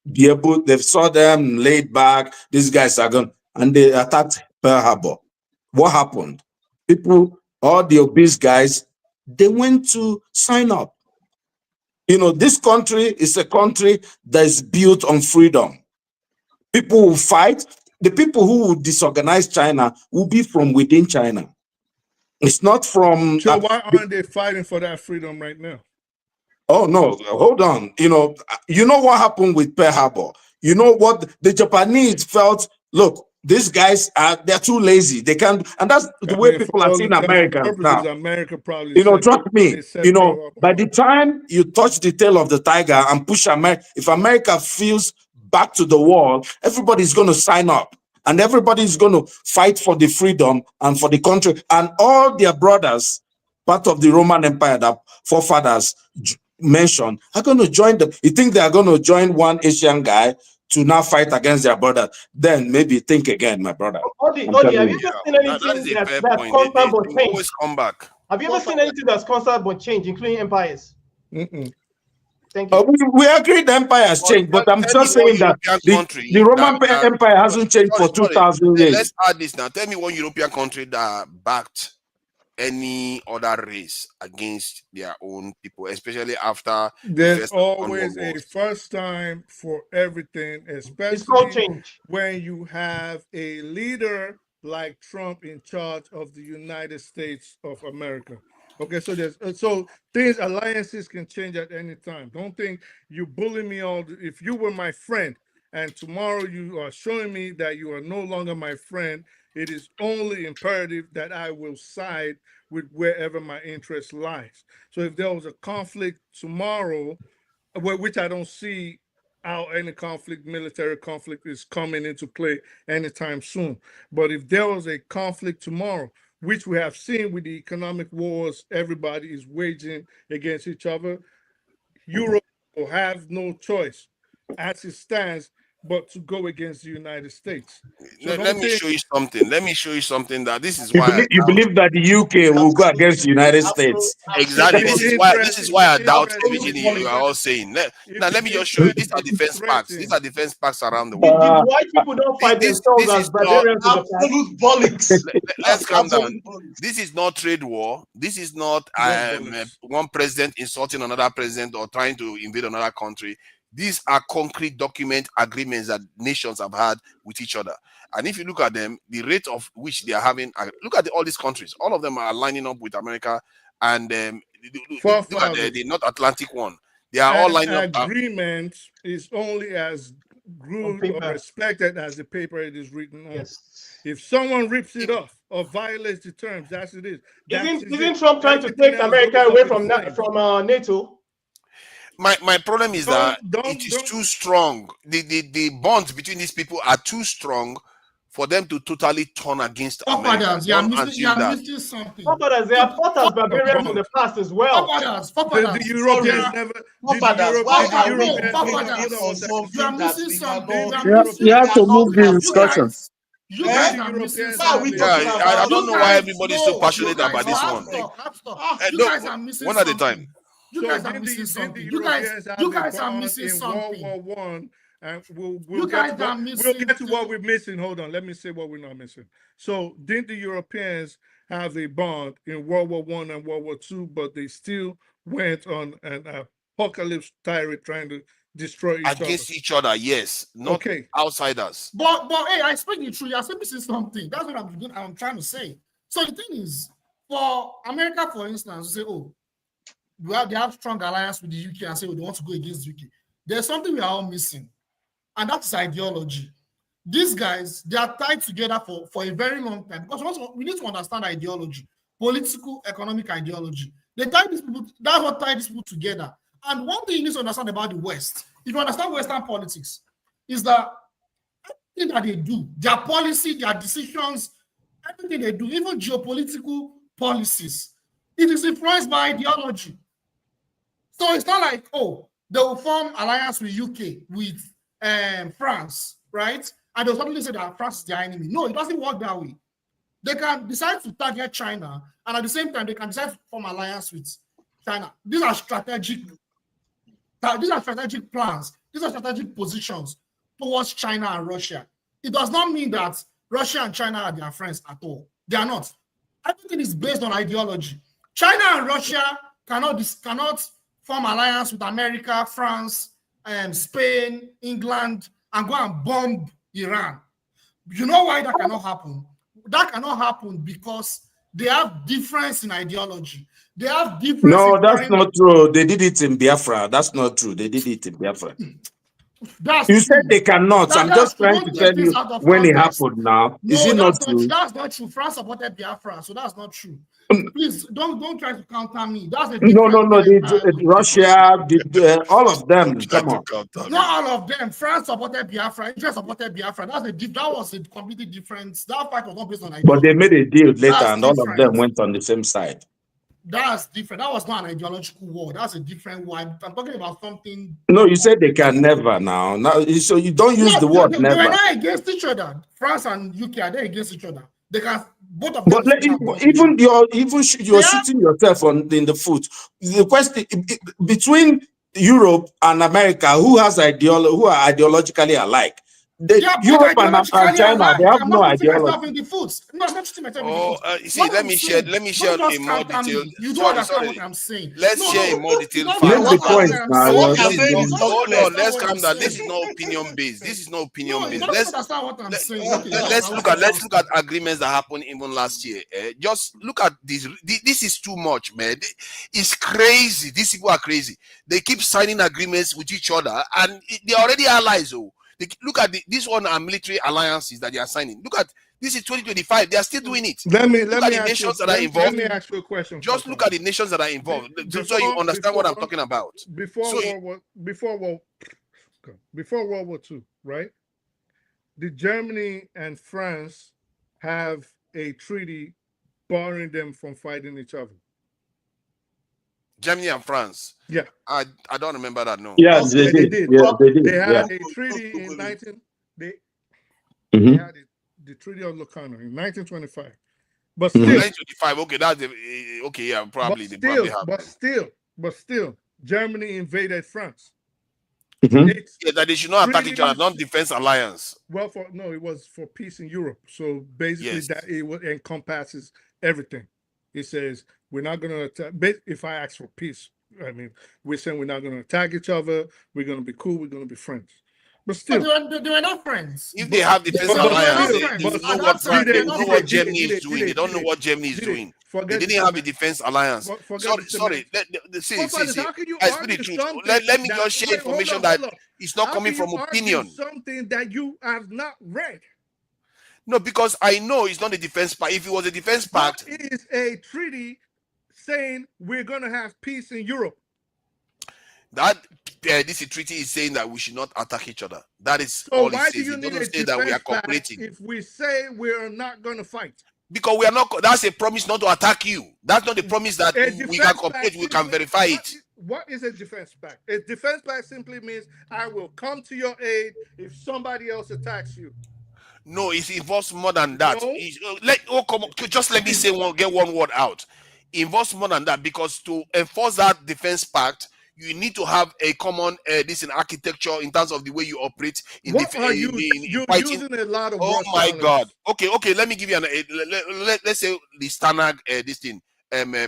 S9: be able, they saw them laid back, these guys are gone, and they attacked Pearl Harbor. What happened? People, all the obese guys, they went to sign up. This country is a country that is built on freedom. People will fight. The people who will disorganize China will be from within China. It's not from...
S3: So why aren't they fighting for that freedom right now?
S9: Oh, no, hold on. You know what happened with Pearl Harbor? You know what? The Japanese felt, look, These guys they're too lazy. They can't, and that's the way people are seeing Americans now.
S3: America probably
S9: Trust me, by the time you touch the tail of the tiger and push America, if America feels back to the wall, everybody's going to sign up and everybody's going to fight for the freedom and for the country. And all their brothers, part of the Roman Empire that forefathers mentioned, are going to join them. You think they are going to join one Asian guy to now fight against their brother? Then maybe think again, my brother.
S21: Odi, have you ever seen anything that's constant but change?
S22: Always come back.
S21: Have you ever seen anything that's constant but change, including empires? Thank
S9: you. We agree the empire has changed, but I'm just saying that the Roman Empire hasn't changed for 2,000 years.
S22: Let's add this now. Tell me one European country that backed any other race against their own people, especially after
S3: there's always a first time for everything, especially when you have a leader like Trump in charge of the United States of America. Okay, so alliances can change at any time. Don't think you bully me all. If you were my friend and tomorrow you are showing me that you are no longer my friend, it is only imperative that I will side with wherever my interest lies. So if there was a conflict tomorrow, which I don't see how any conflict, military conflict, is coming into play anytime soon. But if there was a conflict tomorrow, which we have seen with the economic wars everybody is waging against each other, Europe will have no choice as it stands but to go against the United States. So
S22: let me show you something. Let me show you something that this is why
S9: you believe that the UK will go against the United States.
S22: Exactly. This is why I doubt everything you are all saying. Now let me just show you. These are defense packs. These are defense packs around the world.
S21: Did white people don't fight themselves as barbarians?
S11: Absolute bollocks.
S22: Let's calm down. This is not trade war. This is not one president insulting another president or trying to invade another country. These are concrete document agreements that nations have had with each other. And if you look at them, the rate of which they are having, look at all these countries. All of them are lining up with America. And look at the North Atlantic one. They are all lining up.
S3: Agreement is only as good or respected as the paper it is written on. Yes. If someone rips it off or violates the terms, that's it is.
S21: Isn't Trump trying to take America away from NATO?
S22: My problem is that it is too strong. The bonds between these people are too strong for them to totally turn against America.
S8: You are missing something.
S21: They are fought as barbarians in the past as well.
S3: The Europeans never.
S8: You are missing something.
S1: You have to move the discussion.
S22: I don't know why everybody is so passionate about this one. One at a time.
S8: You guys are missing something. You guys are missing something.
S3: World War I, and we'll get to what we're missing. Hold on, let me say what we're not missing. So, didn't the Europeans have a bond in World War I and World War II, but they still went on an apocalypse tirade trying to destroy
S22: each other? Yes, not outsiders.
S8: But hey, I speak the truth. You're still missing something. That's what I'm trying to say. So the thing is, for America, for instance, say, they have strong alliance with the UK and say they want to go against the UK. There's something we are all missing, and that's ideology. These guys, they are tied together for a very long time because we need to understand ideology, political, economic ideology. They tie these people. That's what ties these people together. And one thing you need to understand about the West, if you understand Western politics, is that everything that they do, their policy, their decisions, everything they do, even geopolitical policies, it is influenced by ideology. So it's not like, they will form alliance with UK, with France, right? And they'll suddenly say that France is their enemy. No, it doesn't work that way. They can decide to target China, and at the same time, they can decide to form alliance with China. These are strategic plans. These are strategic positions towards China and Russia. It does not mean that Russia and China are their friends at all. They are not. Everything is based on ideology. China and Russia cannot form alliance with America, France, Spain, England, and go and bomb Iran. You know why that cannot happen? That cannot happen because they have difference in ideology. They have difference.
S9: No, that's not true. They did it in Biafra. That's not true. They did it in Biafra.
S8: That's
S9: You
S8: true.
S9: said they cannot. I'm
S8: That's
S9: just
S8: true.
S9: trying
S8: Don't
S9: to
S8: take
S9: tell
S8: things
S9: you
S8: out of
S9: when it
S8: context.
S9: happened now. Is
S8: No,
S9: it not true?
S8: that's not true. France supported Biafra, so that's not true. Please don't try to counter me. That's a
S9: No,
S8: different
S9: no.
S8: thing entirely.
S9: Russia, all of them. Come on.
S8: Not all of them. France supported Biafra. Israel supported Biafra. That was a completely different. That fight was not based on
S9: But they
S8: ideology.
S9: made a deal later,
S8: That's
S9: and all of them
S8: different.
S9: went on the same side.
S8: That's different. That was not an ideological war. That's a different war. I'm talking about something.
S9: No, you said they can never now. Now, so you don't use the word
S8: They
S9: never.
S8: were not against each other. France and UK are they against each other? They can both of them.
S9: But even you're shooting yourself in the foot. The question between Europe and America, who are ideologically alike? Europe and China, they have no ideology.
S8: In the foot. No, I'm not shooting myself in the
S22: Oh,
S8: foot.
S22: see, let me share a more detailed.
S8: You don't understand what I'm saying.
S22: Let's share a more detailed fact.
S9: Make the point now.
S22: Hold on, let's calm down. This is not opinion based. This is not opinion based. Let's look at agreements that happened even last year. Just look at this. This is too much, man. It's crazy. These people are crazy. They keep signing agreements with each other, and they're already allies. Oh, look at this one are military alliances that they are signing. Look at this is 2025. They are still doing it.
S3: Let me
S22: look at the nations that are involved.
S3: Let me ask you a question.
S22: Just look at the nations that are involved, so you understand what I'm talking about.
S3: Before World War II, right? Did Germany and France have a treaty barring them from fighting each other?
S22: Germany and France.
S3: Yeah.
S22: I don't remember that. No.
S9: Yeah, they did. Yeah, they did.
S3: They had a treaty in They had the Treaty of Locarno in 1925. But still,
S22: 1925. Okay, that's okay. Yeah, probably.
S3: But still, Germany invaded France.
S22: Yeah, that they should not attack each other, non-defense alliance.
S3: Well, it was for peace in Europe. So basically, that it encompasses everything. It says we're not going to attack. If I ask for peace, I mean, we're saying we're not going to attack each other. We're going to be cool. We're going to be friends. But still,
S8: they were not friends.
S22: If they have defense alliance, they know what Germany is doing. They don't know what Germany is doing. They didn't have a defense alliance. Sorry. See. I speak the truth. Let me just share information that is not coming from opinion.
S3: Something that you have not read.
S22: No, because I know it's not a defense pact. If it was a defense pact,
S3: it is a treaty saying we're going to have peace in Europe.
S22: That this treaty is saying that we should not attack each other. That is all it says. It doesn't say that we are cooperating.
S3: If we say we are not going to fight,
S22: because we are not. That's a promise not to attack you. That's not a promise that we can cooperate. We can verify it.
S3: What is a defense pact? A defense pact simply means I will come to your aid if somebody else attacks you.
S22: No, it involves more than that. No? Just let me say get one word out. It involves more than that, because to enforce that defense pact, you need to have a common architecture in terms of the way you operate.
S3: You're using a lot of.
S22: Oh my God! Okay. Let me give you let's say the standard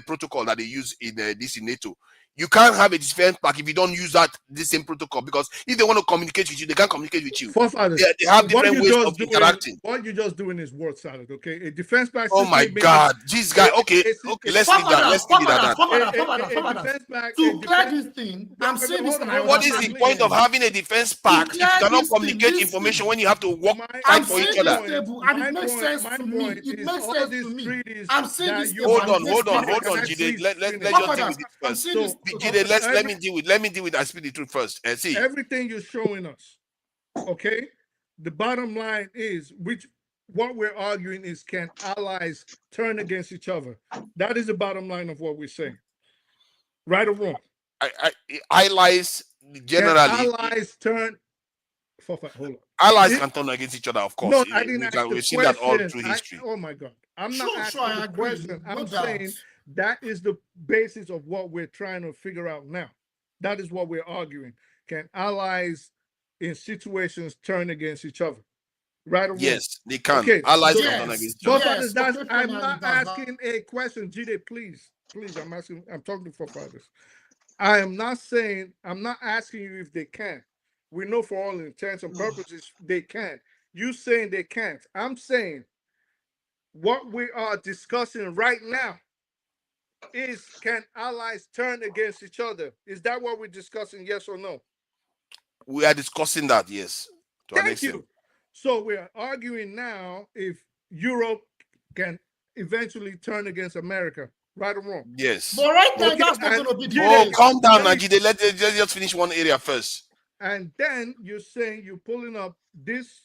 S22: protocol that they use in NATO. You can't have a defense pact if you don't use the same protocol, because if they want to communicate with you, they can't communicate with you. They have different ways of interacting.
S3: What you're just doing is word salad, okay? A defense pact.
S22: Oh my God, this guy. Okay, let's leave that. Let's leave
S8: that. To clear this thing, I'm saying this.
S22: What is the point of having a defense pact if you cannot communicate information when you have to fight for each other?
S8: And it makes sense to me. It makes sense to me. I'm saying this.
S22: Hold on, Jide. Let's just deal with it first. Jide, let me deal with I speak the truth first. See
S3: everything you're showing us. Okay, the bottom line is what we're arguing is, can allies turn against each other? That is the bottom line of what we're saying. Right or wrong?
S22: Allies generally.
S3: Can allies turn. Hold on.
S22: Allies can turn against each other, of course.
S3: No, I didn't ask we've seen that all through history. Oh my God! I'm not asking the question. I'm saying that is the basis of what we're trying to figure out now. That is what we're arguing. Can allies in situations turn against each other? Right or wrong?
S22: Yes, they can. Okay, allies can turn against each other.
S3: I'm not asking a question, Jide. Please. I'm talking to forefathers. I'm not asking you if they can. We know for all intents and purposes they can. You saying they can't. I'm saying what we are discussing right now is, can allies turn against each other? Is that what we're discussing? Yes or no?
S22: We are discussing that, yes. To an
S3: Thank
S22: extent.
S3: you. So we're arguing now if Europe can eventually turn against America, right or wrong.
S22: Yes.
S8: But right now,
S3: Okay,
S8: that's not
S3: and
S8: going to be the
S22: Oh,
S8: case.
S22: calm down, Najide. Let's just finish one area first.
S3: And then you're saying you're pulling up these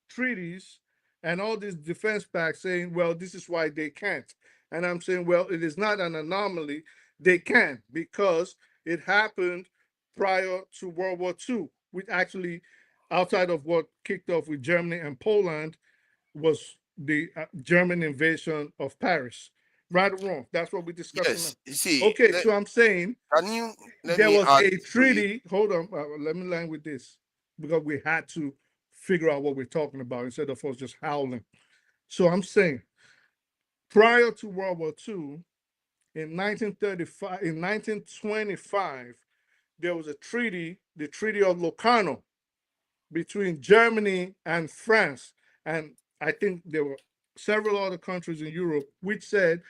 S3: treaties and all these defense pacts saying, well, this is why they can't. And I'm saying, well, it is not an anomaly. They can because it happened prior to World War II, which actually, outside of what kicked off with Germany and Poland, was the German invasion of Paris. Right or wrong? That's what we're discussing
S22: Yes.
S3: now.
S22: You see.
S3: Okay, so I'm saying
S22: Can you let
S3: there
S22: me
S3: was
S22: add
S3: a
S22: to it?
S3: treaty. Hold on, let me land with this because we had to figure out what we're talking about instead of us just howling. So I'm saying prior to World War II, in 1935, in 1925, there was a treaty, the Treaty of Locarno, between Germany and France. And I think there were several other countries in Europe which said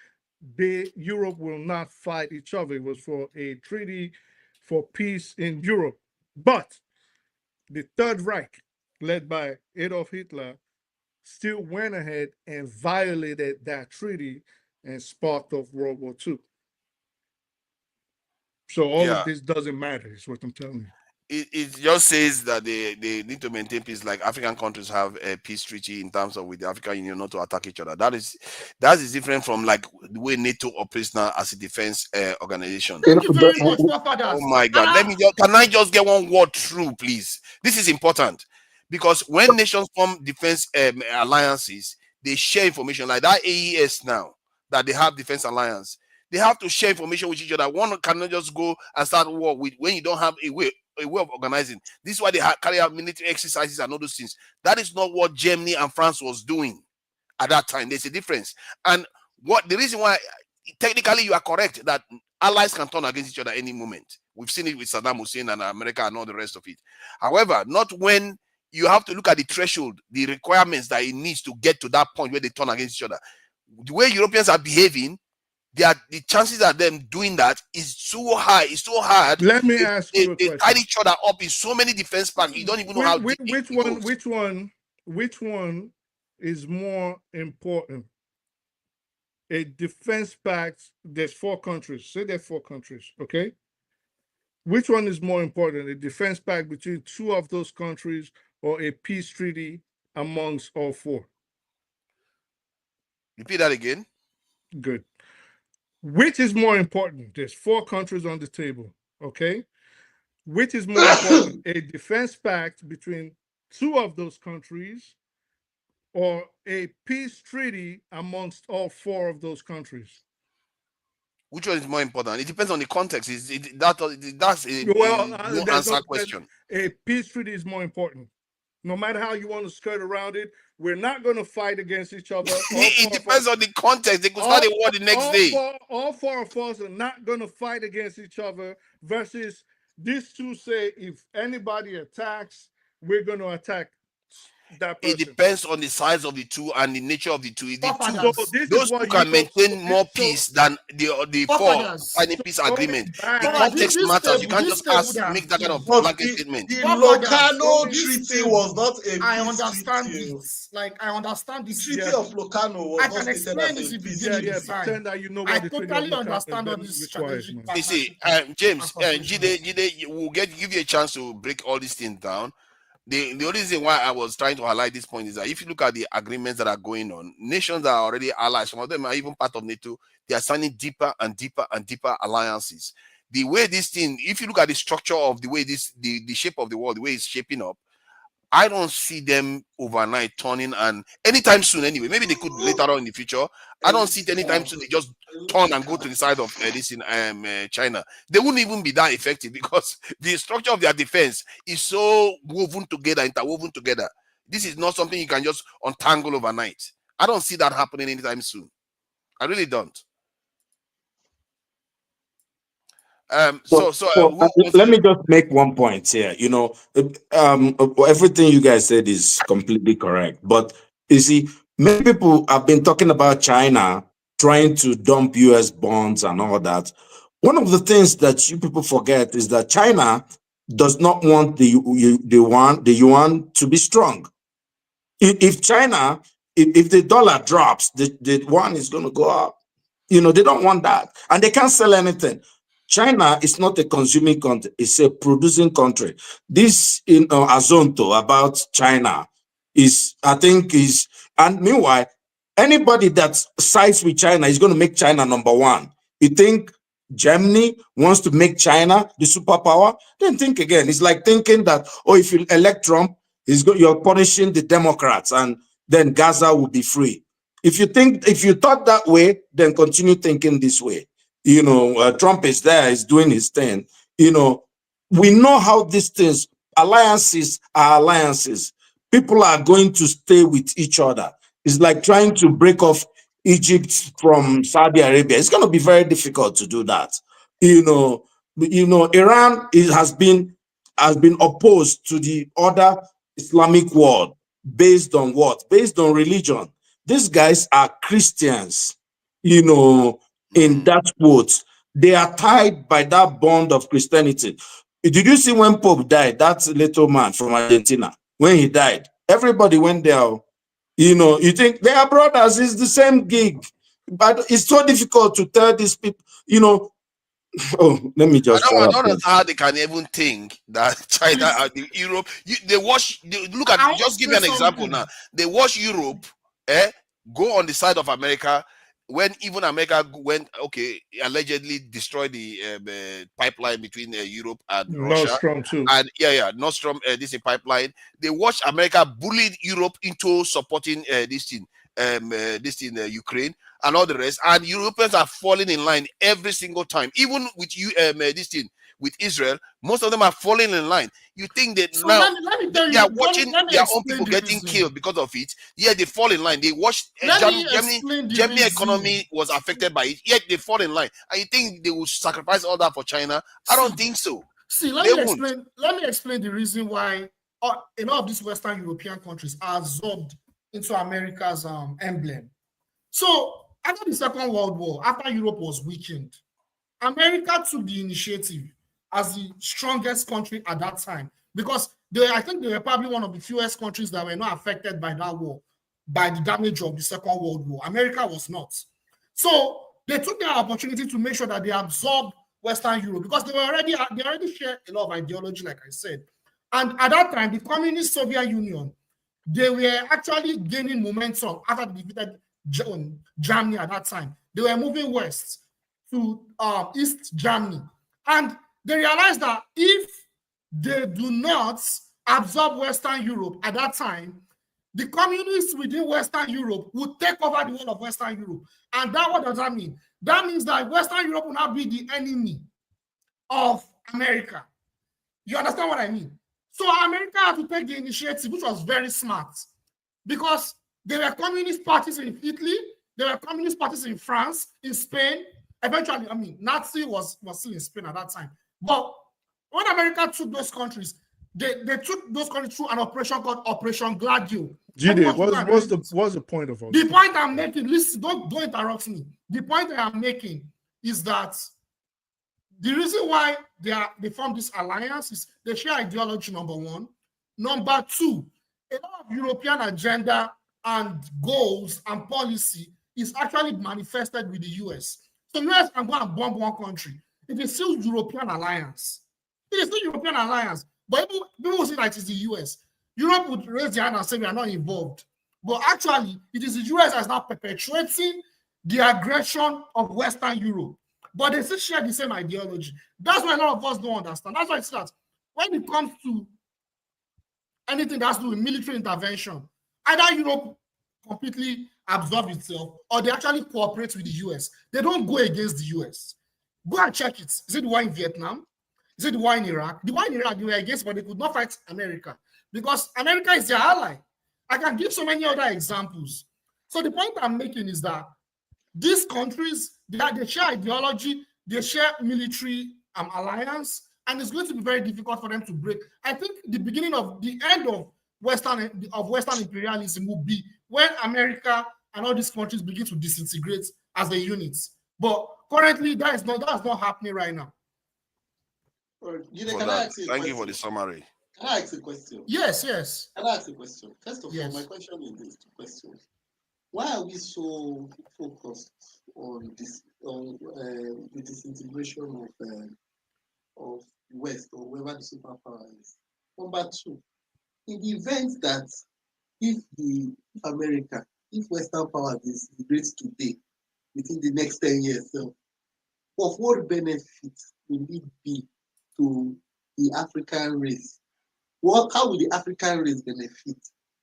S3: Europe will not fight each other. It was for a treaty for peace in Europe. But the Third Reich, led by Adolf Hitler, still went ahead and violated that treaty and sparked off World War II. So all of this doesn't matter, is what I'm telling you.
S22: It just says that they need to maintain peace, like African countries have a peace treaty in terms of with the African Union not to attack each other. That is different from like the way NATO operates now as a defense organization.
S8: Thank you very much, forefathers.
S22: Oh my God! Can I just get one word through, please? This is important because when nations form defense alliances, they share information like that AES now that they have defense alliance. They have to share information with each other. One cannot just go and start war with when you don't have a way of organizing. This is why they carry out military exercises and all those things. That is not what Germany and France was doing at that time. There's a difference. And what the reason why technically you are correct that allies can turn against each other any moment. We've seen it with Saddam Hussein and America and all the rest of it. However, not when you have to look at the threshold, the requirements that it needs to get to that point where they turn against each other. The way Europeans are behaving, the chances of them doing that is so high. It's so hard.
S3: Let me ask you a question.
S22: They tie each other up in so many defense packs. You don't even know how deep
S3: which one is more important? A defense pact. There's 4 countries. Say there's 4 countries. Okay. Which one is more important? A defense pact between 2 of those countries or a peace treaty amongst all 4?
S22: Repeat that again.
S3: Good. Which is more important? There's 4 countries on the table, okay? Which is more important? A defense pact between 2 of those countries or a peace treaty amongst all 4 of those countries?
S22: Which one is more important? It depends on the context. That's a no answer question.
S3: A peace treaty is more important. No matter how you want to skirt around it, we're not going to fight against each other.
S22: It depends on the context. They could start a war the next day.
S3: All 4 of us are not going to fight against each other versus these 2 say if anybody attacks, we're going to attack that person.
S22: It depends on the size of the 2 and the nature of the 2.
S3: Those
S22: 2 can maintain more peace than the 4 signing peace agreement. The context matters. You can't just make that kind of blanket statement.
S11: The Locarno Treaty was not a peace
S8: I understand
S11: treaty.
S8: this. Like, I understand this.
S11: The Treaty of Locarno was
S8: I
S11: not
S8: can
S11: stated
S8: explain
S11: as
S8: this
S11: a
S8: if
S11: peace
S8: you give me
S11: treaty.
S8: the time. I totally understand all this strategic.
S22: You see, James, Jide will give you a chance to break all these things down. The only reason why I was trying to highlight this point is that if you look at the agreements that are going on, nations that are already allies, some of them are even part of NATO, they are signing deeper and deeper and deeper alliances. The way this thing, if you look at the structure of the way the shape of the world, the way it's shaping up, I don't see them overnight turning and anytime soon anyway. Maybe they could later on in the future. I don't see it anytime soon. They just turn and go to the side of this in China. They wouldn't even be that effective because the structure of their defense is so woven together, interwoven together. This is not something you can just untangle overnight. I don't see that happening anytime soon. I really don't.
S9: Let me just make one point here. You know, everything you guys said is completely correct. But you see, many people have been talking about China trying to dump US bonds and all that. One of the things that you people forget is that China does not want the yuan to be strong. If China, if the dollar drops, the yuan is going to go up. You know, they don't want that, and they can't sell anything. China is not a consuming country; it's a producing country. This Azonto about China is, I think, is, and meanwhile, anybody that sides with China is going to make China number one. You think Germany wants to make China the superpower? Then think again. It's like thinking that, oh, if you elect Trump, you're punishing the Democrats, and then Gaza will be free. If you thought that way, then continue thinking this way. You know, Trump is there, he's doing his thing. You know, we know how these things, alliances are alliances. People are going to stay with each other. It's like trying to break off Egypt from Saudi Arabia. It's going to be very difficult to do that. You know, Iran has been opposed to the other Islamic world based on what? Based on religion. These guys are Christians, you know, in that quote. They are tied by that bond of Christianity. Did you see when Pope died, that little man from Argentina, when he died, everybody went there. You know, you think they are brothers, it's the same gig. But it's so difficult to tell these people, you know. Oh, let me just
S22: I don't understand how they can even think that China and Europe, they watch, look at, just give you an example now. They watch Europe, go on the side of America, when even America went, okay, allegedly destroyed the pipeline between Europe and Russia.
S3: Nord Stream 2.
S22: And Nord Stream, this pipeline. They watched America bullied Europe into supporting Ukraine and all the rest. And Europeans are falling in line every single time. Even with with Israel, most of them are falling in line. You think that so now they are watching their own people getting killed because of it? Yeah, they fall in line. They watch Germany economy was affected by it, yet they fall in line. And you think they will sacrifice all that for China? I don't think so.
S8: See, let me explain the reason why a lot of these Western European countries are absorbed into America's emblem. So after the Second World War, after Europe was weakened, America took the initiative as the strongest country at that time, because I think they were probably one of the fewest countries that were not affected by that war, by the damage of the Second World War. America was not. So they took their opportunity to make sure that they absorbed Western Europe, because they already share a lot of ideology, like I said. And at that time, the communist Soviet Union, they were actually gaining momentum after they defeated Germany at that time. They were moving west to East Germany. And they realized that if they do not absorb Western Europe at that time, the communists within Western Europe would take over the whole of Western Europe. And what does that mean? That means that Western Europe will now be the enemy of America. You understand what I mean? So America had to take the initiative, which was very smart, because there were communist parties in Italy, there were communist parties in France, in Spain. Eventually, I mean, Nazi was still in Spain at that time. But when America took those countries, they took those countries through an operation called Operation Gladio.
S3: What's the point of all
S8: this? The point I'm making, listen, don't interrupt me. The point I'm making is that the reason why they formed this alliance is they share ideology, number one. Number two, a lot of European agenda and goals and policy is actually manifested with the US. So US can go and bomb one country. It is still European alliance. It is still European alliance. But people say that it is the US. Europe would raise their hand and say we are not involved. But actually, it is the US that is now perpetuating the aggression of Western Europe. But they still share the same ideology. That's why a lot of us don't understand. That's why it's that when it comes to anything that has to do with military intervention, either Europe completely absorb itself or they actually cooperate with the US. They don't go against the US. Go and check it. Is it the war in Vietnam? Is it the war in Iraq? The war in Iraq, they were against, but they could not fight America because America is their ally. I can give so many other examples. So the point I'm making is that these countries, they share ideology, they share military alliance, and it's going to be very difficult for them to break. I think the end of Western imperialism will be when America and all these countries begin to disintegrate as a unit. But currently, that's not happening right now.
S11: Jide,
S22: for
S11: can I
S22: that.
S11: ask you a
S22: Thank you for
S11: question?
S22: the summary.
S11: Can I ask a question?
S8: Yes, yes.
S11: Can I ask a question? First of all,
S8: Yes.
S11: my question is this: 2 questions. Why are we so focused on this, on the disintegration of West or whoever the superpower is? Number 2, in the event that if America, if Western power disintegrates today, within the next 10 years, so of what benefit will it be to the African race? How will the African race benefit?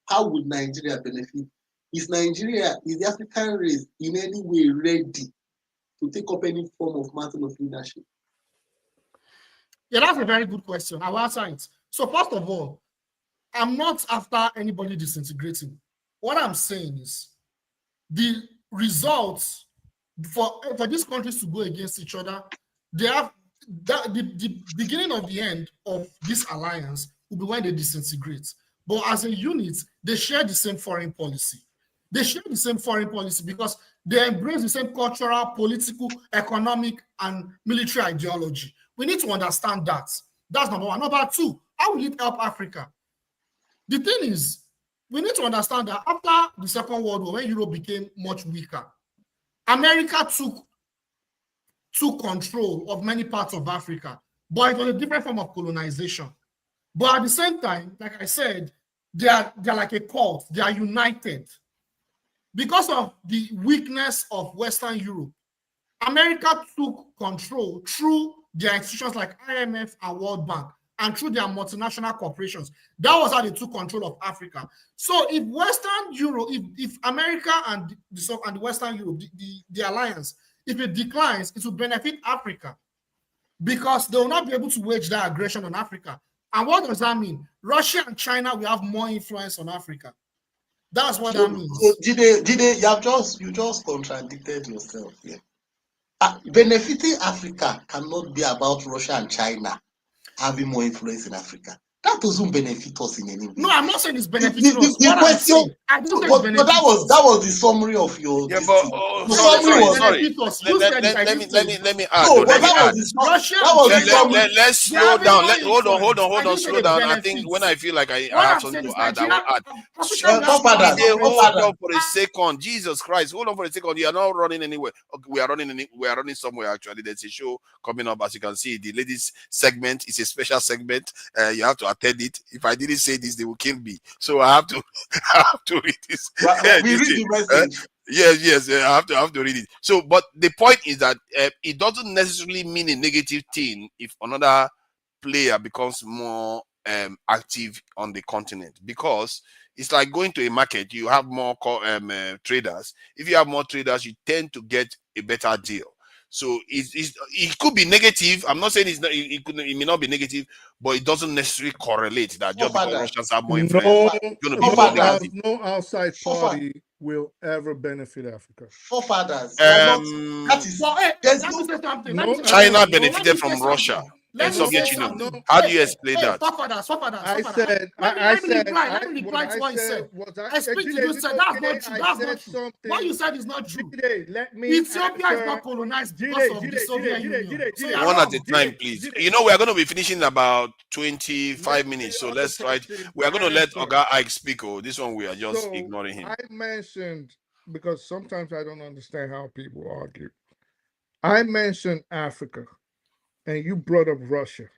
S11: How would Nigeria benefit? Is the African race in any way ready to take up any form of mantle of leadership?
S8: Yeah, that's a very good question. I will answer it. So first of all, I'm not after anybody disintegrating. What I'm saying is the results for these countries to go against each other, they have the beginning of the end of this alliance will be when they disintegrate. But as a unit, they share the same foreign policy. They share the same foreign policy because they embrace the same cultural, political, economic, and military ideology. We need to understand that. That's number one. Number 2, how will it help Africa? The thing is, we need to understand that after the Second World War, when Europe became much weaker, America took control of many parts of Africa, but it was a different form of colonization. But at the same time, like I said, they're like a cult. They are united. Because of the weakness of Western Europe, America took control through their institutions like IMF and World Bank and through their multinational corporations. That was how they took control of Africa. So if Western Europe, if America and the Western Europe, the alliance, if it declines, it will benefit Africa because they will not be able to wage that aggression on Africa. And what does that mean? Russia and China will have more influence on Africa. That's what that means.
S11: So Jide, you just contradicted yourself here. Benefiting Africa cannot be about Russia and China having more influence in Africa. That doesn't benefit us in any way.
S8: No, I'm not saying it's benefiting us.
S11: The question, but that was the summary of your.
S22: Yeah, but let me add.
S11: No, but that was the summary.
S22: Let's slow down. Hold on, slow down. I think when I feel like I have something to add, I will add. Hold on for a second. Jesus Christ, hold on for a second. You are not running anywhere. Okay, we are running somewhere actually. There's a show coming up, as you can see. The ladies segment is a special segment. You have to attend it. If I didn't say this, they will kill me. So I have to read this.
S11: We read the message.
S22: Yes, I have to read it. So, but the point is that it doesn't necessarily mean a negative thing if another player becomes more active on the continent, because it's like going to a market. You have more traders. If you have more traders, you tend to get a better deal. So it could be negative. I'm not saying it may not be negative, but it doesn't necessarily correlate that just because Russians have more influence, it's going to be negative.
S3: No outside party will ever benefit Africa.
S11: Forefathers.
S22: China benefited from Russia and Soviet Union. How do you explain that?
S8: Let me reply to what you said. I speak to you, said that's not true. That's not true. What you said is not true. Ethiopia is not colonized because of the Soviet Union.
S22: One at a time, please. You know, we are going to be finishing in about 25 minutes, so let's try it. We are going to let Oga Ike speak. Oh, this one we are just ignoring him.
S3: I mentioned, because sometimes I don't understand how people argue. I mentioned Africa, and you brought up Russia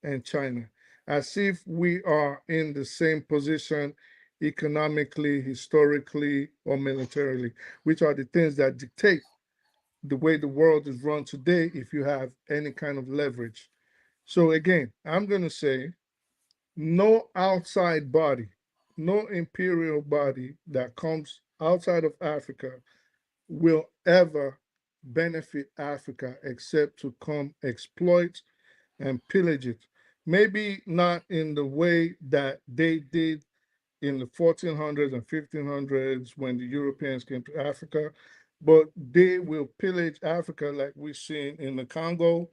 S3: and China, as if we are in the same position economically, historically, or militarily, which are the things that dictate the way the world is run today if you have any kind of leverage. So again, I'm going to say no outside body, no imperial body that comes outside of Africa will ever benefit Africa except to come exploit and pillage it. Maybe not in the way that they did in the 1400s and 1500s when the Europeans came to Africa, but they will pillage Africa like we've seen in the Congo.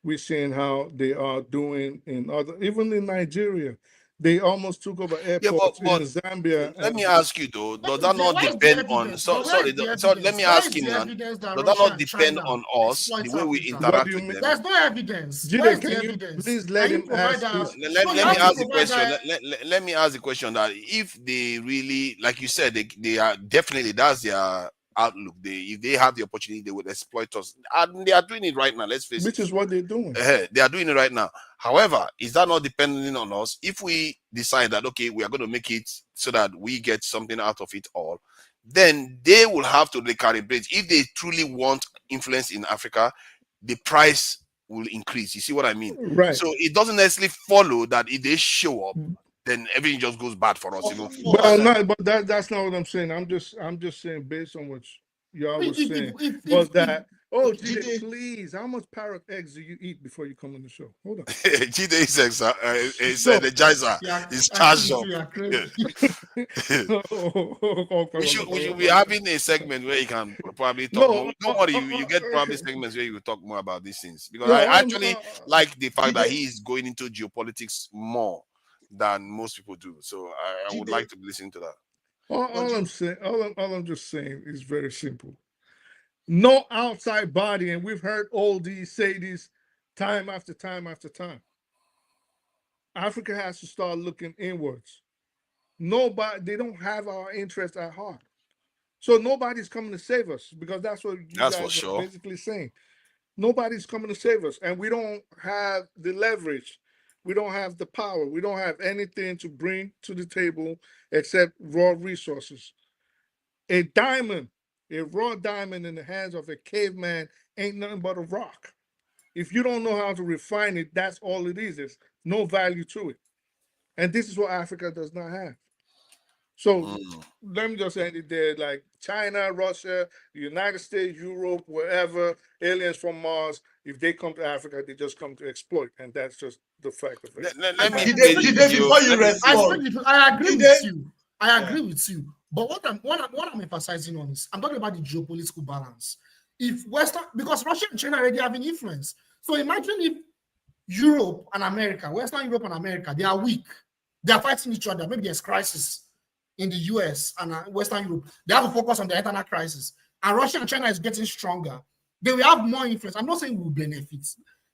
S3: We're seeing how they are doing in even in Nigeria. They almost took over airports in Zambia.
S22: Let me ask you though, does that not depend on let me ask him now. Does that not depend on us, the way we interact with them?
S8: There's no evidence.
S3: Jide,
S8: Where's
S3: can
S8: the
S3: you
S8: evidence?
S3: please let him ask this?
S22: Let me ask the question. Let me ask the question that if they really, like you said, they are definitely, that's their outlook. If they have the opportunity, they would exploit us. And they are doing it right now. Let's face it.
S3: Which is what they're doing.
S22: They are doing it right now. However, is that not depending on us? If we decide that, okay, we are going to make it so that we get something out of it all, then they will have to recalibrate. If they truly want influence in Africa, the price will increase. You see what I mean?
S3: Right.
S22: So it doesn't necessarily follow that if they show up, then everything just goes bad for us.
S3: But that's not what I'm saying. I'm just saying based on what y'all was saying. Jide, please, how much parrot eggs do you eat before you come on the show? Hold on.
S22: Jide is energizer. It's charged up. We should be having a segment where you can probably talk more. Don't worry, you get probably segments where you talk more about these things, because I actually like the fact that he is going into geopolitics more than most people do. So I would like to listen to that.
S3: All I'm just saying is very simple. No outside body, and we've heard all these say this time after time after time. Africa has to start looking inwards. Nobody, they don't have our interest at heart. So nobody's coming to save us, because that's what you guys are basically saying. Nobody's coming to save us, and we don't have the leverage. We don't have the power. We don't have anything to bring to the table except raw resources. A diamond, a raw diamond in the hands of a caveman ain't nothing but a rock. If you don't know how to refine it, that's all it is. There's no value to it. And this is what Africa does not have. So let me just end it there. Like China, Russia, the United States, Europe, wherever, aliens from Mars, if they come to Africa, they just come to exploit. And that's just the fact of it.
S11: Before you respond,
S8: I agree with you. I agree with you. But what I'm emphasizing on is, I'm talking about the geopolitical balance. If because Russia and China already have an influence. So imagine if Europe and America, Western Europe and America, they are weak. They are fighting each other. Maybe there's crisis in the US and Western Europe. They have to focus on the internal crisis. And Russia and China is getting stronger. They will have more influence. I'm not saying we'll benefit.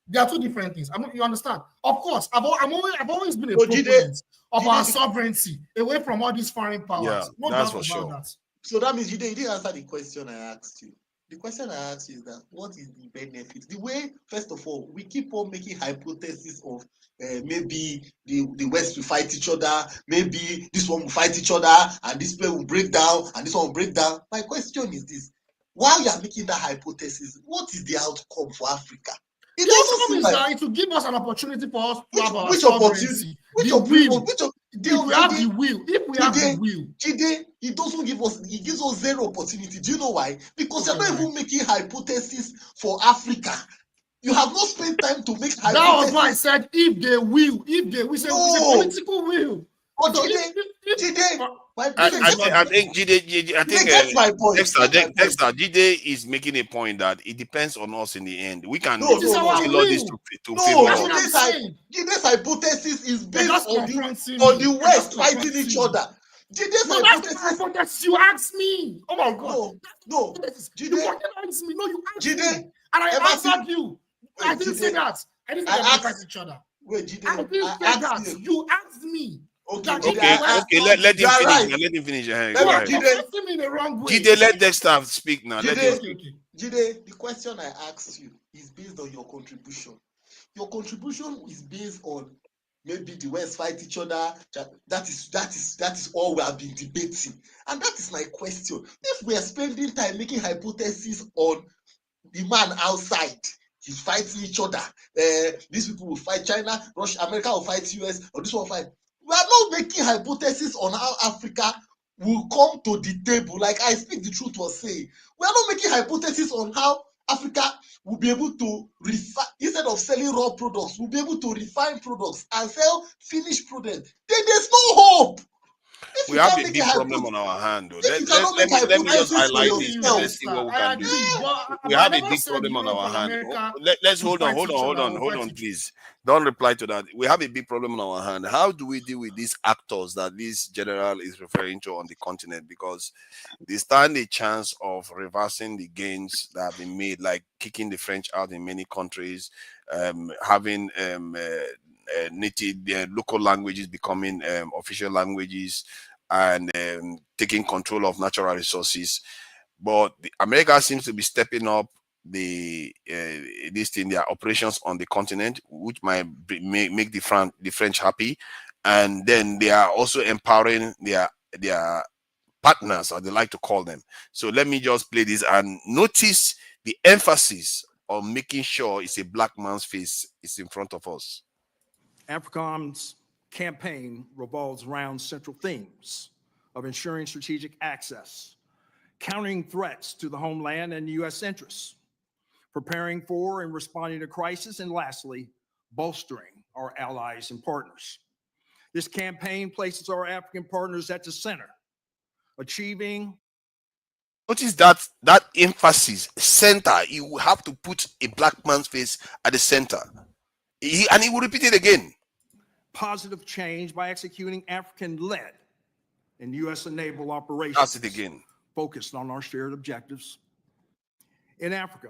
S8: There are two different things. You understand? Of course, I've always been a proponent of our sovereignty away from all these foreign powers.
S22: Yeah,
S8: no
S22: that's
S8: doubt
S22: for
S8: about
S22: sure.
S8: that.
S11: So that means you didn't answer the question I asked you. The question I asked you is that what is the benefit? The way, first of all, we keep on making hypotheses of maybe the West will fight each other, maybe this one will fight each other, and this place will break down, and this one will break down. My question is this: while you are making that hypothesis, what is the outcome for Africa?
S8: The outcome is that it will give us an opportunity for us to have our sovereignty. If we have the will,
S11: Jide, he doesn't give us, he gives us zero opportunity. Do you know why? Because you're not even making hypotheses for Africa. You have not spent time to make hypotheses.
S8: That was why I said if they will, it's a political will.
S11: But
S22: I think Dexter, Jide is making a point that it depends on us in the end. We can
S11: Jide's hypothesis is based on the West fighting each other.
S8: That's hypothesis. You asked me. Oh my God.
S11: No.
S8: You asked me. No, you asked me. And I answered you. I didn't say that. I didn't say they fight each other.
S11: Wait, Jide,
S8: I didn't say that. You asked me.
S22: Okay, let him finish. Right. Let him finish. Jide, let Dexter speak now.
S11: Jide, the question I asked you is based on your contribution. Your contribution is based on maybe the West fight each other. That is all we have been debating. And that is my question. If we are spending time making hypotheses on the man outside, he's fighting each other. These people will fight China, Russia, America will fight US, or this one will fight. We are not making hypotheses on how Africa will come to the table. Like I speak the truth was saying. We are not making hypotheses on how Africa will be able to refine, instead of selling raw products, we'll be able to refine products and sell finished products. There's no hope. If
S22: We
S11: you
S22: have
S11: can't
S22: a
S11: make
S22: big
S11: it high,
S22: problem
S11: put.
S22: on our hand, though.
S11: If you cannot make high,
S22: Let
S11: put
S22: me
S8: I
S22: just
S8: agree
S22: highlight
S11: SSC
S8: with
S22: this.
S8: you,
S22: Let's see what we
S8: I
S22: can do.
S8: agree,
S22: We
S8: but I
S22: have a
S8: never
S22: big
S8: said
S22: problem on
S8: Europe
S22: our
S8: and
S22: hand.
S8: America
S22: Let's
S8: should fight each other or
S22: hold
S8: fight
S22: on,
S8: each
S22: please. Don't reply to that. We have a big problem on our hand. How do we deal with these actors that this general is referring to on the continent? Because they stand a chance of reversing the gains that have been made, like kicking the French out in many countries, having native local languages becoming official languages, and taking control of natural resources. But America seems to be stepping up their operations on the continent, which might make the French happy, and then they are also empowering their partners, or they like to call them. So let me just play this and notice the emphasis on making sure it's a black man's face is in front of us.
S19: AFRICOM's campaign revolves around central themes of ensuring strategic access, countering threats to the homeland and U.S. interests, preparing for and responding to crisis, and lastly, bolstering our allies and partners. This campaign places our African partners at the center, achieving.
S22: Notice that emphasis, center. You have to put a black man's face at the center. And he will repeat it again.
S19: Positive change by executing African-led and U.S.-enabled operations.
S22: That's it again.
S19: Focused on our shared objectives. In Africa,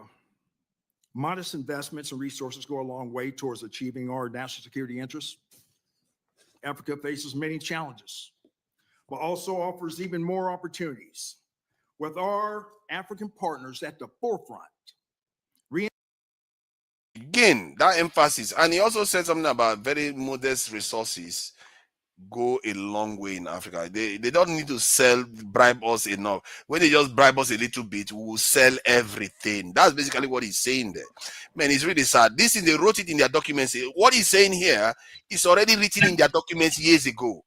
S19: modest investments and resources go a long way towards achieving our national security interests. Africa faces many challenges, but also offers even more opportunities. With our African partners at the forefront.
S22: Again, that emphasis. And he also said something about very modest resources go a long way in Africa. They don't need to bribe us enough. When they just bribe us a little bit, we will sell everything. That's basically what he's saying there. Man, it's really sad. This thing, they wrote it in their documents. What he's saying here is already written in their documents years ago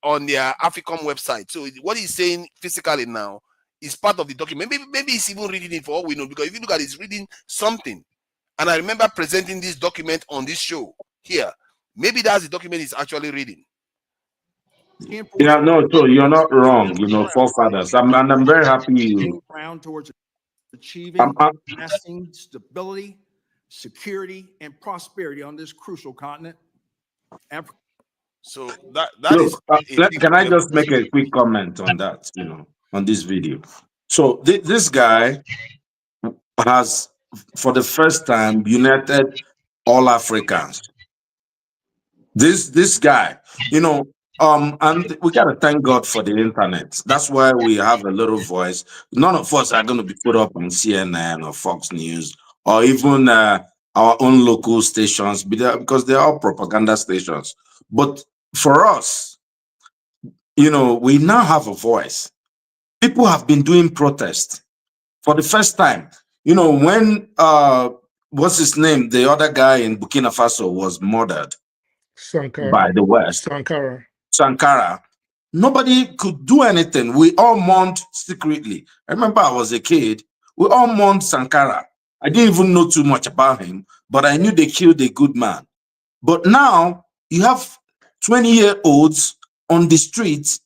S22: on their Africom website. So what he's saying physically now is part of the document. Maybe he's even reading it for all we know, because if you look at it, he's reading something. And I remember presenting this document on this show here. Maybe that's the document he's actually reading.
S9: Yeah, no, so you're not wrong, forefathers. I'm very happy you.
S19: Towards achieving lasting stability, security, and prosperity on this crucial continent.
S22: So that
S9: Look,
S22: is.
S9: can I just make a quick comment on that? On this video. So this guy has, for the first time, united all Africans. This guy, and we gotta thank God for the internet. That's why we have a little voice. None of us are going to be put up on CNN or Fox News or even our own local stations, because they're all propaganda stations. But for us, we now have a voice. People have been doing protest for the first time. When what's his name, the other guy in Burkina Faso was murdered by the West, Sankara, nobody could do anything. We all mourned secretly. I remember I was a kid. We all mourned Sankara. I didn't even know too much about him, but I knew they killed a good man. But now you have 20-year-olds on the streets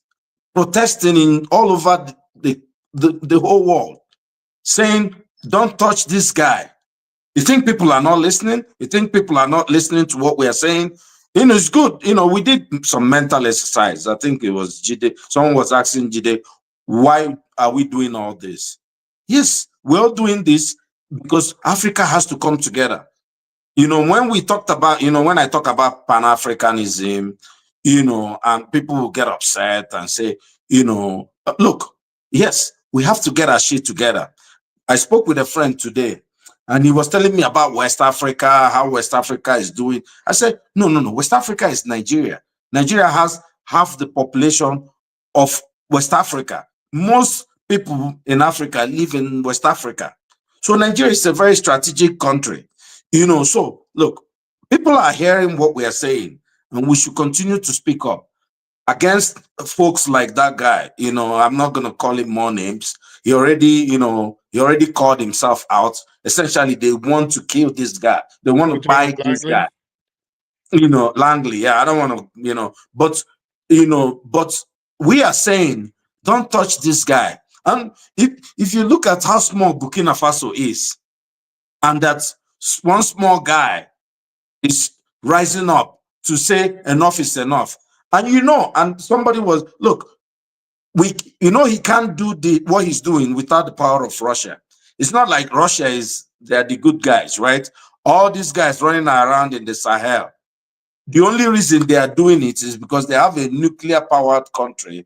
S9: protesting in all over the whole world, saying, don't touch this guy. You think people are not listening? You think people are not listening to what we are saying? It's good. We did some mental exercise. I think it was Jide. Someone was asking Jide, why are we doing all this? Yes, we're all doing this because Africa has to come together. When we talked about, when I talk about Pan-Africanism, and people will get upset and say, look, yes, we have to get our shit together. I spoke with a friend today, and he was telling me about West Africa, how West Africa is doing. I said, no. West Africa is Nigeria. Nigeria has half the population of West Africa. Most people in Africa live in West Africa. So Nigeria is a very strategic country. So look, people are hearing what we are saying, and we should continue to speak up against folks like that guy. I'm not going to call him more names. He already called himself out. Essentially, they want to kill this guy. They want to buy this guy. Langley. Yeah, I don't want to, but we are saying, don't touch this guy. And if you look at how small Burkina Faso is, and that one small guy is rising up to say enough is enough. And and somebody was, look, he can't do what he's doing without the power of Russia. It's not like Russia they're the good guys, right? All these guys running around in the Sahel. The only reason they are doing it is because they have a nuclear powered country,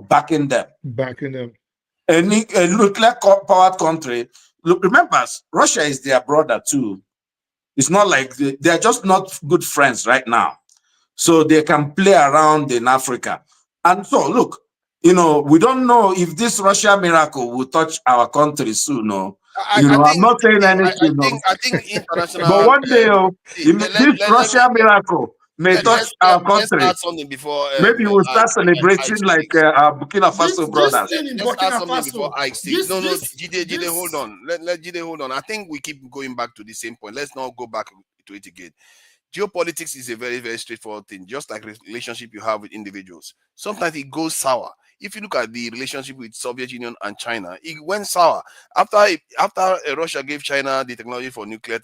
S9: backing them.
S3: Backing them.
S9: A nuclear powered country. Look, remember, Russia is their brother too. It's not like they're just not good friends right now. So they can play around in Africa. And so, look, we don't know if this Russia miracle will touch our country soon. I'm not saying anything.
S22: I think international.
S9: But one day, this Russia miracle may touch our country.
S22: Let's add something before.
S9: Maybe we'll start celebrating like our Burkina Faso brothers.
S22: Let's add something before Ike speaks. No, Jide, hold on. Let Jide hold on. I think we keep going back to the same point. Let's not go back to it again. Geopolitics is a very, very straightforward thing, just like relationship you have with individuals. Sometimes it goes sour. If you look at the relationship with Soviet Union and China, it went sour after Russia gave China the technology for nuclear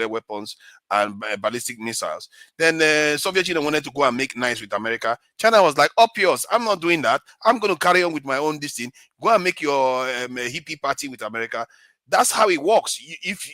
S22: weapons and ballistic missiles. Then Soviet Union wanted to go and make nice with America. China was like, "Up yours! I'm not doing that. I'm going to carry on with my own this thing. Go and make your hippie party with America." That's how it works. If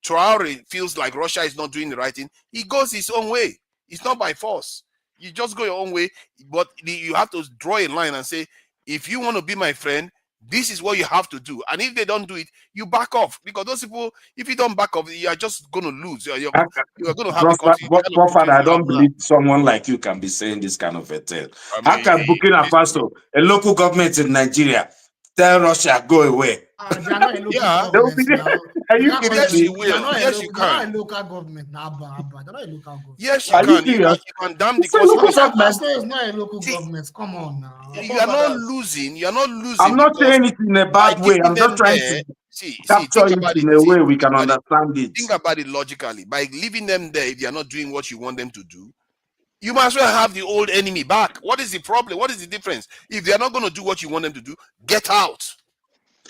S22: Traore feels like Russia is not doing the right thing, he goes his own way. It's not by force. You just go your own way, but you have to draw a line and say, if you want to be my friend, this is what you have to do. And if they don't do it, you back off. Because those people, if you don't back off, you are just going to lose. You're going to have
S9: Prophet, I don't believe someone like you can be saying this kind of a tale. How can Burkina Faso, a local government in Nigeria, tell Russia, go away?
S8: They're not a local government now.
S22: Are you kidding me? Yes, you can.
S8: They're not a local government now. They're not a local government.
S22: Yes, you can. You can damn the
S8: consequences. It's not a local government. Come on now.
S22: You are not losing. You are not losing.
S9: I'm not saying it in a bad way. I'm just trying to capture it in a way we can understand it.
S22: Think about it logically. By leaving them there, if they are not doing what you want them to do, you might as well have the old enemy back. What is the problem? What is the difference? If they are not going to do what you want them to do, get out.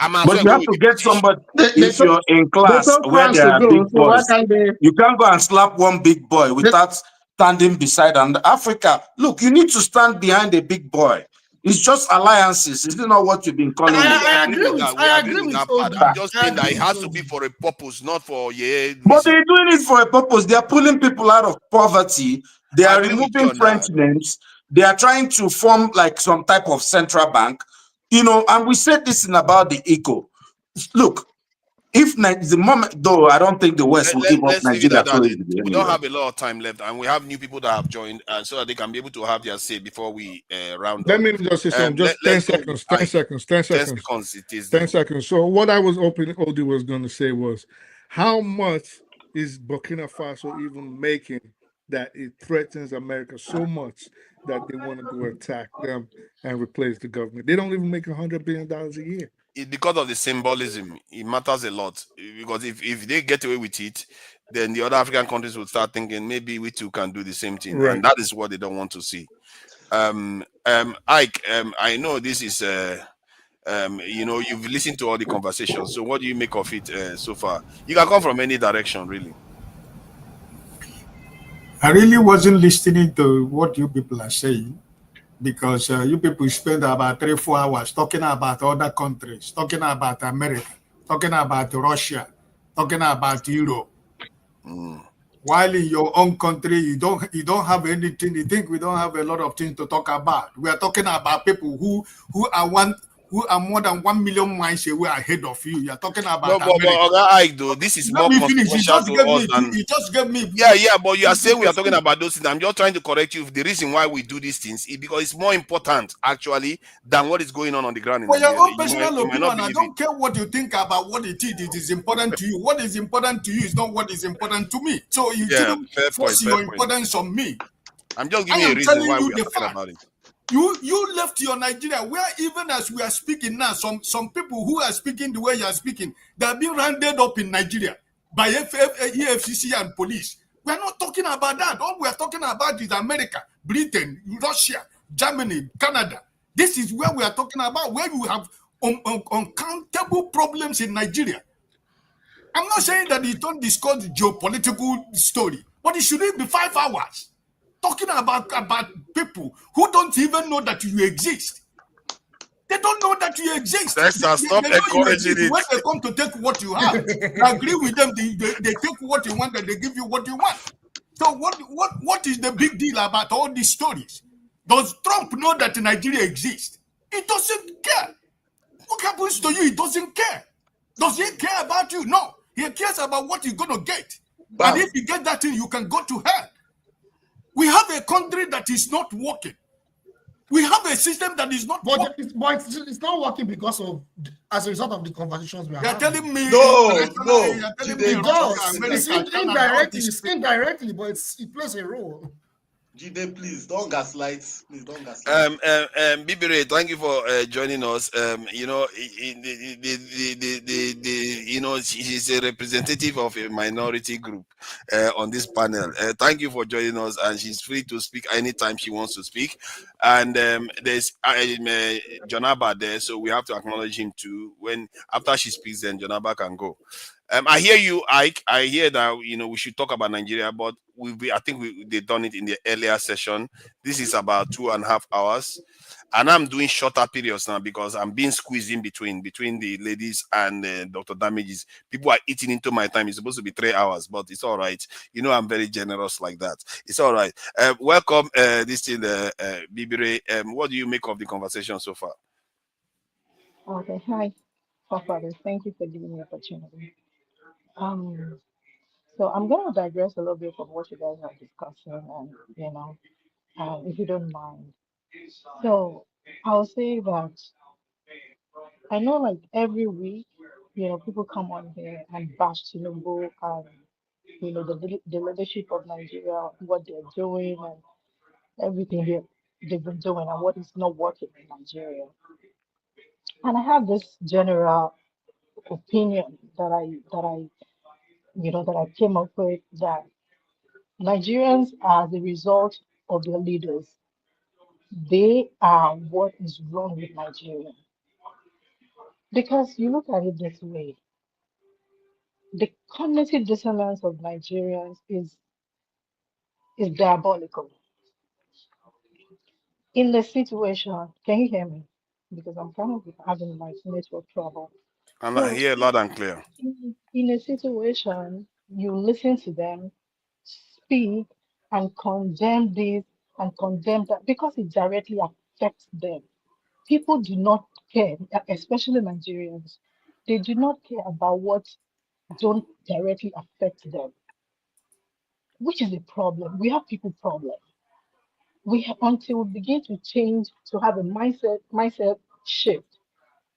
S9: But you have to get somebody, if you're in class where there are big boys, you can't go and slap one big boy without standing beside. And Africa, look, you need to stand behind a big boy. It's just alliances. Is it not what you've been calling it?
S8: I agree with that.
S22: I'm just saying that it has to be for a purpose, not for
S9: But they're doing it for a purpose. They are pulling people out of poverty. They are removing French names. They are trying to form like some type of central bank. And we said this in about the eco. Look, if the moment, though, I don't think the West will give up Nigeria.
S22: We don't have a lot of time left, and we have new people that have joined, so that they can be able to have their say before we round up.
S3: Let me just say something. Just 10 seconds. 10 seconds. 10 seconds.
S22: 10 seconds. It is
S3: 10 seconds. So what I was Odi was going to say was, how much is Burkina Faso even making that it threatens America so much that they want to go attack them and replace the government? They don't even make $100 billion a year.
S22: Because of the symbolism, it matters a lot. Because if they get away with it, then the other African countries will start thinking maybe we too can do the same thing,
S3: right.
S22: And that is what they don't want to see. Ike, I know this is you've listened to all the conversations. So what do you make of it so far? You can come from any direction, really.
S13: I really wasn't listening to what you people are saying, because you people spend about 3-4 hours talking about other countries, talking about America, talking about Russia, talking about Europe. While in your own country, you don't have anything. You think we don't have a lot of things to talk about. We are talking about people who are more than 1 million miles away ahead of you. You are talking about
S22: this is more controversial to us than...
S13: You just gave me...
S22: Yeah, but you are saying we are talking about those things. I'm just trying to correct you. The reason why we do these things is because it's more important, actually, than what is going on the ground.
S13: For your own personal opinion, I don't care what you think about what it is. It is important to you. What is important to you is not what is important to me. So you shouldn't force your importance on me.
S22: I'm just giving you a reason why we are talking about it.
S13: You left your Nigeria, where even as we are speaking now, some people who are speaking the way you are speaking, they are being rounded up in Nigeria by EFCC and police. We are not talking about that. All we are talking about is America Britain, Russia, Germany, Canada. This is where we are talking about, where you have uncountable problems in Nigeria. I'm not saying that you don't discuss the geopolitical story, but it shouldn't be 5 hours talking about people who don't even know that you exist. They don't know that you exist.
S22: Dexter, stop
S13: they know you
S22: encouraging
S13: exist
S22: it.
S13: when they come to take what you have. I agree with them. They take what you want and they give you what you want. So what is the big deal about all these stories? Does Trump know that Nigeria exists? He doesn't care. What happens to you? He doesn't care. Does he care about you? No. He cares about what he's going to get.
S11: Bam.
S13: And if you get that thing, you can go to hell. We have a country that is not working. We have a system that is not working.
S8: But it's not working because of, as a result of the conversations we are having.
S13: Telling me
S8: It does. It's indirectly, but it plays a role.
S11: Jide, please don't gaslight. Please don't gaslight.
S22: Bibire, thank you for joining us. You know, you know, he's a representative of a minority group on this panel. Thank you for joining us, and she's free to speak anytime she wants to speak. And there's Jonaba there, so we have to acknowledge him too. When after she speaks, then Jonaba can go. I hear you, Ike. I hear that, you know, we should talk about Nigeria, but I think they done it in the earlier session. This is about 2.5 hours, and I'm doing shorter periods now because I'm being squeezed in between the ladies and Dr. Damages. People are eating into my time. It's supposed to be 3 hours, but it's all right. You know, I'm very generous like that. It's all right. Welcome, this is Bibire. What do you make of the conversation so far?
S14: Okay, hi, Father. Thank you for giving me the opportunity. So I'm going to digress a little bit from what you guys are discussing, and if you don't mind. So I'll say that I know, like every week, people come on here and bash Tinubu and the leadership of Nigeria, what they're doing and everything they've been doing and what is not working in Nigeria. And I have this general opinion that I came up with, that Nigerians are the result of their leaders. They are what is wrong with Nigeria. Because you look at it this way, the cognitive dissonance of Nigerians is diabolical. In the situation, can you hear me? Because I'm kind of having my network trouble.
S22: And I hear loud and clear.
S14: In a situation, you listen to them speak and condemn this and condemn that because it directly affects them. People do not care, especially Nigerians. They do not care about what don't directly affect them, which is a problem. We have people problem. Until we begin to change, to have a mindset shift,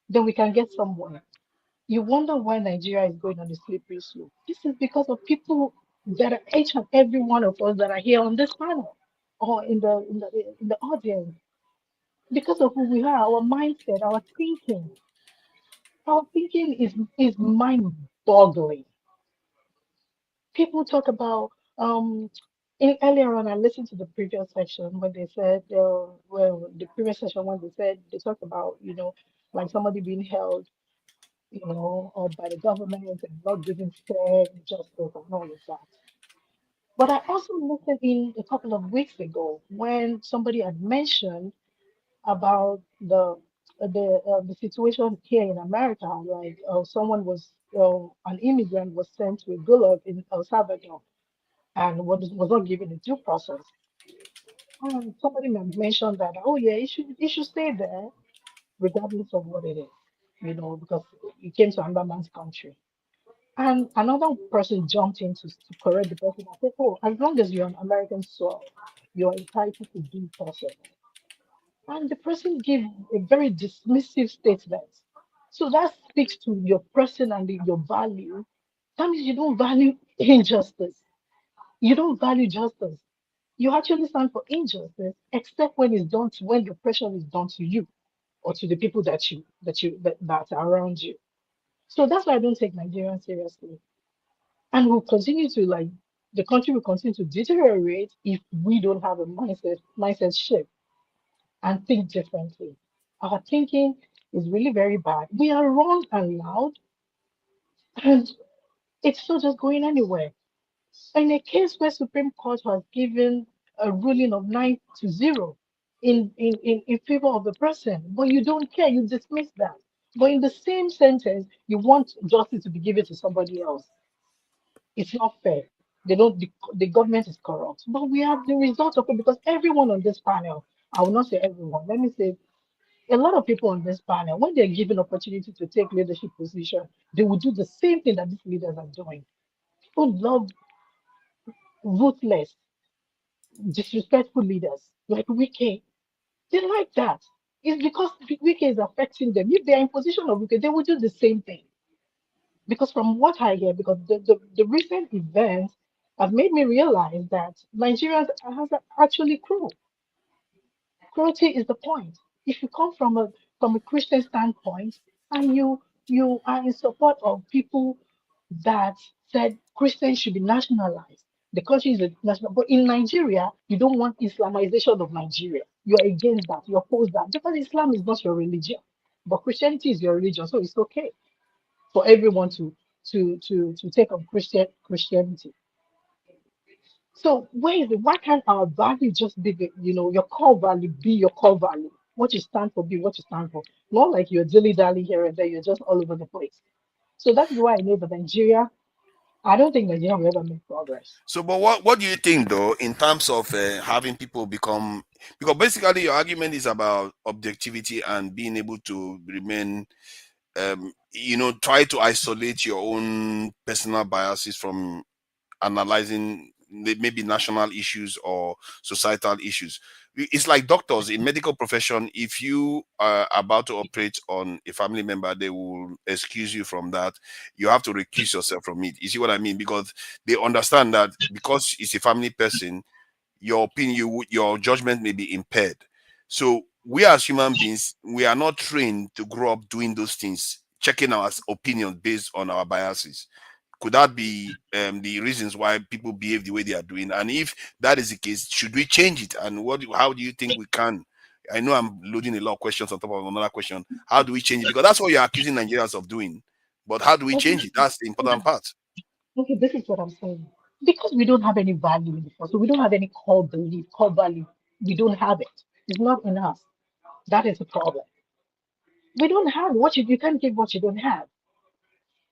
S14: then we can get somewhere. You wonder why Nigeria is going on a slippery slope. This is because of people that are each and every one of us that are here on this panel or in the audience. Because of who we are, our mindset, our thinking. Our thinking is mind-boggling. People talk about earlier on. I listened to the previous section when they said the previous session when they talked about like somebody being held or by the government and not giving fair justice and all of that. But I also listened in a couple of weeks ago when somebody had mentioned about the situation here in America, like someone was an immigrant was sent to a gulag in El Salvador and was not given a due process. And somebody mentioned that, oh yeah, it should stay there regardless of what it is, because it came to another man's country. And another person jumped in to correct the person and said, oh, as long as you're on American soil, you're entitled to due process. And the person gave a very dismissive statement. So that speaks to your person and your value. That means you don't value injustice. You don't value justice. You actually stand for injustice, except when when the oppression is done to you or to the people that are around you. So that's why I don't take Nigerians seriously. And we'll continue to The country will continue to deteriorate if we don't have a mindset shift and think differently. Our thinking is really very bad. We are wrong and loud, and it's not just going anywhere. In a case where Supreme Court has given a ruling of 9-0 in favor of the person, but you don't care, you dismiss that. But in the same sentence, you want justice to be given to somebody else. It's not fair. They don't. The government is corrupt, but we have the result of it because everyone on this panel, I will not say everyone. Let me say a lot of people on this panel, when they're given opportunity to take leadership position, they will do the same thing that these leaders are doing. People love ruthless, disrespectful leaders like Wike. They like that. It's because Wike is affecting them. If they're in position of Wike, they will do the same thing. Because from what I hear, because the recent events have made me realize that Nigerians are actually cruel. Cruelty is the point. If you come from a Christian standpoint and you are in support of people that said Christians should be nationalized, the country is a national. But in Nigeria, you don't want Islamization of Nigeria. You're against that. You oppose that because Islam is not your religion, but Christianity is your religion, so it's okay for everyone to take on Christianity. So where is it? Why can't our value just be your core value be your core value? What you stand for, be what you stand for. Not like you're dilly dally here and there, you're just all over the place. So that is why I know that Nigeria, I don't think Nigeria will ever make progress.
S22: So, but what do you think though, in terms of having people become, because basically your argument is about objectivity and being able to remain, try to isolate your own personal biases from analyzing maybe national issues or societal issues. It's like doctors in medical profession. If you are about to operate on a family member, they will excuse you from that. You have to recuse yourself from it. You see what I mean? Because they understand that because it's a family person, your opinion, your judgment may be impaired. So we as human beings, we are not trained to grow up doing those things, checking our opinions based on our biases. Could that be the reasons why people behave the way they are doing? And if that is the case, should we change it? And how do you think we can? I know I'm loading a lot of questions on top of another question. How do we change it? Because that's what you're accusing Nigerians of doing. But how do we change it? That's the important part.
S14: Okay, this is what I'm saying. Because we don't have any value in the force, so we don't have any core belief, core value. We don't have it. It's not in us. That is the problem. We don't have what you can't give what you don't have.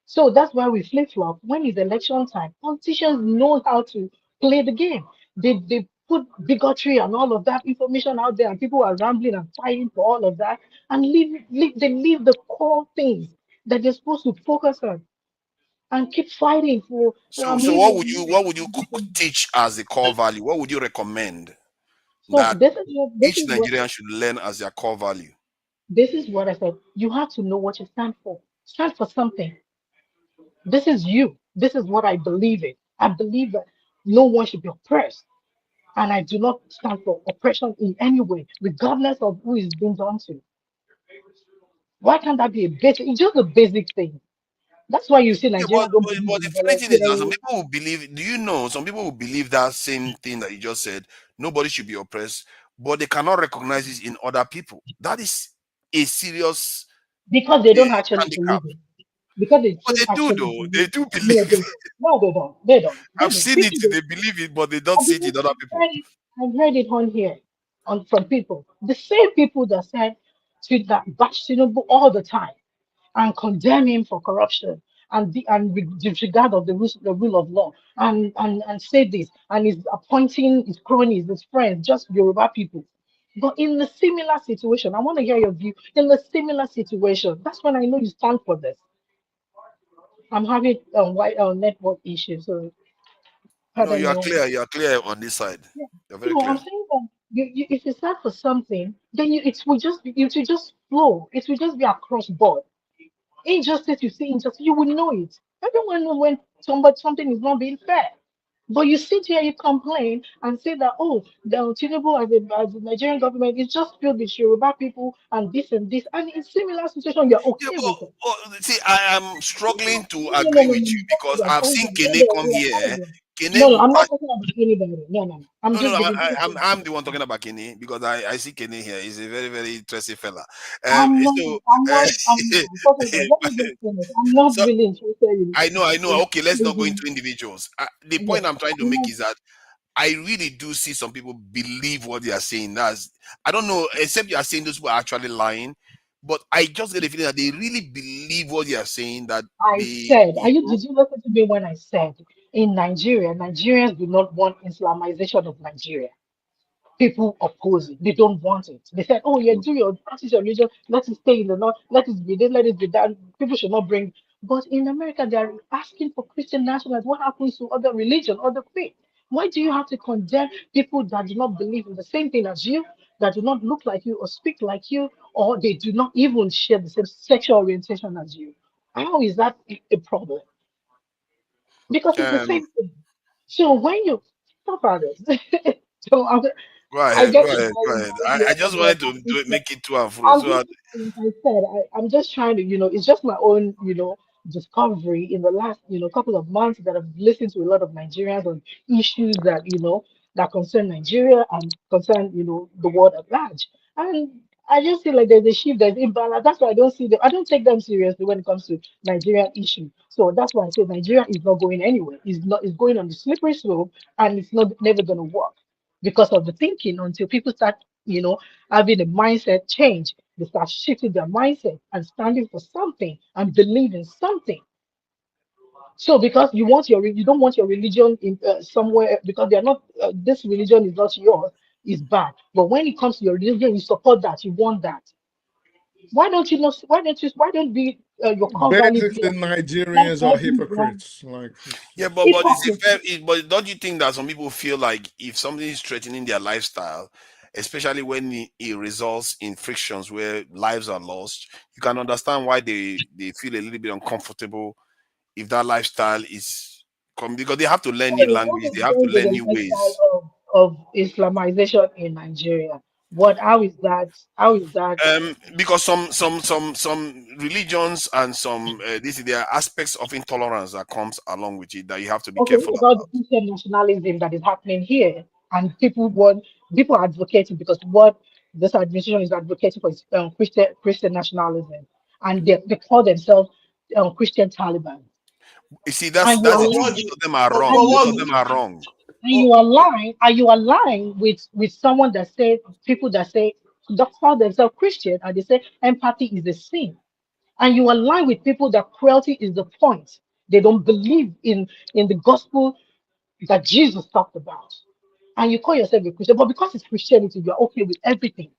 S14: So that's why we flip flop. When it's election time, politicians know how to play the game. They put bigotry and all of that information out there, and people are rambling and fighting for all of that, and they leave the core things that they're supposed to focus on and keep fighting for.
S22: So what would you teach as a core value? What would you recommend
S14: So
S22: that each Nigerian should learn as their core value?
S14: This is what I said. You have to know what you stand for. Stand for something. This is you. This is what I believe in. I believe that no one should be oppressed. And I do not stand for oppression in any way, regardless of who is being done to. Why can't that be a basic? It's just a basic thing. That's why you see Nigerians don't believe
S22: But
S14: in
S22: the funny thing is that some
S14: volunteering.
S22: people will believe, do you know, some people will believe that same thing that you just said, nobody should be oppressed, but they cannot recognize it in other people. That is a serious
S14: Because they don't actually
S22: handicap.
S14: believe it. Because they
S22: But
S14: don't
S22: they do
S14: actually
S22: though.
S14: believe
S22: They
S14: it.
S22: do
S14: No,
S22: believe.
S14: no, they don't. They don't. They
S22: I've
S14: don't.
S22: seen it,
S14: People
S22: they believe it, but they don't
S14: I've
S22: see it in other people.
S14: heard it on here, from people. The same people that said that bash Tinubu all the time and condemn him for corruption and disregard of the rule of law and say this and is appointing his cronies, his friends, just Yoruba people. But in the similar situation, I want to hear your view. In the similar situation, that's when I know you stand for this. I'm having white network issues, so
S22: No,
S14: pardon
S22: you
S14: me.
S22: are clear. You are clear on this side.
S14: Yeah.
S22: You're very
S14: So I'm
S22: clear.
S14: saying that if you stand for something, then it will just flow. It will just be across board. Injustice, you see injustice, you will know it. Everyone knows when something is not being fair. But you sit here, you complain and say that, oh, the Tinubu as the Nigerian government is just filled with Yoruba people and this and this. And in similar situation, you're okay with it.
S22: See, I am struggling to
S14: No, no,
S22: agree
S14: no,
S22: with
S14: no,
S22: you because
S14: hold on,
S22: I've
S14: hold
S22: seen
S14: on,
S22: Kene
S14: hold on,
S22: come
S14: hold
S22: here.
S14: on. No, I'm not talking about anybody. No. I'm
S22: No,
S14: just giving.
S22: I'm the one talking about Kenny because I see Kenny here. He's a very, very interesting fella.
S14: I'm not.
S22: So,
S14: I'm not. First of all, let me just finish. I'm not
S22: so
S14: really interested in.
S22: I know. Okay, let's not go into individuals. The point I'm trying to
S14: I'm
S22: make
S14: not.
S22: is that I really do see some people believe what they are saying. I don't know, except you are saying those people are actually lying, but I just get the feeling that they really believe what they are saying. That
S14: I
S22: they,
S14: said, did you listen to me when I said in Nigeria, Nigerians do not want Islamization of Nigeria. People oppose it. They don't want it. They said, oh, do your practice your religion, let it stay in the north, let it be this, let it be that. People should not bring. But in America, they are asking for Christian nationals. What happens to other religion, other faith? Why do you have to condemn people that do not believe in the same thing as you, that do not look like you or speak like you, or they do not even share the same sexual orientation as you? How is that a problem? Because it's the
S22: um
S14: same thing. So when you stop others, so
S22: go
S14: I
S22: ahead,
S14: get
S22: go
S14: it
S22: ahead, go
S14: very,
S22: ahead.
S14: very
S22: I just
S14: well,
S22: wanted
S14: but
S22: to
S14: it's
S22: make it to and fro.
S14: I'm
S22: So
S14: just, like I said, I'm just trying to, it's just my own, discovery in the last, couple of months that I've listened to a lot of Nigerians on issues that, that concern Nigeria and concern, the world at large. And I just feel like there's a shift, there's imbalance. That's why I don't see them, I don't take them seriously when it comes to Nigerian issue. So that's why I say Nigeria is not going anywhere. It's going on the slippery slope and it's not never gonna work because of the thinking until people start, having a mindset change. They start shifting their mindset and standing for something and believing something. So because you don't want your religion in somewhere because they're not. This religion is not yours. Is bad. But when it comes to your religion, you support that. You want that. Why don't you know? Why don't be your core value be
S3: Basically,
S14: let
S3: Nigerians are
S14: everyone
S3: hypocrites. Like,
S22: yeah, but it's a
S14: hypocrisy.
S22: fair. But don't you think that some people feel like if something is threatening their lifestyle, especially when it results in frictions where lives are lost, you can understand why they feel a little bit uncomfortable if that lifestyle is because they have to learn new
S14: Sorry, what
S22: language,
S14: is
S22: they have to
S14: wrong with
S22: learn
S14: the
S22: new
S14: lifestyle
S22: ways.
S14: of Islamization in Nigeria? How is that? How is that?
S22: Because some religions and some there are aspects of intolerance that comes along with it that you have to be
S14: Okay,
S22: careful
S14: what
S22: about.
S14: about the Christian nationalism that is happening here? And people are advocating because what this administration is advocating for is Christian nationalism, and they call themselves Christian Taliban.
S22: You see, that's
S14: And you
S22: that's
S14: are
S22: the thing.
S11: What
S22: Both
S14: lying.
S11: do
S22: of them are
S11: but
S22: wrong.
S14: And
S22: Both
S14: you
S11: what
S22: of
S11: do
S22: them are wrong.
S14: and
S11: but,
S14: you are lying. And you are lying with someone that say people that say they call themselves Christian and they say empathy is a sin. And you align with people that cruelty is the point. They don't believe in the gospel that Jesus talked about. And you call yourself a Christian, but because it's Christianity, you're okay with everything.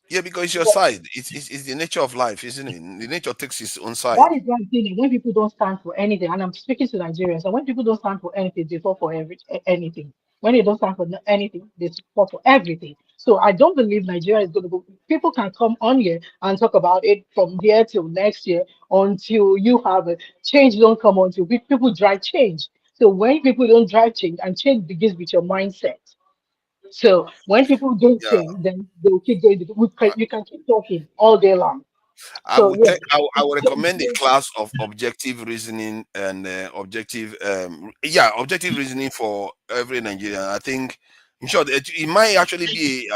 S22: Yeah, because it's your
S14: But
S22: side. It's the nature of life, isn't it? The nature takes its own
S14: that
S22: side.
S14: is one thing. When people don't stand for anything, and I'm speaking to Nigerians, and when people don't stand for anything, they fall for anything. When they don't stand for anything, they fall for everything. So I don't believe Nigeria is going to go. People can come on here and talk about it from here till next year until you have a change. Don't come until people drive change. So when people don't drive change, and change begins with your mindset. So when people don't
S22: Yeah.
S14: change, then they will keep going. You can keep talking all day long.
S22: I
S14: So
S22: would
S14: yeah,
S22: take. I would recommend a class of objective reasoning and objective reasoning for every Nigerian. I think, in short, it might actually be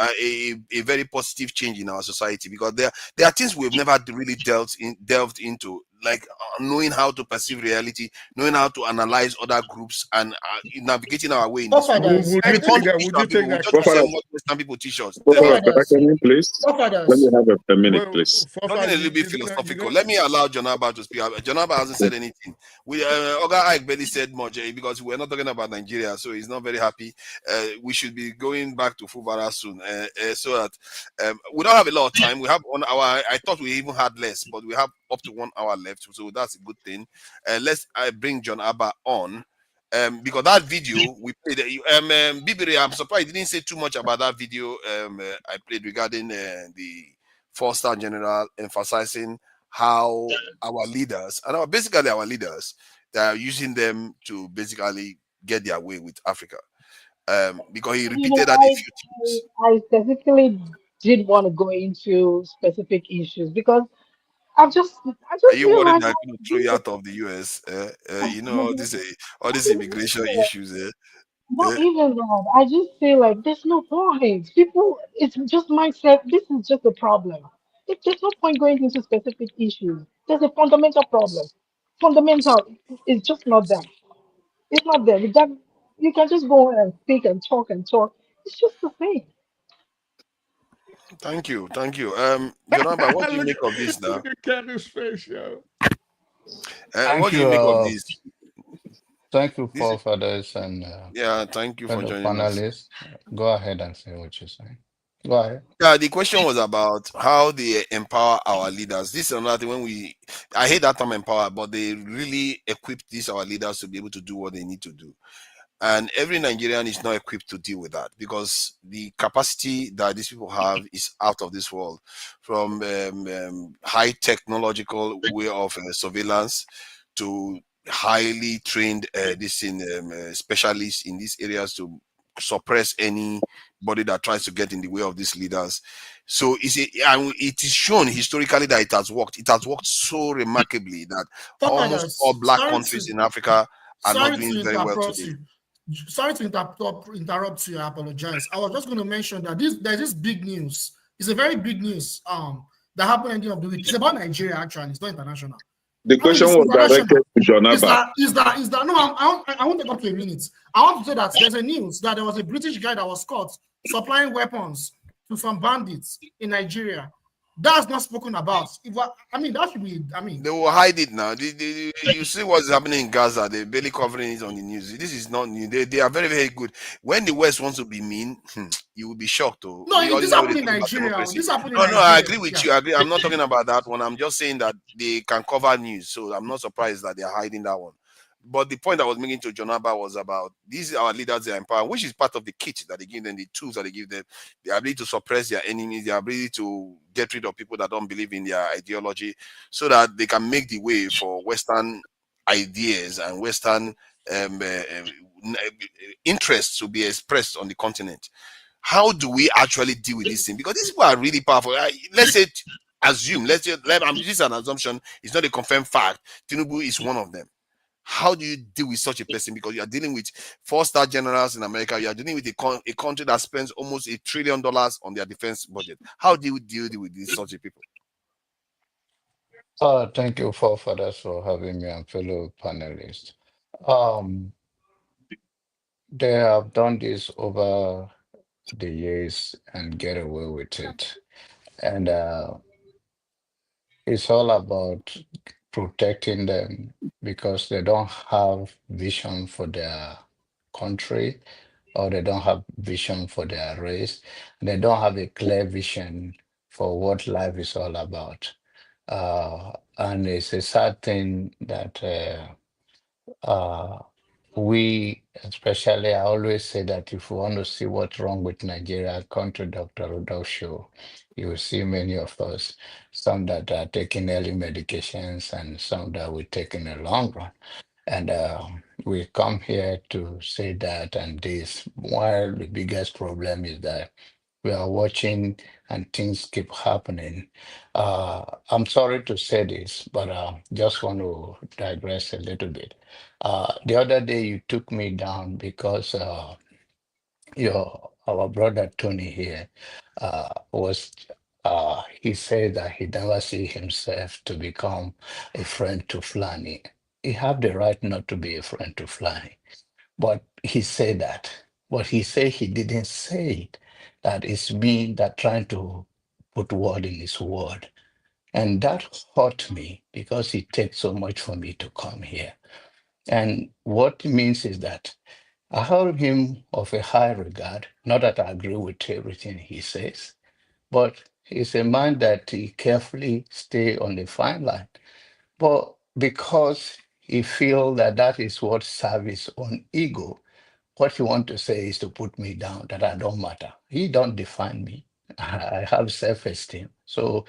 S22: a very positive change in our society because there are things we've never really delved into, like knowing how to perceive reality, knowing how to analyze other groups, and navigating our way in this world.
S8: Forefathers,
S22: And we don't teach
S3: would
S22: our
S3: you
S22: people.
S3: take
S22: We
S3: that
S22: just say
S3: class?
S22: what Western people teach us.
S9: Could I
S8: forefathers,
S9: come in, please? Let me
S8: forefathers.
S9: have a minute,
S3: Well,
S9: please.
S22: Something a
S3: Fafad,
S22: little bit
S3: you
S22: philosophical.
S3: don't.
S22: Let me allow John Abba to speak. John Abba hasn't said anything. Oga Ike barely said much because we're not talking about Nigeria, so he's not very happy. We should be going back to Fubara soon, so that we don't have a lot of time. We have 1 hour. I thought we even had less, but we have up to 1 hour left, so that's a good thing. Let's bring John Abba on. Because that video we played, Bibiri, I'm surprised you didn't say too much about that video I played regarding the 4-star general, emphasizing how our leaders and basically our leaders, they are using them to basically get their way with Africa. Because he repeated that a few times.
S14: I specifically did want to go into specific issues because I just
S22: Are you
S14: feel
S22: worried
S14: like
S22: that I'm going to throw you out of the US? You know all these immigration issues.
S14: not even that. I just feel like there's no point. People, it's just mindset. This is just a problem. There's no point going into specific issues. There's a fundamental problem. Fundamental. It's just not there. It's not there. You can just go on and speak and talk and talk. It's just the same.
S22: Thank you, thank you. Jonaba, what do you make of this now?
S3: Look at Kevin's face, yo.
S22: What
S4: Thank
S22: do you
S4: you.
S22: make of this?
S4: Thank you,
S22: This,
S4: forefathers and
S22: yeah, thank you for
S4: fellow
S22: joining us.
S4: panelists. Go ahead and say what you're saying. Go ahead.
S22: Yeah, the question was about how they empower our leaders. This is another thing I hate that term empower, but they really equip these our leaders to be able to do what they need to do. And every Nigerian is not equipped to deal with that because the capacity that these people have is out of this world. From high technological way of surveillance to highly trained specialists in these areas to suppress anybody that tries to get in the way of these leaders. So it is shown historically that it has worked. It has worked so remarkably that almost all black countries in Africa are not doing very well today.
S8: Sorry to interrupt you. I apologize. I was just going to mention that there's this big news. It's a very big news. That happened at the end of the week. It's about Nigeria. Actually, it's not international.
S15: The question was directed to Jonaba.
S8: Is that no? I won't take up to a minute. I want to say that there's a news that there was a British guy that was caught supplying weapons to some bandits in Nigeria. That's not spoken about. That should be.
S22: They will hide it now. You see what's happening in Gaza. They're barely covering it on the news. This is not new. They are very, very good. When the West wants to be mean, you will be shocked.
S8: No, this happened in Nigeria.
S22: No, I agree with you. I agree. I'm not talking about that one. I'm just saying that they can cover news. So I'm not surprised that they're hiding that one. But the point I was making to Jonaba was about these are our leaders they empower, which is part of the kit that they give them, the tools that they give them, the ability to suppress their enemies, the ability to get rid of people that don't believe in their ideology, so that they can make the way for Western ideas and Western interests to be expressed on the continent. How do we actually deal with this thing? Because these people are really powerful. Let's say, this is an assumption, it's not a confirmed fact. Tinubu is one of them. How do you deal with such a person? Because you are dealing with 4-star generals in America. You are dealing with a country that spends almost $1 trillion on their defense budget. How do you deal with these such people?
S4: Thank you, forefathers, for having me and fellow panelists. They have done this over the years and get away with it. And it's all about protecting them because they don't have vision for their country, or they don't have vision for their race. They don't have a clear vision for what life is all about. And it's a sad thing that we, especially, I always say that if you want to see what's wrong with Nigeria, come to Dr. Rudolph show. You will see many of us, some that are taking early medications and some that will take in the long run. And we come here to say that and this. While the biggest problem is that we are watching and things keep happening. I'm sorry to say this, but just want to digress a little bit. The other day you took me down because our brother Tony here he said that he never see himself to become a friend to Fulani. He have the right not to be a friend to Fulani, but he said that. But he said he didn't say it. That is me that trying to put word in his word. And that hurt me because it takes so much for me to come here. And what it means is that I hold him of a high regard, not that I agree with everything he says, but he's a man that he carefully stay on the fine line. But because he feel that that is what serves his own ego, what he want to say is to put me down, that I don't matter. He don't define me. I have self-esteem. So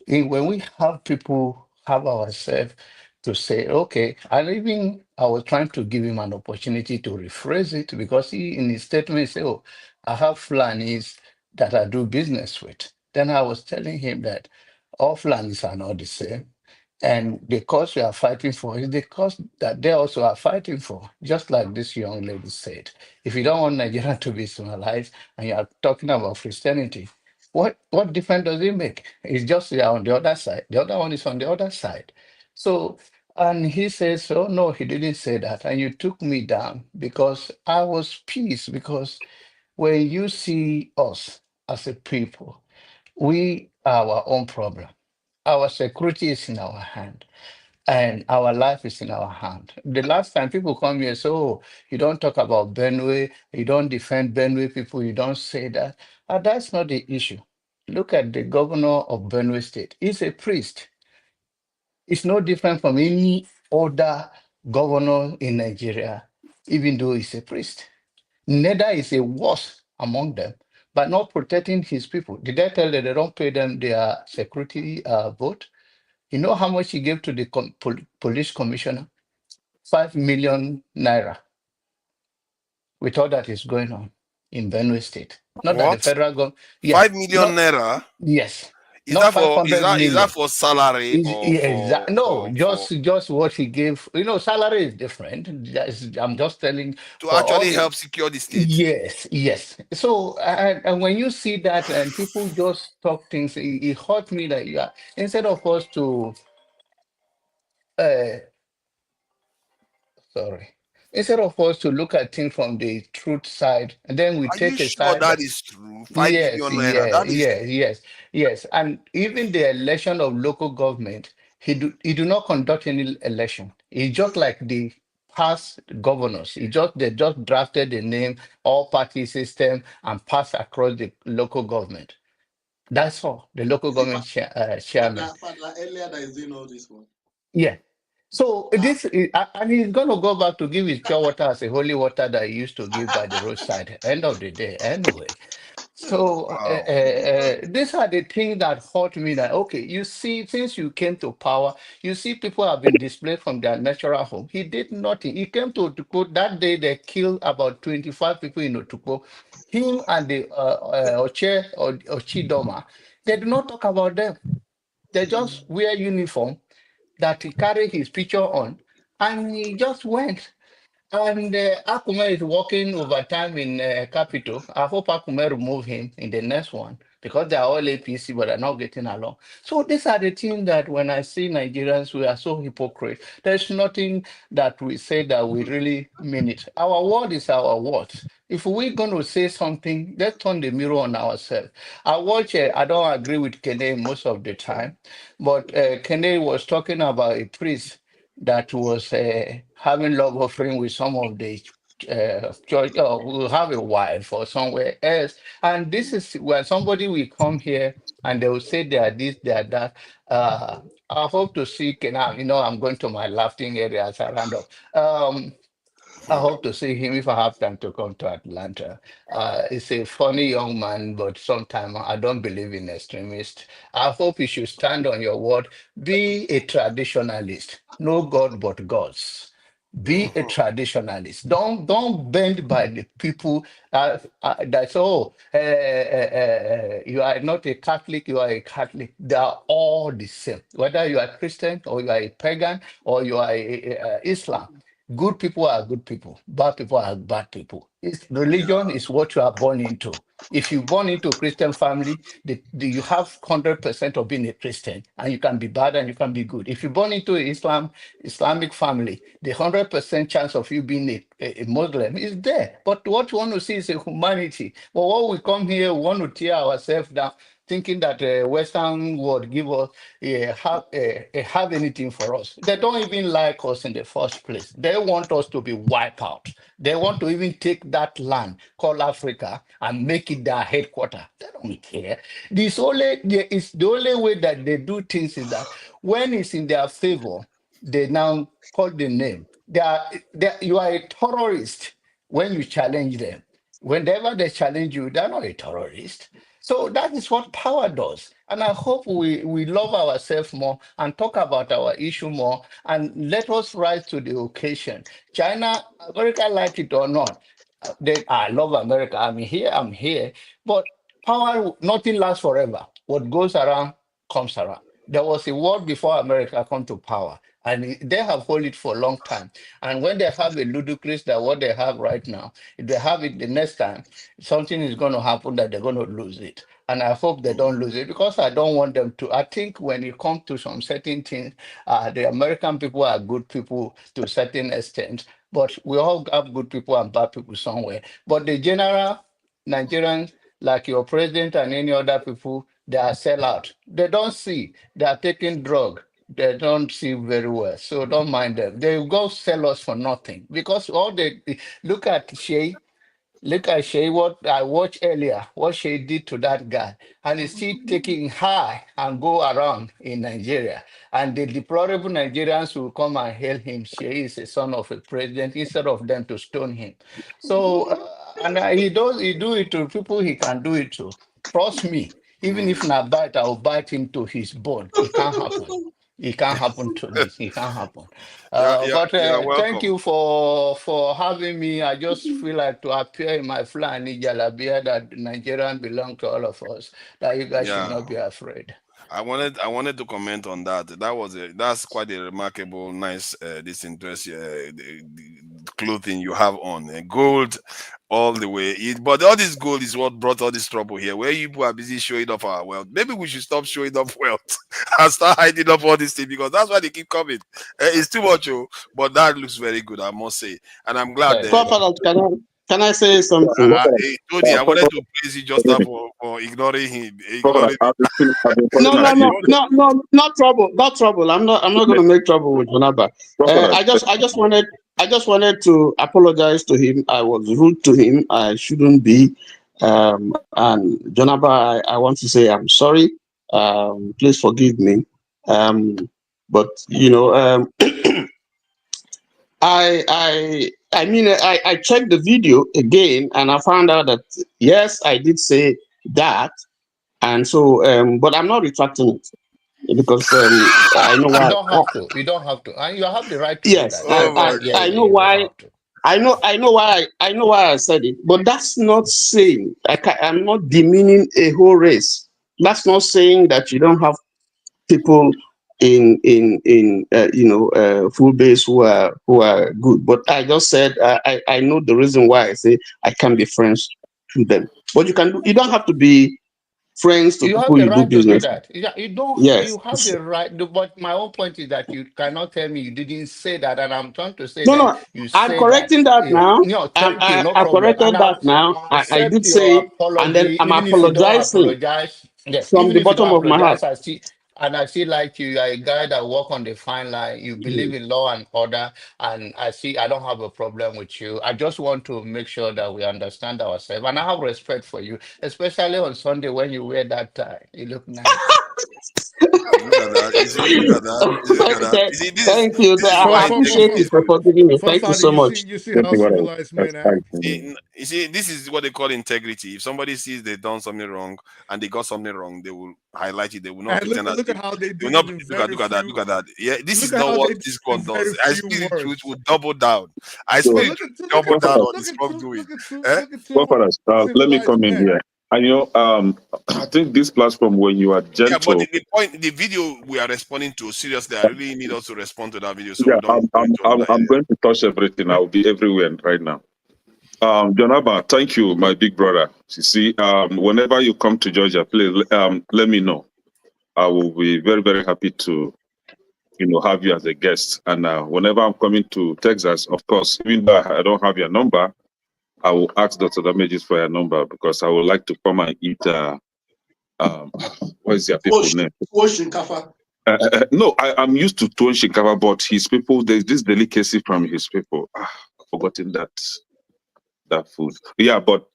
S4: when we have people have ourselves to say, okay, and even I was trying to give him an opportunity to rephrase it because he in his statement said, oh, I have Fulanis that I do business with. Then I was telling him that All Fulanis are not the same. And the cause we are fighting for is the cause that they also are fighting for. Just like this young lady said, if you don't want Nigeria to be civilized and you are talking about Christianity, what difference does it make? It's just they are on the other side. The other one is on the other side. So, and he says, oh no, he didn't say that. And you took me down because I was peace. Because when you see us as a people, we are our own problem. Our security is in our hand and our life is in our hand. The last time people come here, so you don't talk about Benue, you don't defend Benue people, you don't say that. That's not the issue. Look at the governor of Benue State. He's a priest. It's no different from any other governor in Nigeria, even though he's a priest. Neither is a worse among them, but not protecting his people. Did I tell that they don't pay them their security vote? You know how much he gave to the police commissioner? 5 million naira with all that is going on in Benue State. Not that the
S22: What?
S4: federal government, yeah,
S22: 5 million naira?
S4: yes,
S22: Is
S4: not
S22: that for
S4: 500
S22: is that
S4: million.
S22: for salary or for
S4: No, just what he gave. You know, salary is different. I'm just telling
S22: to
S4: for all
S22: actually
S4: the
S22: help secure the state?
S4: yes, yes. So and when you see that and people just talk things, it hurt me that you are instead of us to uh, sorry. Instead of us to look at things from the truth side, and then we
S22: Are you
S4: take a
S22: sure
S4: side
S22: that
S4: that
S22: is true? 5
S4: yes,
S22: million naira. That is
S4: yes. And even the election of local government, he do not conduct any election. He just like the past governors. They just drafted the name, all party system, and passed across the local government. That's all. The local
S11: Is it
S4: government chairman.
S11: Father earlier that is doing all this one?
S4: Yeah. So this is, and he's going to go back to give his pure water as a holy water that he used to give by the roadside. End of the day, anyway. So
S22: wow.
S4: these are the things that hurt me. That okay, you see, since you came to power, you see people have been displaced from their natural home. He did nothing. He came to Otukpo that day. They killed about 25 people in Otukpo. Him and the Oche or Ochidoma. They do not talk about them. They just wear uniform that he carried his picture on, and he just went. And Akume is working overtime in Capital. I hope Akume remove him in the next one because they are all APC, but they're not getting along. So these are the things that when I see Nigerians, we are so hypocrite. There's nothing that we say that we really mean it. Our word is our word. If we're going to say something, let's turn the mirror on ourselves. I don't agree with Kene most of the time, but Kene was talking about a priest that was having love offering with some of the church, will have a wife or somewhere else. And this is when somebody will come here and they will say they are this, they are that. I hope to see, I'm going to my laughing area as I round up. I hope to see him if I have time to come to Atlanta. He's a funny young man, but sometimes I don't believe in extremists. I hope you should stand on your word. Be a traditionalist. No God but gods. Be a traditionalist. Don't bend by the people that's you are not a Catholic, you are a Catholic. They are all the same. Whether you are Christian or you are a pagan or you are Islam. Good people are good people. Bad people are bad people. Religion is what you are born into. If you born into a Christian family, you have 100% of being a Christian, and you can be bad and you can be good. If you born into an Islamic family, the 100% chance of you being a Muslim is there. But what you want to see is a humanity. But what we come here, we want to tear ourselves down, thinking that the Western world give us have anything for us. They don't even like us in the first place. They want us to be wiped out. They want to even take that land called Africa and make it their headquarters. They don't care. It's the only way that they do things is that when it's in their favor, they now call the name. You are a terrorist when you challenge them. Whenever they challenge you, they're not a terrorist. So that is what power does. And I hope we love ourselves more and talk about our issue more and let us rise to the occasion. China, America, like it or not, I love America. I'm here. But power, nothing lasts forever. What goes around comes around. There was a war before America come to power, and they have held it for a long time. And when they have a ludicrous that what they have right now, if they have it the next time, something is going to happen that they're going to lose it. And I hope they don't lose it because I don't want them to. I think when it comes to some certain things, the American people are good people to a certain extent, but we all have good people and bad people somewhere. But the general Nigerians, like your president and any other people, they are sellout. They don't see. They are taking drug. They don't see very well. So don't mind them. They will go sell us for nothing. Because all they look at Shay. Look at Shay, what I watched earlier, what Shay did to that guy. And he's still taking high and go around in Nigeria. And the deplorable Nigerians will come and hail him. Shay is a son of a president instead of them to stone him. So, he do it to people he can do it to. Trust me, even if not bite, I will bite him to his bone. It can't happen. It can't happen to me. It can't happen. But thank
S22: welcome.
S4: you for having me. I just feel like to appear in my Fulani Jalabia that Nigerian belong to all of us. That you guys should
S22: Yeah.
S4: not be afraid.
S22: I wanted to comment on that. That's quite a remarkable, nice, disinterest clothing you have on, gold all the way. But all this gold is what brought all this trouble here. Where you people are busy showing off our wealth. Maybe we should stop showing off wealth and start hiding up all these things because that's why they keep coming. It's too much, but that looks very good, I must say, and I'm glad.
S1: Can I say something?
S22: Tony, I wanted to praise you just now for ignoring him.
S1: No, not trouble, not trouble. I'm not going to make trouble with Jonaba. I just wanted to apologize to him. I was rude to him. I shouldn't be. And Jonaba, I want to say I'm sorry. Please forgive me. But I checked the video again and I found out that yes, I did say that, and so but I'm not retracting it because I know why.
S4: You don't have to. You don't have to. And you have the right to
S1: Yes,
S4: do that.
S1: I know why. I know why. I know why I said it. But that's not saying I'm not demeaning a whole race. That's not saying that you don't have people in full base who are good. But I just said I know the reason why I say I can't be friends to them. But you don't have to be friends to
S4: You have
S1: people
S4: the
S1: you do
S4: right to do
S1: business.
S4: that. You don't.
S1: Yes.
S4: You have the right. But my whole point is that you cannot tell me you didn't say that, and I'm trying to say that
S1: No,
S4: you
S1: I'm
S4: say that.
S1: correcting that now.
S4: No, thank you. No
S1: I
S4: problem.
S1: corrected
S4: And
S1: that now. I
S4: accept
S1: did
S4: your
S1: say it, and then
S4: apology,
S1: I'm
S4: even if you don't
S1: apologizing
S4: apologize. Yes,
S1: from
S4: even
S1: the
S4: if you
S1: bottom
S4: don't
S1: of my heart.
S4: apologize, I see like you are a guy that walk on the fine line. You believe in law and order, and I don't have a problem with you. I just want to make sure that we understand ourselves, and I have respect for you, especially on Sunday when you wear that tie. You look nice.
S22: Look at that. Look at that. Look at that.
S1: Thank you.
S22: This is
S1: I
S22: what
S1: appreciate you
S22: integrity
S1: for
S22: is.
S1: forgiving me. Thank you so much.
S3: You see how civilized men act.
S22: You see, this is what they call integrity. If somebody sees they've done something wrong and they got something wrong, they will highlight it. They will not
S3: And
S22: pretend
S3: look
S22: as
S3: at
S22: if
S3: how they
S22: they will
S3: did
S22: not
S3: it in
S22: look at
S3: very
S22: that.
S3: few.
S22: Look at that. Yeah, this is
S3: Look at
S22: not
S3: how
S22: what
S3: they did
S22: this
S3: it in
S22: God
S3: very
S22: does. I
S3: few
S22: speak the truth
S3: words.
S22: will double down. I
S15: So,
S22: speak the truth double down on this wrongdoing.
S3: Look at two
S15: let me
S3: civilized
S15: come in
S3: men.
S15: here. And I think this platform, when you are
S22: Yeah, but
S15: gentle,
S22: the video we are responding to, seriously, I really need us to respond to that video so
S15: yeah,
S22: we don't go into another
S15: I'm going to touch everything. I'll be everywhere right now. Jonaba, thank you, my big brother. You see, whenever you come to Georgia, please let me know. I will be very, very happy to, have you as a guest. And whenever I'm coming to Texas, of course, even though I don't have your number, I will ask Dr. Damages for your number because I would like to come and eat. What is your people's name? No, I'm used to Tuon Shinkafa, but his people, there's this delicacy from his people. I've forgotten that food. Yeah, but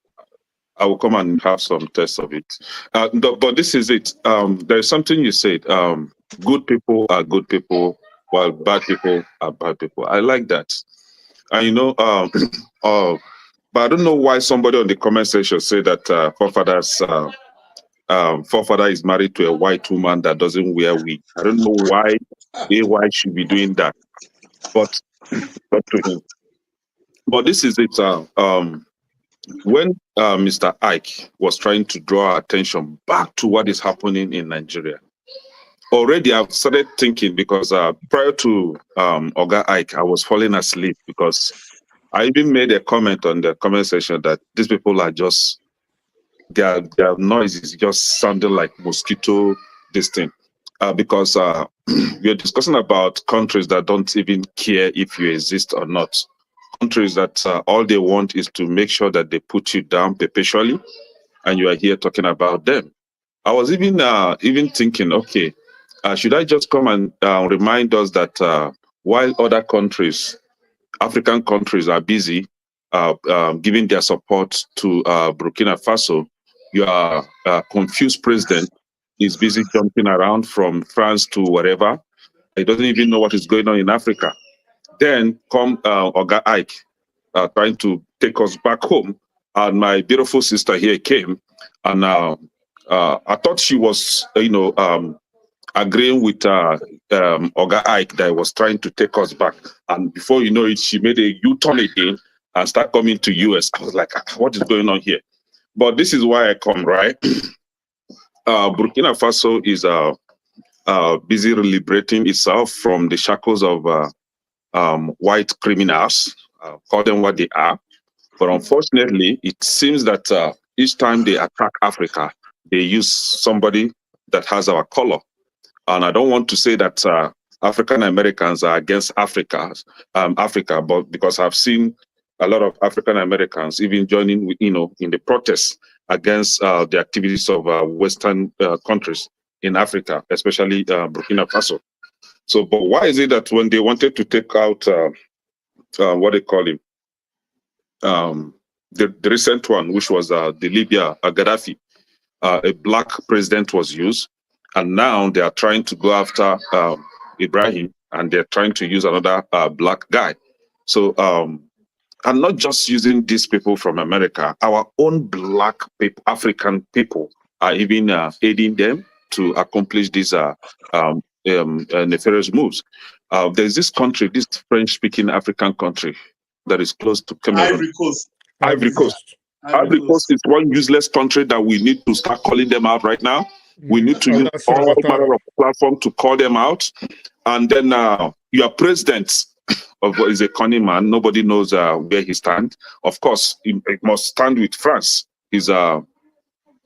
S15: I will come and have some taste of it. But this is it. There's something you said. Good people are good people, while bad people are bad people. I like that. And but I don't know why somebody on the comment section said that forefather is married to a white woman that doesn't wear wig. I don't know why AY should be doing that, but not to him. But this is it. When Mr. Ike was trying to draw our attention back to what is happening in Nigeria, already I've started thinking because prior to Oga Ike, I was falling asleep because I even made a comment on the comment section that these people are just, their noise is just sounding like mosquito this thing. Because we're discussing about countries that don't even care if you exist or not. Countries that all they want is to make sure that they put you down perpetually, and you are here talking about them. I was even thinking, okay, should I just come and remind us that while other countries, African countries, are busy giving their support to Burkina Faso, your confused president is busy jumping around from France to wherever. He doesn't even know what is going on in Africa. Then come Oga Ike trying to take us back home, and my beautiful sister here came, and I thought she was, agreeing with Oga Ike that was trying to take us back. And before you know it, she made a U-turn again and start coming to US. I was like, what is going on here? But this is why I come, right? Burkina Faso is busy liberating itself from the shackles of white criminals, call them what they are. But unfortunately, it seems that each time they attack Africa, they use somebody that has our color. And I don't want to say that African Americans are against Africa, but because I've seen a lot of African Americans even joining, in the protests against the activities of Western countries in Africa, especially Burkina Faso. So, but why is it that when they wanted to take out what they call him, the recent one, which was the Libya Gaddafi, a black president was used, and now they are trying to go after Ibrahim, and they're trying to use another black guy. So I'm not just using these people from America. Our own black people, African people, are even aiding them to accomplish these nefarious moves. There's this country, this French-speaking African country that is close to Cameroon.
S11: Ivory Coast.
S15: Ivory Coast. Ivory Coast is one useless country that we need to start calling them out right now. We need to use all manner of platform to call them out. And then your president is a cunning man. Nobody knows where he stands. Of course, he must stand with France. He's I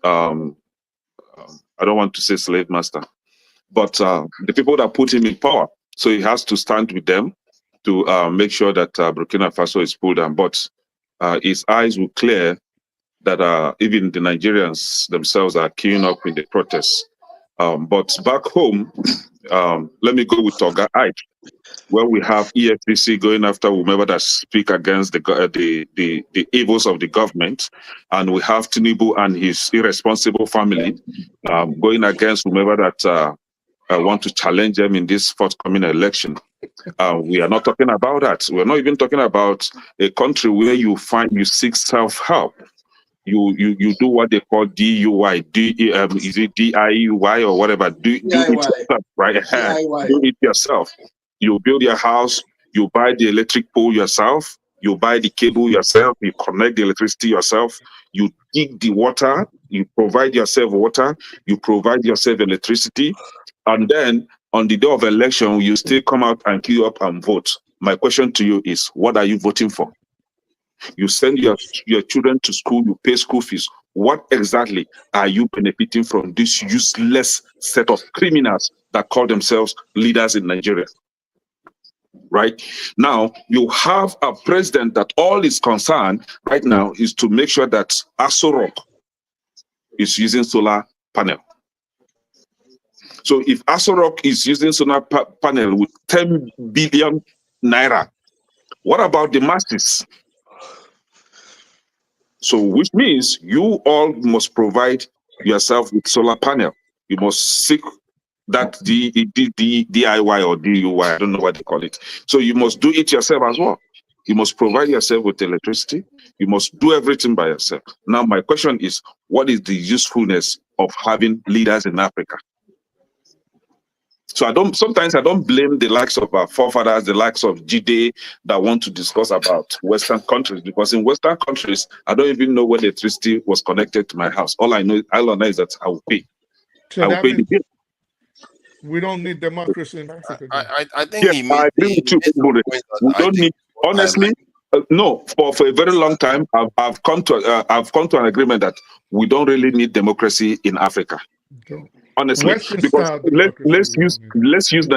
S15: don't want to say slave master, but the people that put him in power. So he has to stand with them to make sure that Burkina Faso is pulled down. But his eyes will clear that even the Nigerians themselves are queuing up in the protests. But back home, let me go with Oga Ike, where we have EFCC going after whomever that speak against the evils of the government, and we have Tinubu and his irresponsible family going against whomever that want to challenge them in this forthcoming election. We are not talking about that. We're not even talking about a country where you seek self-help. You do what they call DUI, is it DIY or whatever? Do it yourself, right? Do it yourself. You build your house, you buy the electric pole yourself, you buy the cable yourself, you connect the electricity yourself, you dig the water, you provide yourself water, you provide yourself electricity, and then on the day of election, you still come out and queue up and vote. My question to you is, what are you voting for? You send your children to school, you pay school fees. What exactly are you benefiting from this useless set of criminals that call themselves leaders in Nigeria? Right now, you have a president that all is concerned right now is to make sure that Aso Rock is using solar panel. So if Aso Rock is using solar panel with 10 billion naira, what about the masses? So which means you all must provide yourself with solar panel. You must seek that DIY or DUI, I don't know what they call it. So you must do it yourself as well. You must provide yourself with electricity. You must do everything by yourself. Now, my question is, what is the usefulness of having leaders in Africa? So sometimes I don't blame the likes of our forefathers, the likes of Jide that want to discuss about Western countries, because in Western countries, I don't even know when the electricity was connected to my house. All I know is that I will pay.
S3: So
S15: I will pay the bill.
S3: We don't need democracy in Africa.
S22: I think
S15: Yes,
S22: he
S15: I
S22: made,
S15: agree with you.
S22: points
S15: We
S22: that I
S15: don't
S22: think
S15: need, honestly, no. For a very long time, I've come to an agreement that we don't really need democracy in Africa. Honestly,
S3: Western
S15: because
S3: style democracy.
S15: let's use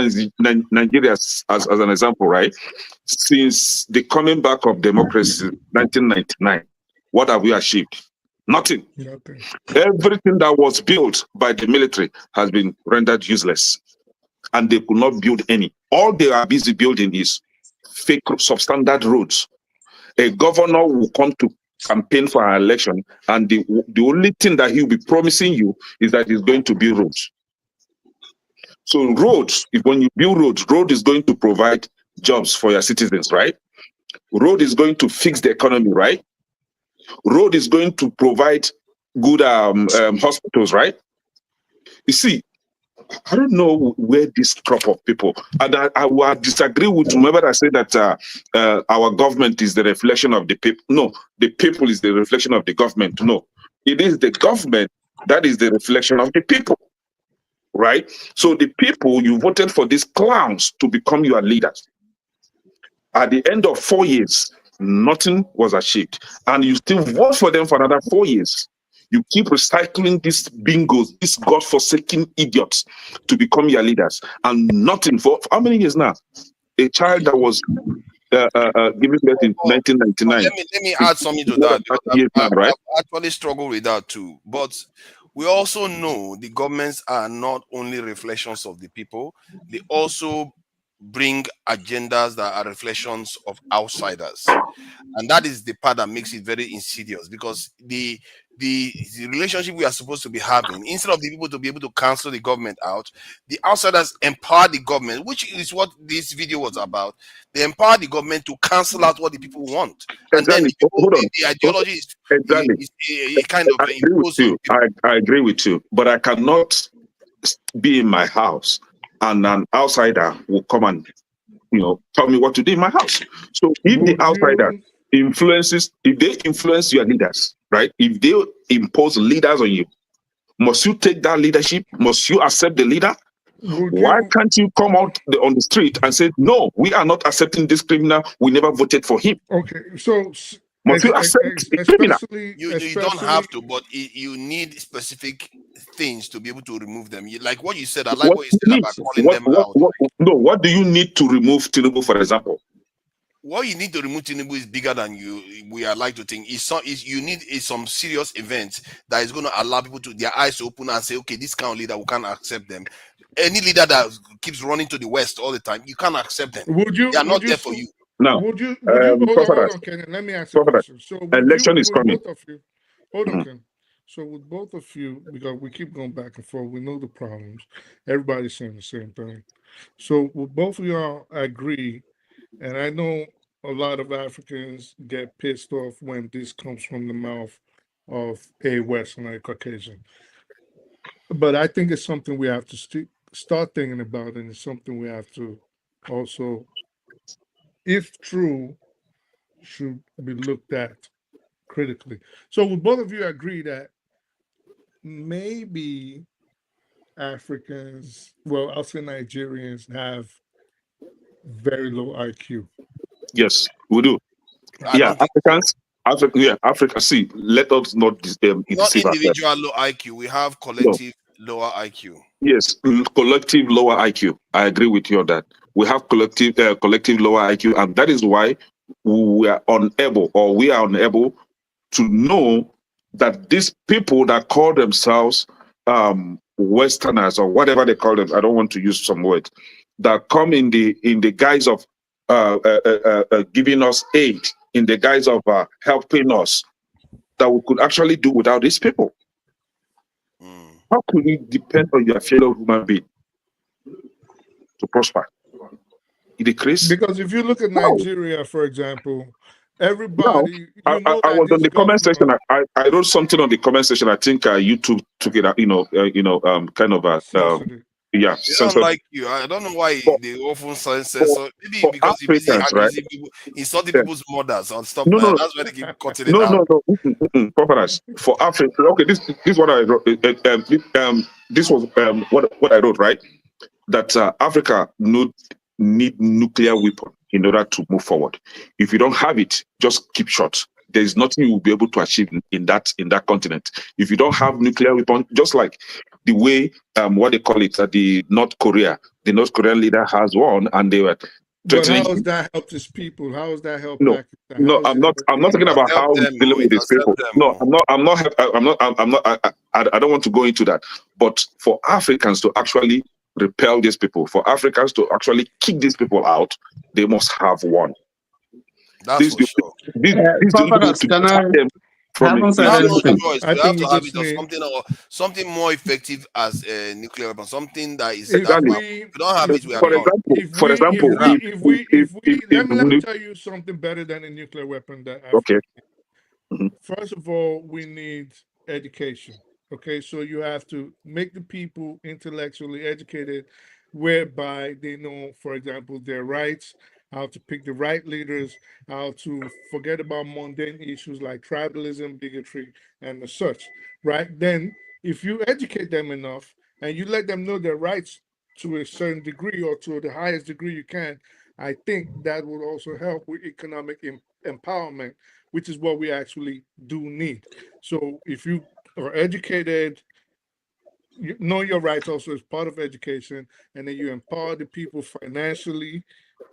S15: Nigeria as an example, right? Since the coming back of democracy, 1999, what have we achieved? Nothing.
S3: Nothing.
S15: Everything that was built by the military has been rendered useless, and they could not build any. All they are busy building is fake substandard roads. A governor will come to campaign for an election, and the only thing that he'll be promising you is that he's going to build roads. So roads, if when you build roads, road is going to provide jobs for your citizens, right? Road is going to fix the economy, right? Road is going to provide good hospitals, right? You see, I don't know where this crop of people, and I will disagree with whoever that say that our government is the reflection of the people. No, the people is the reflection of the government. No, it is the government that is the reflection of the people, right? So the people, you voted for these clowns to become your leaders. At the end of 4 years, nothing was achieved, and you still vote for them for another 4 years. You keep recycling these bingos, these godforsaken idiots to become your leaders, and nothing for how many years now? A child that was given birth in 1999.
S22: Let me add something to that.
S15: Right?
S22: I've actually struggled with that too. But we also know the governments are not only reflections of the people, they also bring agendas that are reflections of outsiders. And that is the part that makes it very insidious, because the relationship we are supposed to be having, instead of the people to be able to cancel the government out, the outsiders empower the government, which is what this video was about. They empower the government to cancel out what the people want. And then the, people, the ideology is kind of
S15: I agree with you. I agree with you, but I cannot be in my house and an outsider will come and tell me what to do in my house. So if the outsider if they influence your leaders, right? If they impose leaders on you, must you take that leadership? Must you accept the leader? Why can't you come out on the street and say, no, we are not accepting this criminal, we never voted for him?
S3: Okay, so
S22: must
S15: you accept the criminal?
S22: You don't have to, but you need specific things to be able to remove them. Like what you said, I like what you said about calling them out.
S15: What do you need to remove Tinubu, for example?
S22: What you need to remove Tinubu is bigger than we are like to think. You need some serious events that is going to allow people to their eyes to open and say, okay, this kind of leader, we can't accept them. Any leader that keeps running to the West all the time, you can't accept them. They are not there for you.
S15: Now,
S3: hold on, Ken. Let me ask you a question. So
S15: election is coming.
S3: Both of you, hold on, Ken. So with both of you, because we keep going back and forth, we know the problems. Everybody's saying the same thing. So would both of y'all agree? And I know a lot of Africans get pissed off when this comes from the mouth of a Western Caucasian. But I think it's something we have to start thinking about, and it's something we have to also, if true, should be looked at critically. So would both of you agree that maybe Africans, well, I'll say Nigerians, have very low IQ?
S15: Yes, we do. Africa. See, let us not deceive
S22: individual low IQ. We have collective lower IQ.
S15: Yes, collective lower IQ. I agree with you on that. We have collective lower IQ, and that is why we are unable to know that these people that call themselves Westerners or whatever they call them, I don't want to use some word, that come in the guise of giving us aid, in the guise of helping us, that we could actually do without these people. How could you depend on your fellow human being to prosper?
S3: Because if you look at Nigeria, for example, everybody.
S15: I was on the comment section. I wrote something on the comment section. I think YouTube took it out.
S22: They don't like you. I don't know why they often censor. Maybe because you're busy abusing people, insulting people's mothers and stuff like that. That's why they keep cutting it out.
S15: For Africa, okay, this is what I wrote. This was what I wrote, right? that Africa need nuclear weapon in order to move forward. If you don't have it, just keep short. There is nothing you will be able to achieve in that continent. If you don't have nuclear weapon, just like the way what they call it, the North Korean leader has one, and they were
S3: But
S15: threatening
S3: how has
S15: him.
S3: that helped his people? How has that helped
S15: No,
S3: Pakistan?
S15: no,
S3: How has
S15: I'm
S3: it
S15: not.
S3: helped
S15: I'm not talking
S3: India?
S15: about how he's dealing with his people. No, I'm not. I'm not. I'm not. I don't want to go into that. But for Africans to actually repel these people, for Africans to actually kick these people out, they must have one.
S22: That's for sure.
S15: This is the only way
S1: Fathers,
S15: to
S1: can
S15: stop
S1: I
S15: them from
S1: haven't
S22: You
S1: said
S22: have no
S1: anything?
S22: choice.
S3: I
S22: You have
S3: think
S22: to
S3: we
S22: have
S3: just
S22: it or
S3: need,
S22: something, or something more effective as a nuclear weapon. Something that is
S3: if
S22: that
S15: exactly.
S22: powerful.
S3: we
S22: If you don't have
S3: if
S22: it, we are
S15: For
S3: we
S22: gone.
S15: example,
S3: if we if we if we if we let me tell you something better than a nuclear weapon that Africa.
S15: okay. Mhm.
S3: First of all, we need education. Okay, so you have to make the people intellectually educated, whereby they know, for example, their rights, how to pick the right leaders, how to forget about mundane issues like tribalism, bigotry, and the such. Right? Then, if you educate them enough and you let them know their rights to a certain degree or to the highest degree you can, I think that would also help with economic empowerment, which is what we actually do need. So if you are educated, you know your rights also is part of education, and then you empower the people financially,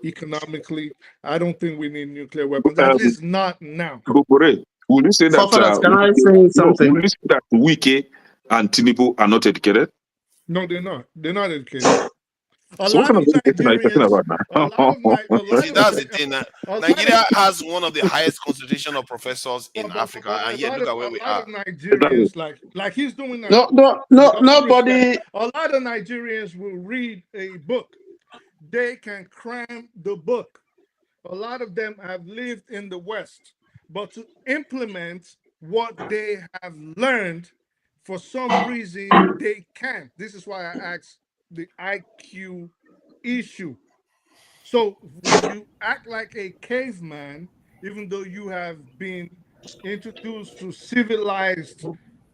S3: economically. I don't think we need nuclear weapons, at least not now.
S15: Bobore, will you say that
S1: Fathers, can I say
S15: no?
S1: something?
S15: Will you say that Wike and Tinubu are not educated?
S3: No, they're not. They're not educated. A
S15: So what
S3: lot
S15: kind
S3: of
S15: of education are you talking
S3: Nigerians,
S15: about now?
S22: You see, that's the thing.
S3: a lot
S22: Nigeria
S3: of
S22: has one of the highest concentration of professors in Africa, and yet look at where we
S3: a lot
S22: are.
S3: of
S15: Exactly.
S3: Nigerians, like he's doing now.
S1: No,
S3: With all due respect,
S1: nobody.
S3: a lot of Nigerians will read a book. They can cram the book. A lot of them have lived in the West, but to implement what they have learned, for some reason, they can't. This is why I asked the IQ issue. So when you act like a caveman, even though you have been introduced to civilized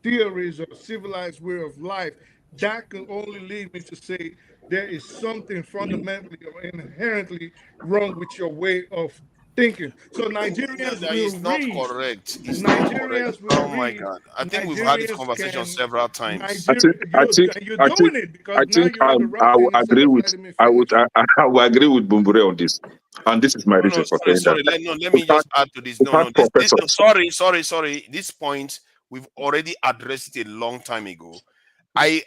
S3: theories or civilized way of life, that can only lead me to say there is something fundamentally or inherently wrong with your way of thinking. So
S22: No,
S3: Nigerians
S22: that
S3: will
S22: is not
S3: read.
S22: correct. It's not correct.
S3: Nigerians will
S22: Oh my
S3: read.
S22: God! I think we've had this
S3: Nigerians
S22: conversation
S3: can.
S22: several times.
S3: Nigeria, you're doing it because now you have a
S15: I will
S3: Ruffian instead
S15: agree
S3: of
S15: with.
S3: letting me
S15: I
S3: finish.
S15: would. I will agree with Bumbure on this, and this is my
S22: No, no,
S15: reason for
S22: sorry,
S15: saying that.
S22: sorry. Let
S15: In
S22: me just
S15: fact,
S22: add to this.
S15: in
S22: No, no,
S15: fact,
S22: this. No,
S15: professors.
S22: sorry. This point we've already addressed it a long time ago. I've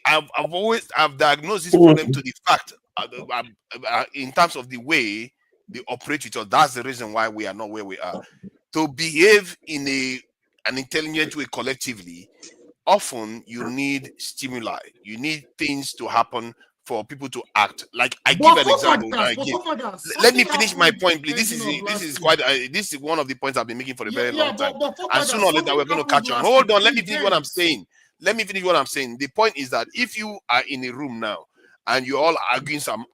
S22: diagnosed this problem to the fact in terms of the way they operate with us. That's the reason why we are not where we are. To behave in an intelligent way collectively, often you need stimuli. You need things to happen for people to act. Like I give an example now again. Let me
S8: something
S22: finish my
S8: happened
S22: point, please.
S8: ending of
S22: This
S8: last
S22: is
S8: week.
S22: quite this is one of the points I've been making for a very long
S8: Yeah,
S22: time.
S8: but
S22: And
S8: father,
S22: sooner or later
S8: something
S22: we're going to
S8: happened
S22: catch on.
S8: last week.
S22: Hold on, let
S8: An
S22: me finish what I'm
S8: event.
S22: saying. Let me finish what I'm saying. The point is that if you are in a room now and you're all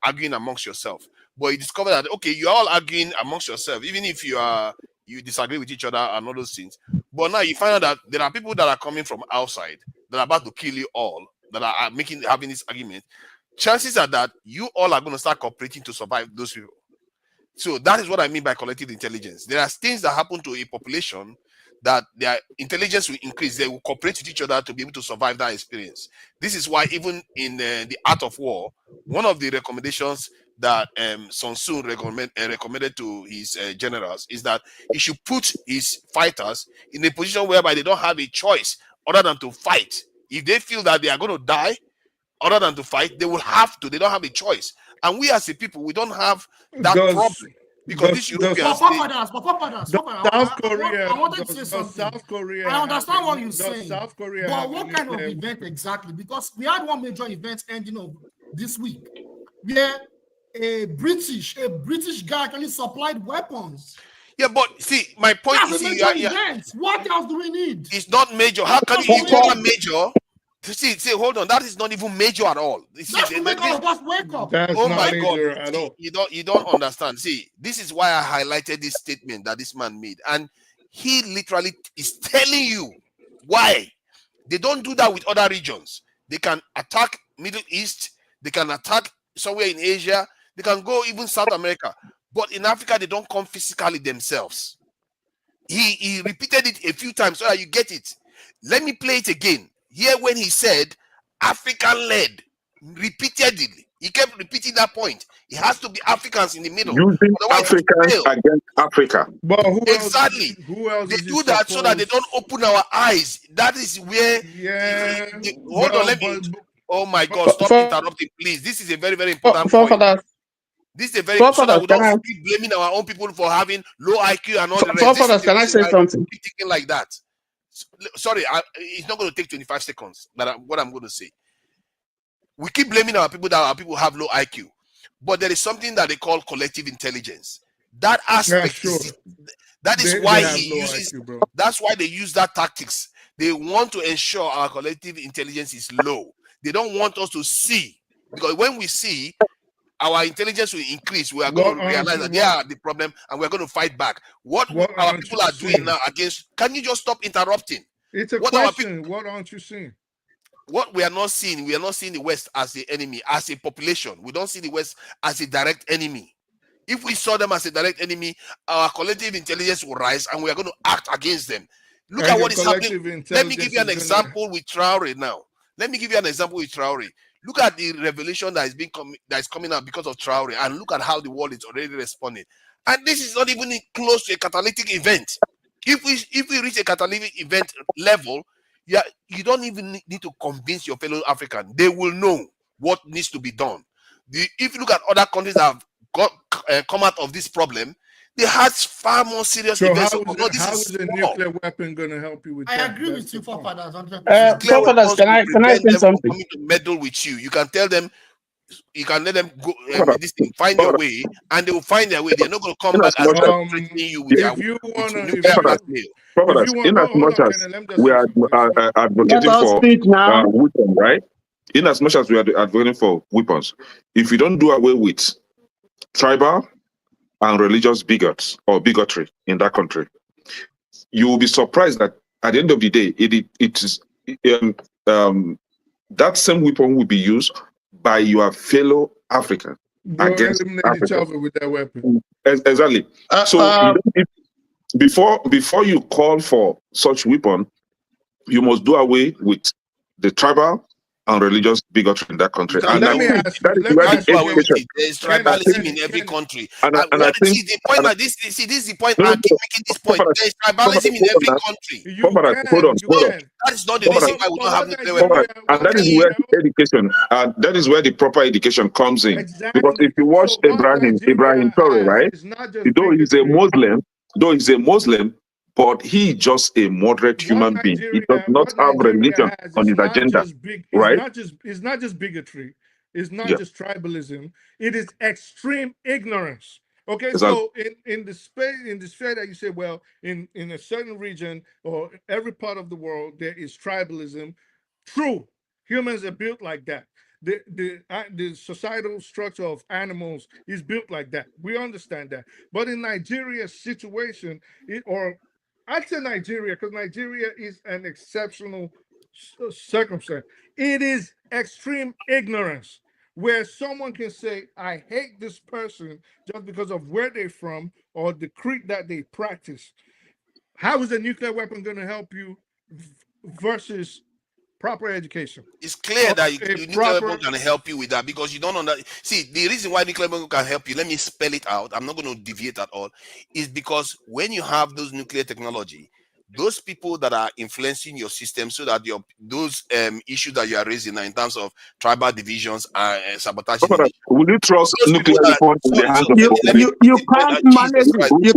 S22: arguing amongst yourself, but you discover that okay, you're all arguing amongst yourself, even if you disagree with each other and all those things. But now you find out that there are people that are coming from outside that are about to kill you all, that are having this argument. Chances are that you all are going to start cooperating to survive those people. So that is what I mean by collective intelligence. There are things that happen to a population that their intelligence will increase. They will cooperate with each other to be able to survive that experience. This is why even in the art of war, one of the recommendations that Sun Tzu recommended to his generals is that he should put his fighters in a position whereby they don't have a choice other than to fight. If they feel that they are going to die, other than to fight, they will have to. They don't have a choice. And we as a people, we don't have that
S3: Does
S22: problem because these
S3: does
S22: Europeans,
S3: South Korea
S8: I wanted to say
S3: does
S8: something.
S3: South Korea
S8: I
S3: have
S8: understand what you're
S3: does
S8: saying,
S3: South Korea
S8: but
S3: have a
S8: what kind of
S3: nuclear?
S8: event exactly? Because we had one major event ending of this week where a British guy actually supplied weapons.
S22: yeah, but see, my point
S8: That's
S22: is,
S8: a major event. What else do we need?
S22: it's not major. How can you?
S8: What
S22: You call
S8: else
S22: that
S8: do we need?
S22: major? See, hold on. That is not even major at all. See,
S8: That's to make all of us wake up.
S3: That's
S22: oh
S3: not
S22: my God!
S3: major at
S22: See,
S3: all.
S22: you don't understand. See, this is why I highlighted this statement that this man made, and he literally is telling you why they don't do that with other regions. They can attack Middle East. They can attack somewhere in Asia. They can go even South America. But in Africa, they don't come physically themselves. He repeated it a few times so that you get it. Let me play it again. Here when he said African-led repeatedly. He kept repeating that point. It has to be Africans in the middle.
S15: Using
S22: Otherwise, it
S15: Africans
S22: will fail.
S15: against Africa.
S3: But
S22: Exactly.
S3: Who else
S22: They
S3: is he
S22: do that so that they
S3: supposed?
S22: don't open our eyes. That is where.
S3: Yeah.
S22: Hold on, let me. Oh my God! Stop interrupting, please. This is a very, very important point. This is a very so that we don't keep blaming our own people for having low IQ and all the rest.
S1: Forefathers, can I say something?
S22: Keep thinking like that. Sorry, it's not going to take 25 seconds. But what I'm going to say, we keep blaming our people that our people have low IQ, but there is something that they call collective intelligence. That aspect is that is why he uses. IQ, that's why they use that tactics. They want to ensure our collective intelligence is low. They don't want us to see, because when we see, our intelligence will increase. We are going to realize that they are the problem, and we're going to fight back. What our people are doing now against? Can you just stop interrupting?
S3: It's a question. What aren't you seeing?
S22: What we are not seeing the West as the enemy, as a population. We don't see the West as a direct enemy. If we saw them as a direct enemy, our collective intelligence will rise, and we are going to act against them. Look at what is happening. Let me give you an example with Traore now. Look at the revelation that is coming out because of Traore, and look at how the world is already responding. And this is not even close to a catalytic event. If we reach a catalytic event level, you don't even need to convince your fellow African. They will know what needs to be done. If you look at other countries that have come out of this problem, they had far more serious events.
S3: How is a nuclear weapon going to help you with
S8: I
S3: that?
S8: agree with you, Forefathers.
S1: Forefathers, can I say something?
S22: Coming to meddle with you, you can tell them, you can let them go. Find their way, and they will find their way. They're not going to come back and start threatening you with their nuclear blackmail.
S15: In as much as we are advocating for weapons, right? In as much as we are advocating for weapons, if we don't do away with tribal and religious bigots or bigotry in that country, you will be surprised that at the end of the day, it is that same weapon will be used by your fellow African against
S3: eliminate each other with that weapon.
S15: Exactly. So before you call for such weapon, you must do away with the tribal and religious bigotry in that country. And
S22: let me ask you, there's tribalism in every country. This is the point. I keep making this point. There's tribalism in every country.
S15: Hold on.
S22: That is not the reason why we don't have nuclear weapons.
S15: And that is where education, that is where the proper education comes in. Because if you watch Ibrahim Traore, right? Though he's a Muslim, but he's just a moderate human being. He does not have religion on his agenda, right?
S3: It's not just bigotry. It's not just tribalism. It is extreme ignorance. Okay, exactly. So in the sphere that you say, well, in a certain region or every part of the world, there is tribalism. True, humans are built like that. The societal structure of animals is built like that. We understand that. But in Nigeria's situation, I'd say Nigeria, because Nigeria is an exceptional circumstance. It is extreme ignorance, where someone can say, I hate this person just because of where they're from or the creed that they practice. How is a nuclear weapon going to help you versus proper education?
S22: It's clear that nuclear weapon can help you with that, because you don't understand. See, the reason why nuclear weapon can help you, let me spell it out. I'm not going to deviate at all. Is because when you have those nuclear technology, those people that are influencing your system, so that those issues that you are raising in terms of tribal divisions and sabotage.
S15: Will you trust nuclear weapons in the hands of
S1: you can't manage it. You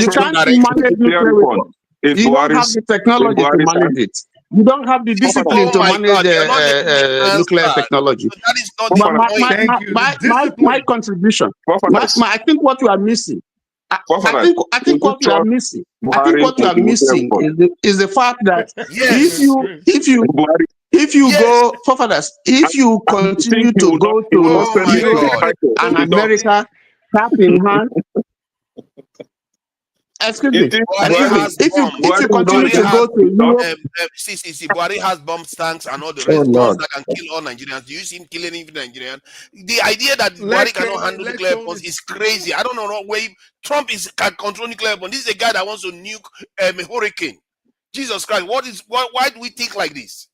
S1: can't manage nuclear weapons. You don't have the technology to manage it. You don't have the discipline to manage nuclear technology.
S22: So that is not
S1: my contribution. I think what you are missing. I think what you are missing. Is the fact that if you go forefathers, if you continue to go to Europe and America, cap in hand, excuse me.
S22: Buhari has
S1: If
S22: bomb.
S1: you continue to go to Europe,
S22: Buhari has bomb tanks and all the
S1: oh
S22: rest, guns
S1: Lord.
S22: that can kill all Nigerians. Do you see him killing even Nigerian? The idea that
S3: Let
S22: Buhari cannot
S3: Kenny-
S22: handle
S3: let
S22: nuclear
S3: Tony-
S22: weapons is crazy. I don't know what way Trump can control nuclear weapons. This is a guy that wants to nuke a hurricane. Jesus Christ, why do we think like this?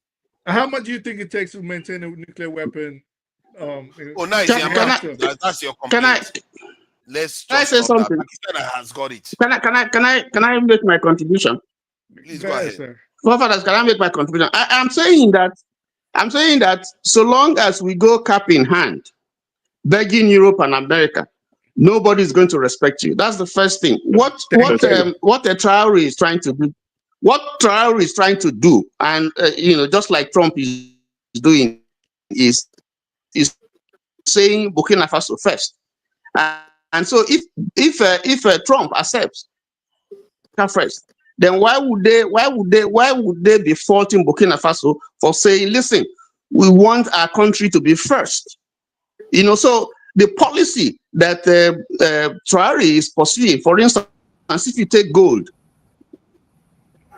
S3: How much do you think it takes to maintain a nuclear weapon?
S22: Nice. That's your complaint. Let's
S1: Can I
S22: just
S1: say
S22: stop that.
S1: something?
S22: Pakistan has got it.
S1: Can I make my contribution?
S22: Please go ahead.
S3: Sir.
S1: Forefathers, can I make my contribution? I'm saying that so long as we go cap in hand, begging Europe and America, nobody is going to respect you. That's the first thing. What a Traore is trying to do, and just like Trump is doing, is saying Burkina Faso first. And so if Trump accepts first, then why would they be faulting Burkina Faso for saying, listen, we want our country to be first? So the policy that Traore is pursuing, for instance, if you take gold,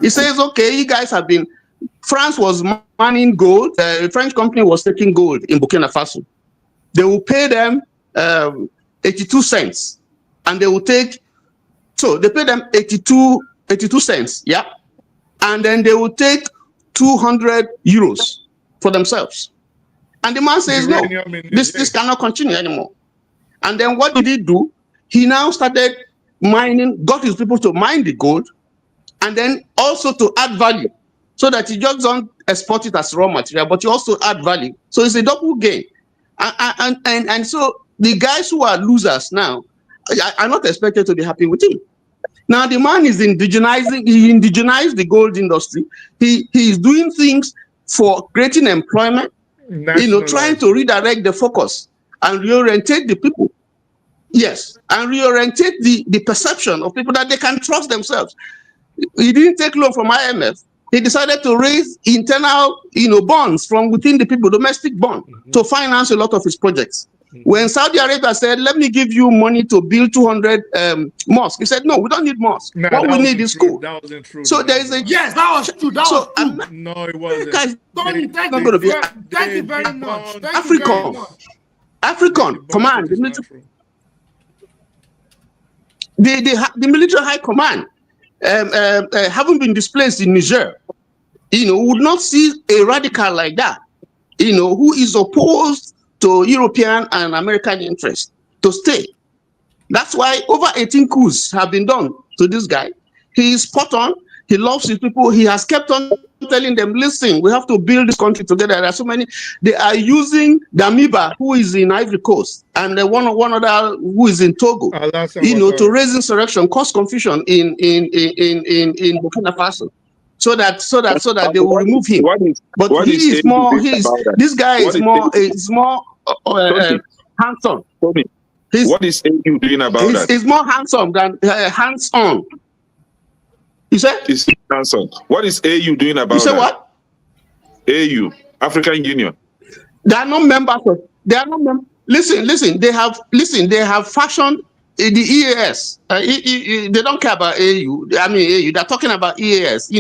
S1: he says, okay, you guys have been, France was mining gold, a French company was taking gold in Burkina Faso. They will pay them 82 cents, and they will take, so they pay them 82 cents, yeah, and then they will take 200 euros for themselves. And the man says, no, this cannot continue anymore. And then what did he do? He now started mining, got his people to mine the gold, and then also to add value, so that you just don't export it as raw material, but you also add value. So it's a double gain. And so the guys who are losers now are not expected to be happy with him. Now the man is indigenizing, he indigenized the gold industry. He is doing things for creating employment, trying to redirect the focus and reorientate the people. Yes, and reorientate the perception of people that they can trust themselves. He didn't take loan from IMF. He decided to raise internal, bonds from within the people, domestic bond, to finance a lot of his projects. When Saudi Arabia said, let me give you money to build 200 mosques, he said, no, we don't need mosques. What we need is school.
S3: That wasn't true.
S1: So there is a...
S8: Yes, that was true. That was true.
S3: No, it wasn't.
S8: Tony, thank you very much. Thank you very much.
S1: African command, the military high command, having been displaced in Niger, would not see a radical like that, who is opposed to European and American interests to stay. That's why over 18 coups have been done to this guy. He is spot on. He loves his people. He has kept on telling them, listen, we have to build this country together. There are so many. They are using Damiba, who is in Ivory Coast, and one other who is in Togo, to raise insurrection, cause confusion in Burkina Faso, so that they will remove him. But this guy is more handsome.
S15: What is AU doing about that?
S1: He's more handsome than hands-on. You said?
S15: It's handsome. What is AU doing about that?
S1: You said what?
S15: AU, African Union.
S1: They are not members of. They are not members. Listen. They have fashioned the EAS. They don't care about AU. I mean AU. They're talking about EAS.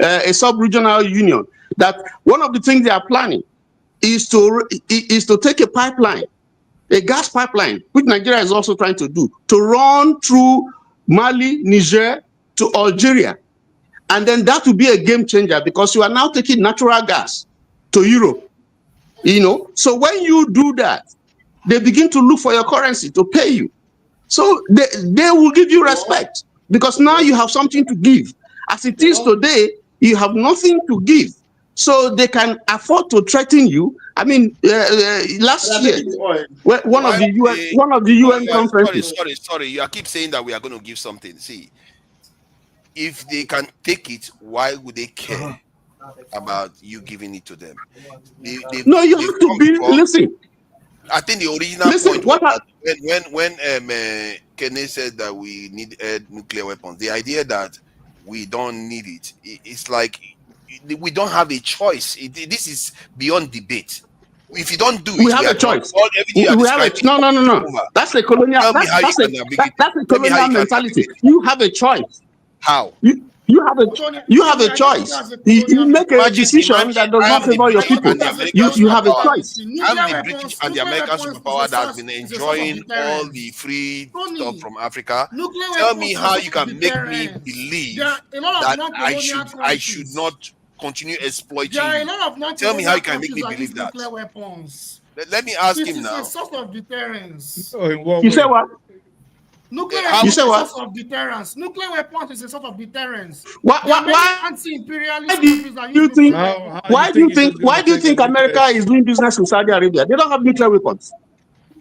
S1: A sub-regional union. That one of the things they are planning is to take a pipeline, a gas pipeline, which Nigeria is also trying to do, to run through Mali, Niger, to Algeria. And then that will be a game changer, because you are now taking natural gas to Europe. So when you do that, they begin to look for your currency to pay you. So they will give you respect, because now you have something to give. As it is today, you have nothing to give. So they can afford to threaten you. I mean, last year, one of the UN conferences.
S22: Sorry. You keep saying that we are going to give something. See, if they can take it, why would they care about you giving it to them?
S1: No, you have to be. Listen.
S22: I think the original point was that when Kenny said that we need nuclear weapons, the idea that we don't need it, it's like we don't have a choice. This is beyond debate. If you don't do it,
S1: we have a choice. We have a no. That's a colonial. That's a colonial mentality. You have a choice.
S22: How?
S1: You have a choice. You make a decision that does not favor your people. You have a choice.
S22: I'm the British and the American superpower that has been enjoying all the free stuff from Africa. Tell me how you can make me believe that I should not continue exploiting you. Tell me how you can make me believe that. Let me ask him now.
S8: It's a source of deterrence.
S1: You say what?
S8: Nuclear
S1: you say what?
S8: Source of deterrence. Nuclear weapons is a sort of deterrence.
S1: Why
S8: anti-imperialist
S1: do you think? Why do you think America is doing business with Saudi Arabia? They don't have nuclear weapons.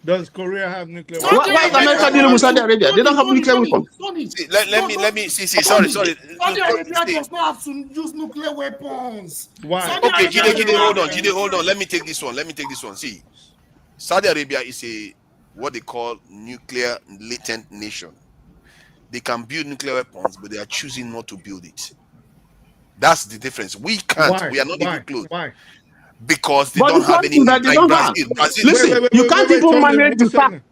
S3: Does Korea have nuclear weapons?
S1: Why is America dealing with Saudi Arabia? They don't have nuclear weapons.
S22: Let me see. Sorry.
S8: Saudi Arabia does not have to use nuclear weapons.
S3: Why?
S22: Okay, Jide, hold on. Let me take this one. See, Saudi Arabia is what they call nuclear latent nation. They can build nuclear weapons, but they are choosing not to build it. That's the difference. We can't.
S3: Why?
S22: We are not even close.
S3: Why?
S22: Because they don't have any.
S1: That they don't have. Listen, you can't even manage the fact.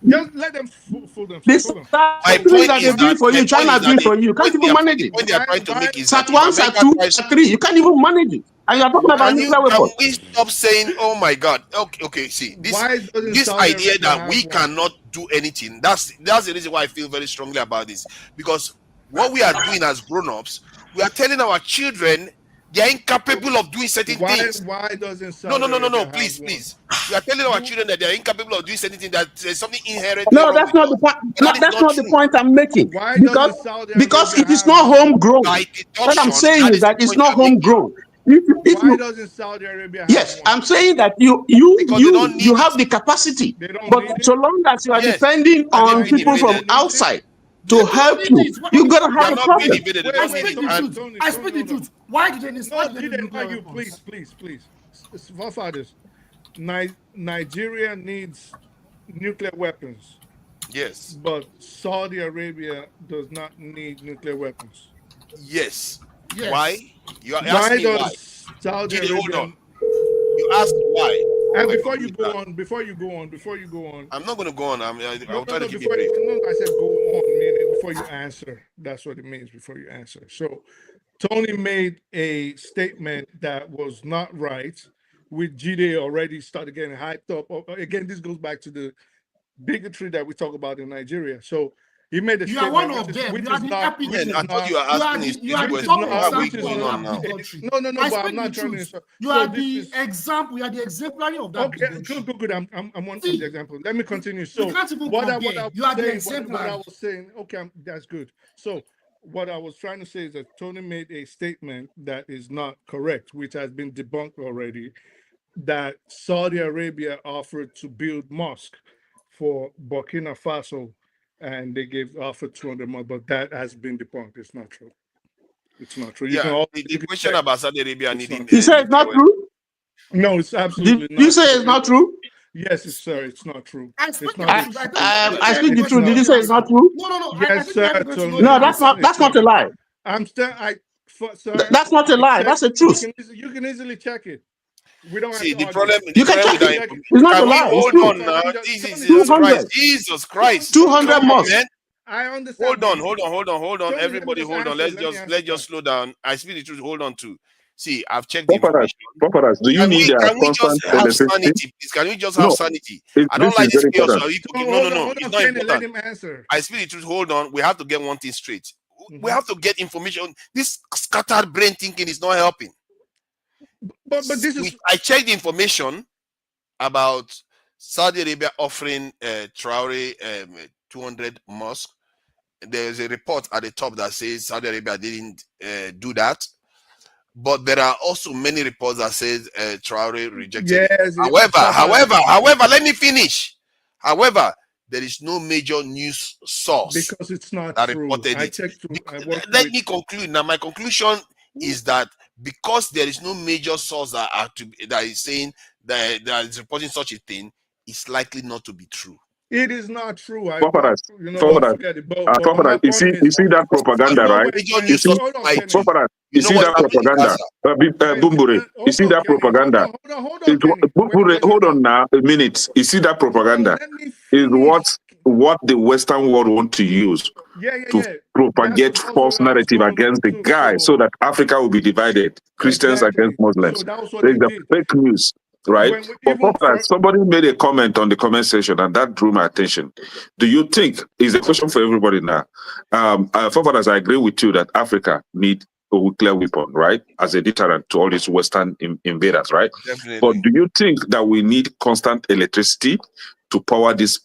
S3: Just let them fool them.
S22: My point
S1: that they do for you, China do for you. You can't even manage it.
S22: When they are trying to make it,
S1: Sat 1, Sat 2, Sat 3, you can't even manage it. And you are talking about nuclear weapons.
S22: Can we stop saying, "Oh my God"? Okay. See, this idea that we cannot do anything. That's the reason why I feel very strongly about this. Because what we are doing as grown-ups, we are telling our children they are incapable of doing certain things.
S3: Why doesn't
S22: no, please. We are telling our children that they are incapable of doing certain things, that there's something inherent.
S1: No, that's not the point. That's not the point I'm making. Because it is not homegrown. What I'm saying is that it's not homegrown.
S3: Why doesn't Saudi Arabia have
S1: yes,
S3: one?
S1: I'm saying that you have the capacity, but so long as you are depending on people from outside to help you, you gotta have a problem.
S8: I speak the truth. Why did they need nuclear weapons?
S3: Please. Forefathers, Nigeria needs nuclear weapons.
S22: Yes.
S3: But Saudi Arabia does not need nuclear weapons.
S22: Yes.
S8: Yes.
S22: Why? You are asking why.
S3: Saudi Arabia...
S22: Hold on. You asked why.
S3: And before you go on,
S22: I'm not going to go on. I'll try to keep it
S3: brief.
S22: brief.
S3: I said go on, meaning before you answer. That's what it means, before you answer. So, Tony made a statement that was not right, with Jide already started getting hyped up. Again, this goes back to the bigotry that we talk about in Nigeria. So, he made a statement.
S8: You are one of them. You are the epitome.
S22: I thought you were asking
S8: you are the
S22: No,
S3: but I'm not trying to.
S8: You are the example. You are the exemplary of that.
S3: Okay, good. I'm one of the example. Let me continue. So
S8: what I was
S3: saying, okay, that's good. So what I was trying to say is that Tony made a statement that is not correct, which has been debunked already, that Saudi Arabia offered to build mosque for Burkina Faso, and they offered 200 more, but that has been debunked. It's not true. It's not true.
S22: The question about Saudi Arabia needing...
S1: You say it's not true?
S3: No, it's absolutely not.
S1: You say it's not true?
S3: Yes, sir, it's not true.
S1: I speak the truth. Did you say it's not true?
S8: No.
S3: Yes, sir.
S1: No, that's not a lie. That's not a lie. That's the truth.
S3: You can easily check it. We don't
S22: see
S3: have
S22: the
S3: to
S22: problem.
S1: You can check it. It's not a lie.
S22: Hold on now. Jesus Christ.
S1: 200 more.
S22: I understand. Hold on. Everybody, hold on. Let's just slow down. I speak the truth. Hold on to. See, I've checked the information.
S15: Do you need
S22: can we just have sanity, please? Can we just have sanity? I don't like this chaos. No. It's not important.
S3: Let him answer.
S22: I speak the truth. Hold on. We have to get one thing straight. We have to get information. This scattered brain thinking is not helping.
S3: But this is...
S22: I checked the information about Saudi Arabia offering Traore 200 mosques. There's a report at the top that says Saudi Arabia didn't do that. But there are also many reports that says Traore rejected it. However, let me finish. However, there is no major news source
S3: because it's not
S22: that
S3: true.
S22: reported it. Let me conclude. Now, my conclusion is that because there is no major source that is saying that is reporting such a thing, it's likely not to be true.
S3: It is not true.
S15: You see that propaganda, right? You see that propaganda, Bumbure. You see that propaganda. Hold on now, a minute. You see that propaganda is what the Western world want to use to propagate false narrative against the guy, so that Africa will be divided, Christians against Muslims. There's the fake news, right? But somebody made a comment on the comment section, and that drew my attention. Do you think, is a question for everybody now, forefathers, I agree with you that Africa need a nuclear weapon, right, as a deterrent to all these Western invaders, right?
S22: Definitely.
S15: But do you think that we need constant electricity to power this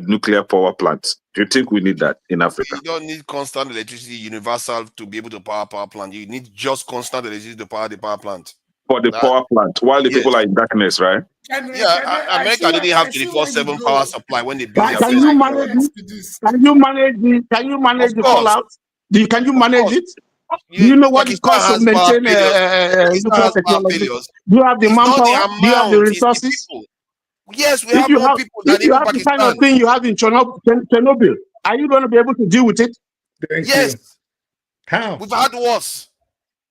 S15: nuclear power plants? Do you think we need that in Africa?
S22: You don't need constant electricity, universal, to be able to power plant. You need just constant electricity to power the power plant.
S15: For the power plant, while the people are in darkness, right?
S22: Yeah, America didn't have 24/7 power supply when they built their
S1: Can you manage it? Can you manage the fallout? Can you manage it? Do you know what it costs to maintain nuclear technology? Do you have the manpower? Do you have the resources?
S22: Yes, we have more people than
S1: even Pakistan. If you have the kind of thing you have in Chernobyl, are you going to be able to deal with it?
S22: Yes.
S3: How?
S22: We've had worse.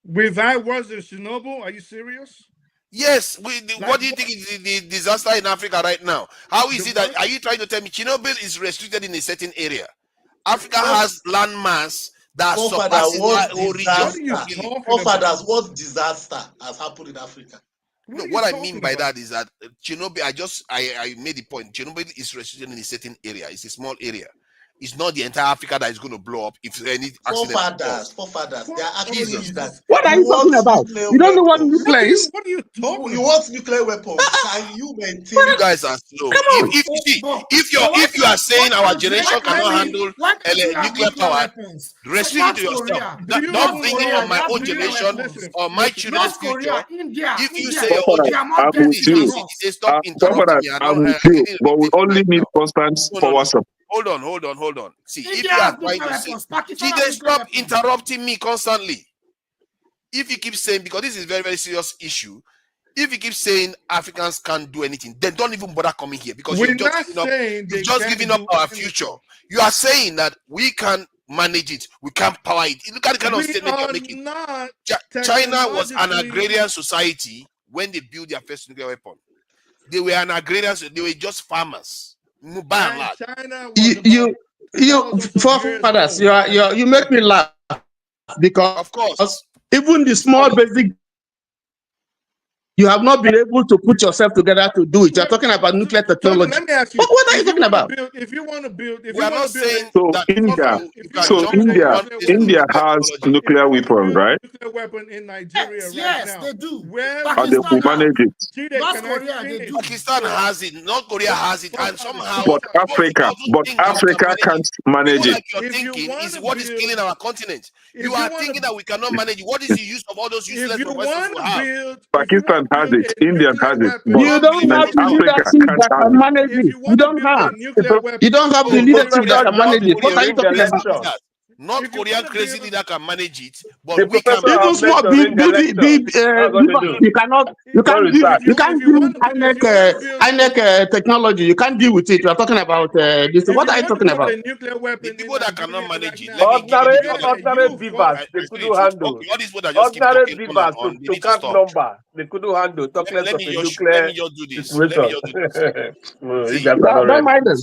S3: We've had worse than Chernobyl? Are you serious?
S22: Yes. What do you think is the disaster in Africa right now? How is it that, are you trying to tell me Chernobyl is restricted in a certain area? Africa has land mass that surpasses that whole region.
S11: What disaster has happened in Africa?
S22: No, what I mean by that is that Chernobyl, I made the point. Chernobyl is restricted in a certain area. It's a small area. It's not the entire Africa that is going to blow up if any accident.
S11: Forefathers. They are actually that.
S1: What are you talking about? You don't know what nuclear is?
S3: What are you talking about?
S11: You want nuclear weapons? Can you maintain?
S22: You guys are slow. If you are saying our generation cannot handle nuclear power, restrict it to yourself. Don't bring it on my own generation or my children's future. If you say your own generation, stop interrupting me.
S15: I'm with you, but we only need constant power supply.
S22: Hold on. See, if you are trying to say, then stop interrupting me constantly. If you keep saying, because this is a very, very serious issue, if you keep saying Africans can't do anything, then don't even bother coming here, because you're just giving up our future. You are saying that we can manage it, we can't power it. Look at the kind of statement you're making. China was an agrarian society when they built their first nuclear weapon. They were an agrarian, they were just farmers.
S1: You forefathers, you make me laugh, because
S22: of course
S1: even the small basic, you have not been able to put yourself together to do it. You're talking about nuclear technology.
S3: Let me ask you,
S1: what are you talking about?
S3: If you want to build,
S15: India has nuclear weapons, right?
S3: Nuclear weapon in Nigeria
S11: yes,
S3: right now.
S11: they do.
S15: And they will manage it.
S11: North Korea, they do.
S22: Pakistan has it, North Korea has it, and somehow.
S15: But Africa can't manage it.
S22: You're thinking is what is killing our continent. You are thinking that we cannot manage it. What is the use of all those useless professors we have?
S15: Pakistan has it, India has it.
S1: You don't have the leadership that can manage it. You don't have. You don't have the leadership that can manage it. What are you talking about?
S22: North Korean crazy leader can manage it, but we can.
S1: Even small, big, you cannot. You can't do INEC technology. You can't deal with it. You are talking about this. What are you talking about?
S22: The people that cannot manage it.
S6: Ordinary beavers, they couldn't handle. Ordinary beavers to count number, they couldn't handle. Talk less of a nuclear situation.
S1: Don't mind them.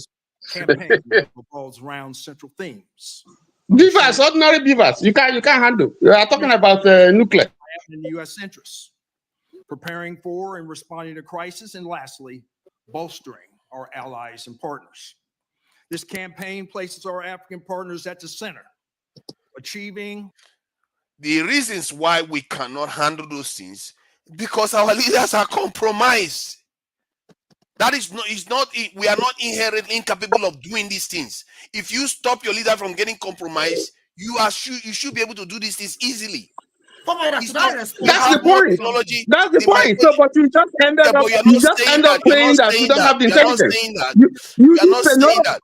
S19: Campaign revolves around central themes.
S1: Beavers, ordinary beavers, you can't handle. You are talking about nuclear.
S19: In U.S. interests, preparing for and responding to crisis, and lastly, bolstering our allies and partners. This campaign places our African partners at the center, achieving.
S22: The reasons why we cannot handle those things, because our leaders are compromised. That is not, we are not inherently incapable of doing these things. If you stop your leader from getting compromised, you should be able to do these things easily.
S1: That's the point. That's the point. So, but you just ended up saying that you don't have the intelligence. You are not saying that.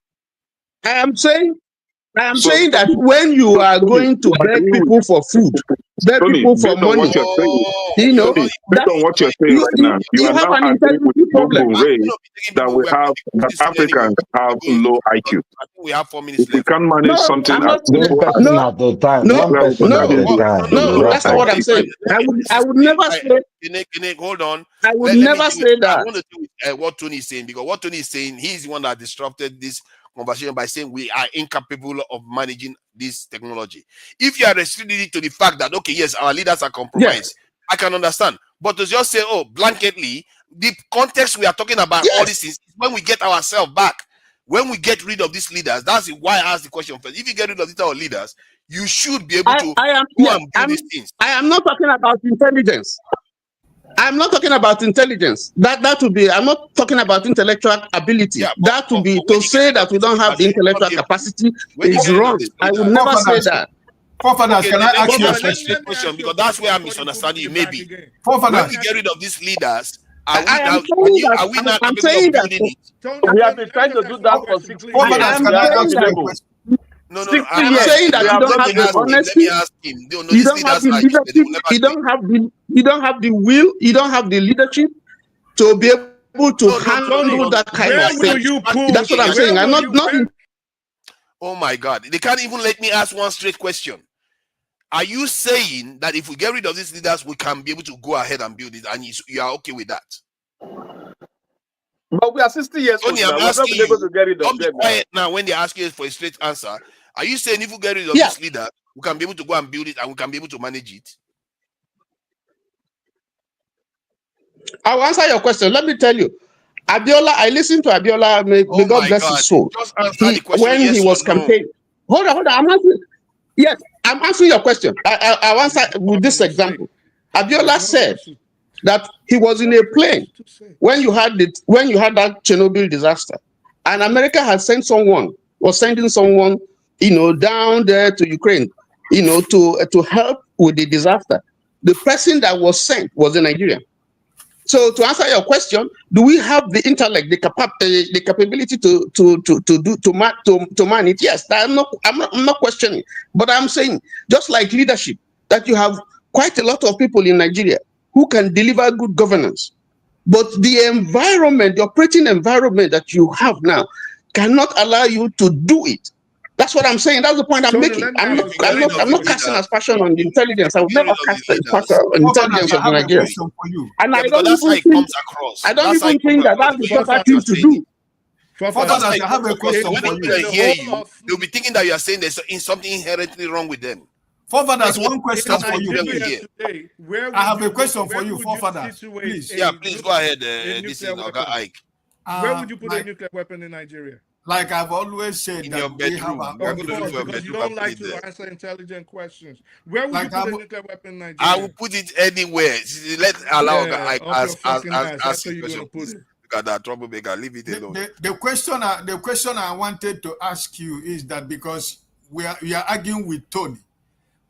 S1: I am saying that when you are going to beg people for food, dead
S15: Tony,
S1: people for
S15: based on what
S1: money.
S15: you're saying,
S1: You know,
S15: Tony, based on what you're saying right now, you
S1: you
S15: are
S1: have
S15: now
S1: an
S15: agreeing with
S1: integrity problem.
S15: Google Ray that we have that Africans have low IQ.
S22: I think we have 4 minutes
S15: If we
S22: left.
S15: can't manage something
S1: I'm
S15: at
S1: not.
S10: One person
S1: No,
S10: at a time.
S1: no,
S10: One person at a time.
S1: no.
S10: Right.
S1: That's not what I'm saying. I would never say.
S22: Hold on.
S1: I would
S22: Let me
S1: never
S22: deal with,
S1: say
S22: I
S1: that.
S22: want to deal with what Tony is saying, because what Tony is saying, he's the one that disrupted this conversation by saying we are incapable of managing this technology. If you are restricting it to the fact that, okay, yes, our leaders are compromised, I can understand. But to just say, oh, blanketly, the context we are talking about all these things is when we get ourselves back. When we get rid of these leaders, that's why I asked the question first. If you get rid of these our leaders, you should be able to go and do these things.
S1: I am not talking about intelligence. I'm not talking about intelligence. That would be. I'm not talking about intellectual ability. That would be to say that we don't have the intellectual capacity is wrong. I would never say that.
S22: Okay,
S13: can I ask you a
S22: question? Because that's where I'm misunderstanding you. Maybe
S13: when
S22: we get rid of these leaders, are we
S1: I'm
S22: not
S1: I'm
S22: capable
S1: saying
S22: of building it?
S6: We have been trying to do that for 60 years.
S1: I'm
S6: We are not
S1: saying
S6: able.
S1: that.
S22: No,
S1: I'm saying that you don't have the honesty. You don't have the leadership. You don't have the will. You don't have the leadership to be able to handle that kind of thing. That's what I'm saying. I'm not.
S22: Oh my God! They can't even let me ask one straight question. Are you saying that if we get rid of these leaders, we can be able to go ahead and build it, and you are okay with that?
S6: But we are 60 years old
S22: Tony,
S6: now.
S22: I'm
S6: We're not
S22: asking
S6: been able
S22: you.
S6: to get rid of
S22: Don't be
S6: them.
S22: quiet now when they ask you for a straight answer. Are you saying if we get rid of this leader, we can be able to go and build it, and we can be able to manage it?
S1: I'll answer your question. Let me tell you, Abiola. I listened to Abiola. May God bless his soul.
S22: Just answer the question.
S1: When
S22: Yes
S1: he was
S22: or no?
S1: campaigning. Hold on. I'm answering. Yes, I'm answering your question. I'll answer with this example. Abiola said that he was in a plane when you had that Chernobyl disaster, and America had sending someone, down there to Ukraine, to help with the disaster. The person that was sent was a Nigerian. So to answer your question, do we have the intellect, the capability to man it? Yes, I'm not questioning, but I'm saying just like leadership, that you have quite a lot of people in Nigeria who can deliver good governance, but the environment, the operating environment that you have now, cannot allow you to do it. That's what I'm saying. That's the point I'm making. I'm not casting aspersion on the intelligence. I would never cast aspersion on the intelligence of the Nigerians. And I don't even think I don't even think that that's the proper thing to do.
S22: I have a question for you. When they hear you, they'll be thinking that you are saying there's something inherently wrong with them.
S13: Forefathers, one question for you.
S22: Today,
S13: I have a question for you, Forefathers. Please.
S22: Yeah, please go ahead. This is Oga Ike.
S3: Where would you put a nuclear weapon in Nigeria?
S13: Like I've always said,
S22: in
S13: that
S22: your bedroom.
S3: Because you don't like to answer intelligent questions. Where would you put a nuclear weapon in Nigeria?
S22: I will put it anywhere. Let's allow Ike
S3: ask
S22: the question. Look at that troublemaker. Leave it alone.
S13: The question I wanted to ask you is that because we are arguing with Tony,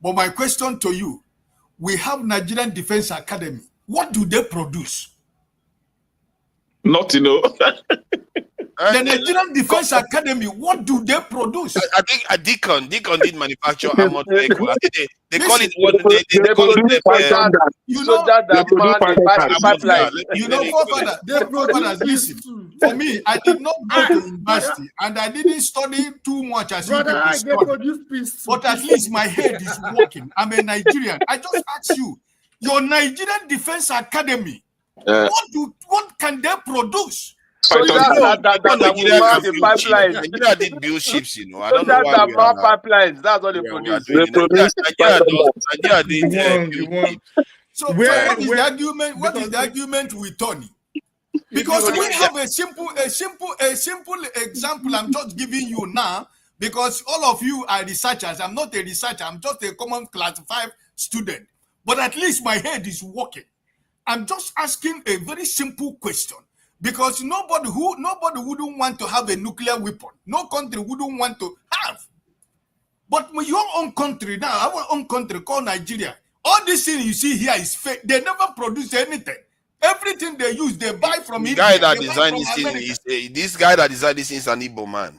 S13: but my question to you: we have Nigerian Defense Academy. What do they produce?
S15: Not
S13: The Nigerian Defense Academy, what do they produce?
S22: I think Deacon did manufacture armored vehicles. They call it what
S6: they produce pipeline.
S13: You know, forefathers, listen. For me, I did not go to university and I didn't study too much as you people study. But at least my head is working. I'm a Nigerian. I just ask you, your Nigerian Defense Academy, what can they produce?
S6: So
S22: Nigeria did build ships, I don't know why we are
S6: pipelines. That's what they produce.
S22: Nigeria did.
S13: So what is the argument? What is the argument with Tony? Because we have a simple example. I'm just giving you now because all of you are researchers. I'm not a researcher. I'm just a common class 5 student. But at least my head is working. I'm just asking a very simple question. Because nobody wouldn't want to have a nuclear weapon. No country wouldn't want to have. But your own country now, our own country called Nigeria, all this thing you see here is fake. They never produce anything. Everything they use, they buy from
S22: this guy that designed this thing this guy that designed this thing is an Igbo man.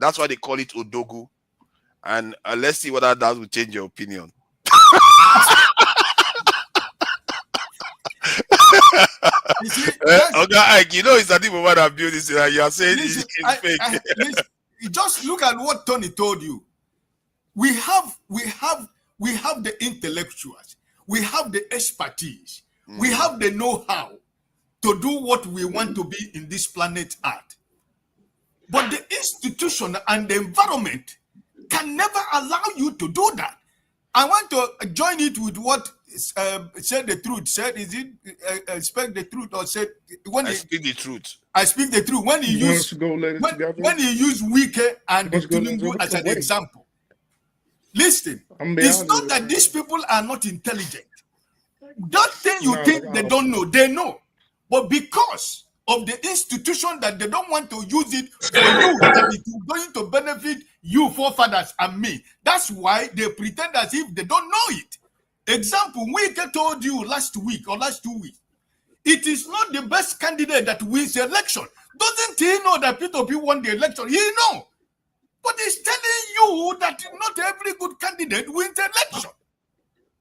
S22: That's why they call it Odogu. And let's see whether that will change your opinion.
S10: You see,
S22: you know, it's a different one that built this. You are saying
S10: listen,
S22: it's fake.
S10: Listen, just look at what Tony told you. We have the intellectuals, we have the expertise, we have the know-how to do what we want to be in this planet Earth. But the institution and the environment can never allow you to do that. I want to join it with what said the truth. Said, is it speak the truth or said when
S22: I speak the truth?
S10: I speak the truth. When he used when he used Wike and Tinubu as an example. Listen, it's not that these people are not intelligent. That thing you think they don't know, they know. But because of the institution that they don't want to use it for you, that it is going to benefit you, forefathers, and me. That's why they pretend as if they don't know it. Example, Wike told you last week or last 2 weeks, it is not the best candidate that wins the election. Doesn't he know that P2P won the election? He knows. But he's telling you that not every good candidate wins the election.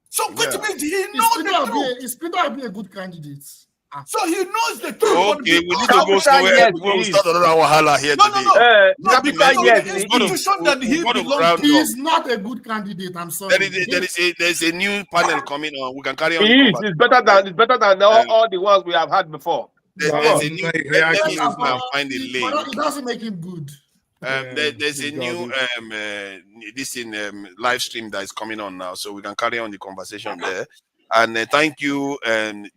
S10: So which means he knows the truth.
S8: Is Peter Obi a good candidate?
S10: So he knows the truth.
S22: Okay, we need to go somewhere. We'll start another wahala here today.
S10: No, because the institution that he belongs to.
S8: He is not a good candidate. I'm sorry.
S22: There's a new panel coming on. We can carry on.
S6: It's better than all the ones we have had before.
S22: There's a new. Find a link.
S8: It doesn't make him good.
S22: There's a new live stream that is coming on now, so we can carry on the conversation there. And thank you,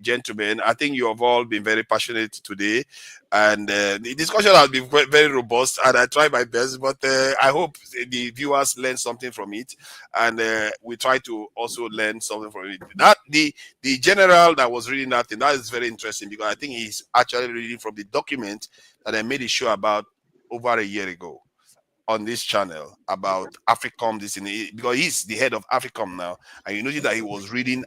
S22: gentlemen. I think you have all been very passionate today, and the discussion has been very robust. And I try my best, but I hope the viewers learn something from it, and we try to also learn something from it. That the general that was reading that thing, that is very interesting, because I think he's actually reading from the document that I made a show about over a year ago on this channel about AFRICOM, because he's the head of AFRICOM now, and you notice that he was reading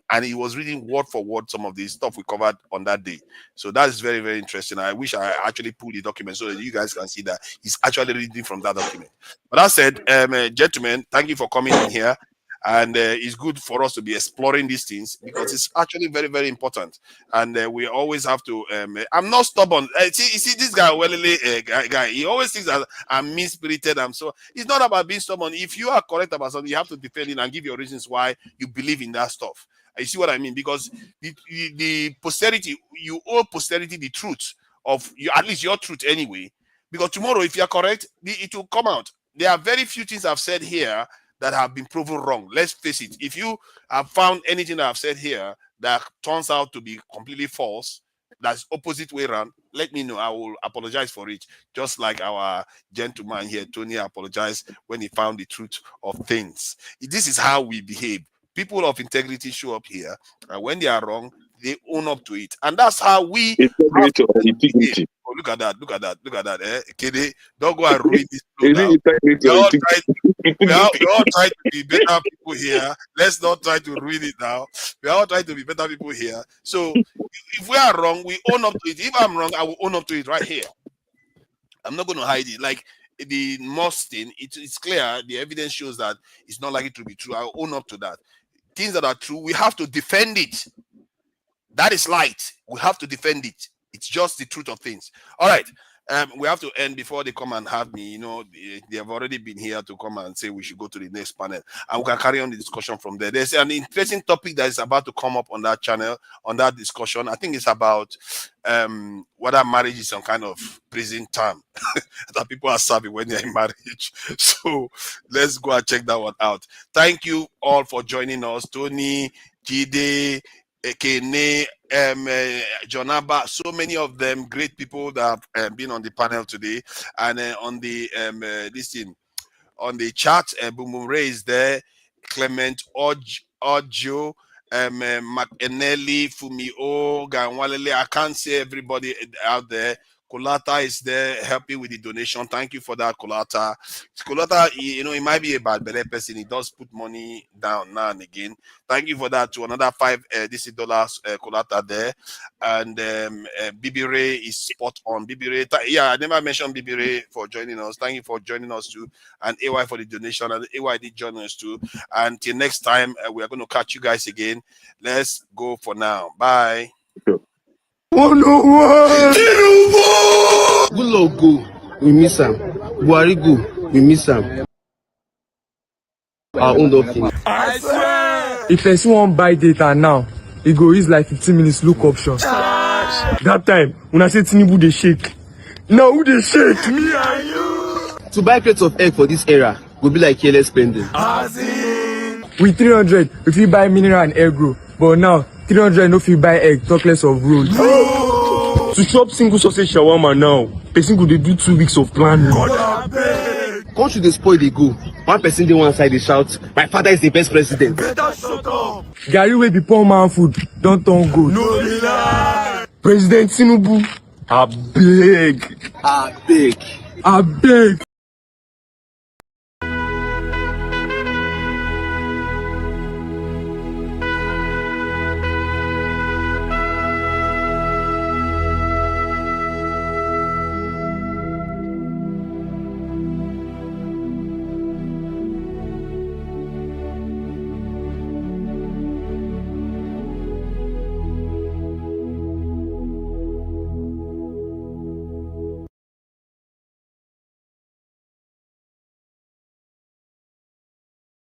S22: word for word some of the stuff we covered on that day. So that is very, very interesting. I wish I actually pulled the document so that you guys can see that he's actually reading from that document. But that said, gentlemen, thank you for coming in here. And it's good for us to be exploring these things, because it's actually very, very important. And we always have to. I'm not stubborn. See this guy, guy. He always thinks that I'm mean-spirited. So it's not about being stubborn. If you are correct about something, you have to defend it and give your reasons why you believe in that stuff. You see what I mean? Because the posterity, you owe posterity the truth of at least your truth anyway. Because tomorrow, if you are correct, it will come out. There are very few things I've said here that have been proven wrong. Let's face it. If you have found anything that I've said here that turns out to be completely false, that's opposite way around, let me know. I will apologize for it. Just like our gentleman here, Tony, apologized when he found the truth of things. This is how we behave. People of integrity show up here, and when they are wrong, they own up to it. And that's how we integrity. Oh, look at that. Kede, don't go and ruin this. We all try to be better people here. Let's not try to ruin it now. We all try to be better people here. So if we are wrong, we own up to it. If I'm wrong, I will own up to it right here. I'm not going to hide it. Like the Moss thing, it's clear. The evidence shows that it's not likely to be true. I will own up to that. Things that are true, we have to defend it. That is light. We have to defend it. It's just the truth of things. All right. We have to end before they come and have me. You know, they have already been here to come and say we should go to the next panel, and we can carry on the discussion from there. There's an interesting topic that is about to come up on that channel, on that discussion. I think it's about whether marriage is some kind of prison term that people are serving when they're in marriage. So let's go and check that one out. Thank you all for joining us. Tony, Jide, Ekene, Jonaba, so many of them great people that have been on the panel today, and on the on the chat, Boom Ray is there, Clement Ojo, McEnelly, Fumio, Ganwalele. I can't say everybody out there. Kolata is there helping with the donation. Thank you for that, Kolata. Kolata, you know, he might be a bad person. He does put money down now and again. Thank you for that. To another $5 Kolata there. And Bibi Ray is spot on. Bibi Ray, I never mentioned Bibi Ray for joining us. Thank you for joining us too. And AY for the donation. And AY did join us too. And till next time, we are going to catch you guys again. Let's go for now. Bye.
S16: Oh no! Good go, we miss him. Buhari go, we miss him. Our own don't finish.
S17: I swear! If person won't buy data now, it go use like 15 minutes look option. That time, when I say Tinubu they shake. Now who they shake? Me and you!
S16: To buy plates of egg for this era will be like careless spending.
S17: With 300, if you buy mineral and egg roll. But now, 300 no fit buy egg, talk less of roll. To chop single sausage shawarma now, person could do 2 weeks of planning.
S16: Country they spoil they go. One person they one side they shout, my father is the best president.
S17: Gary will be poor man food, don't turn good. No lie. President Tinubu, I beg.
S16: I beg.
S17: I beg.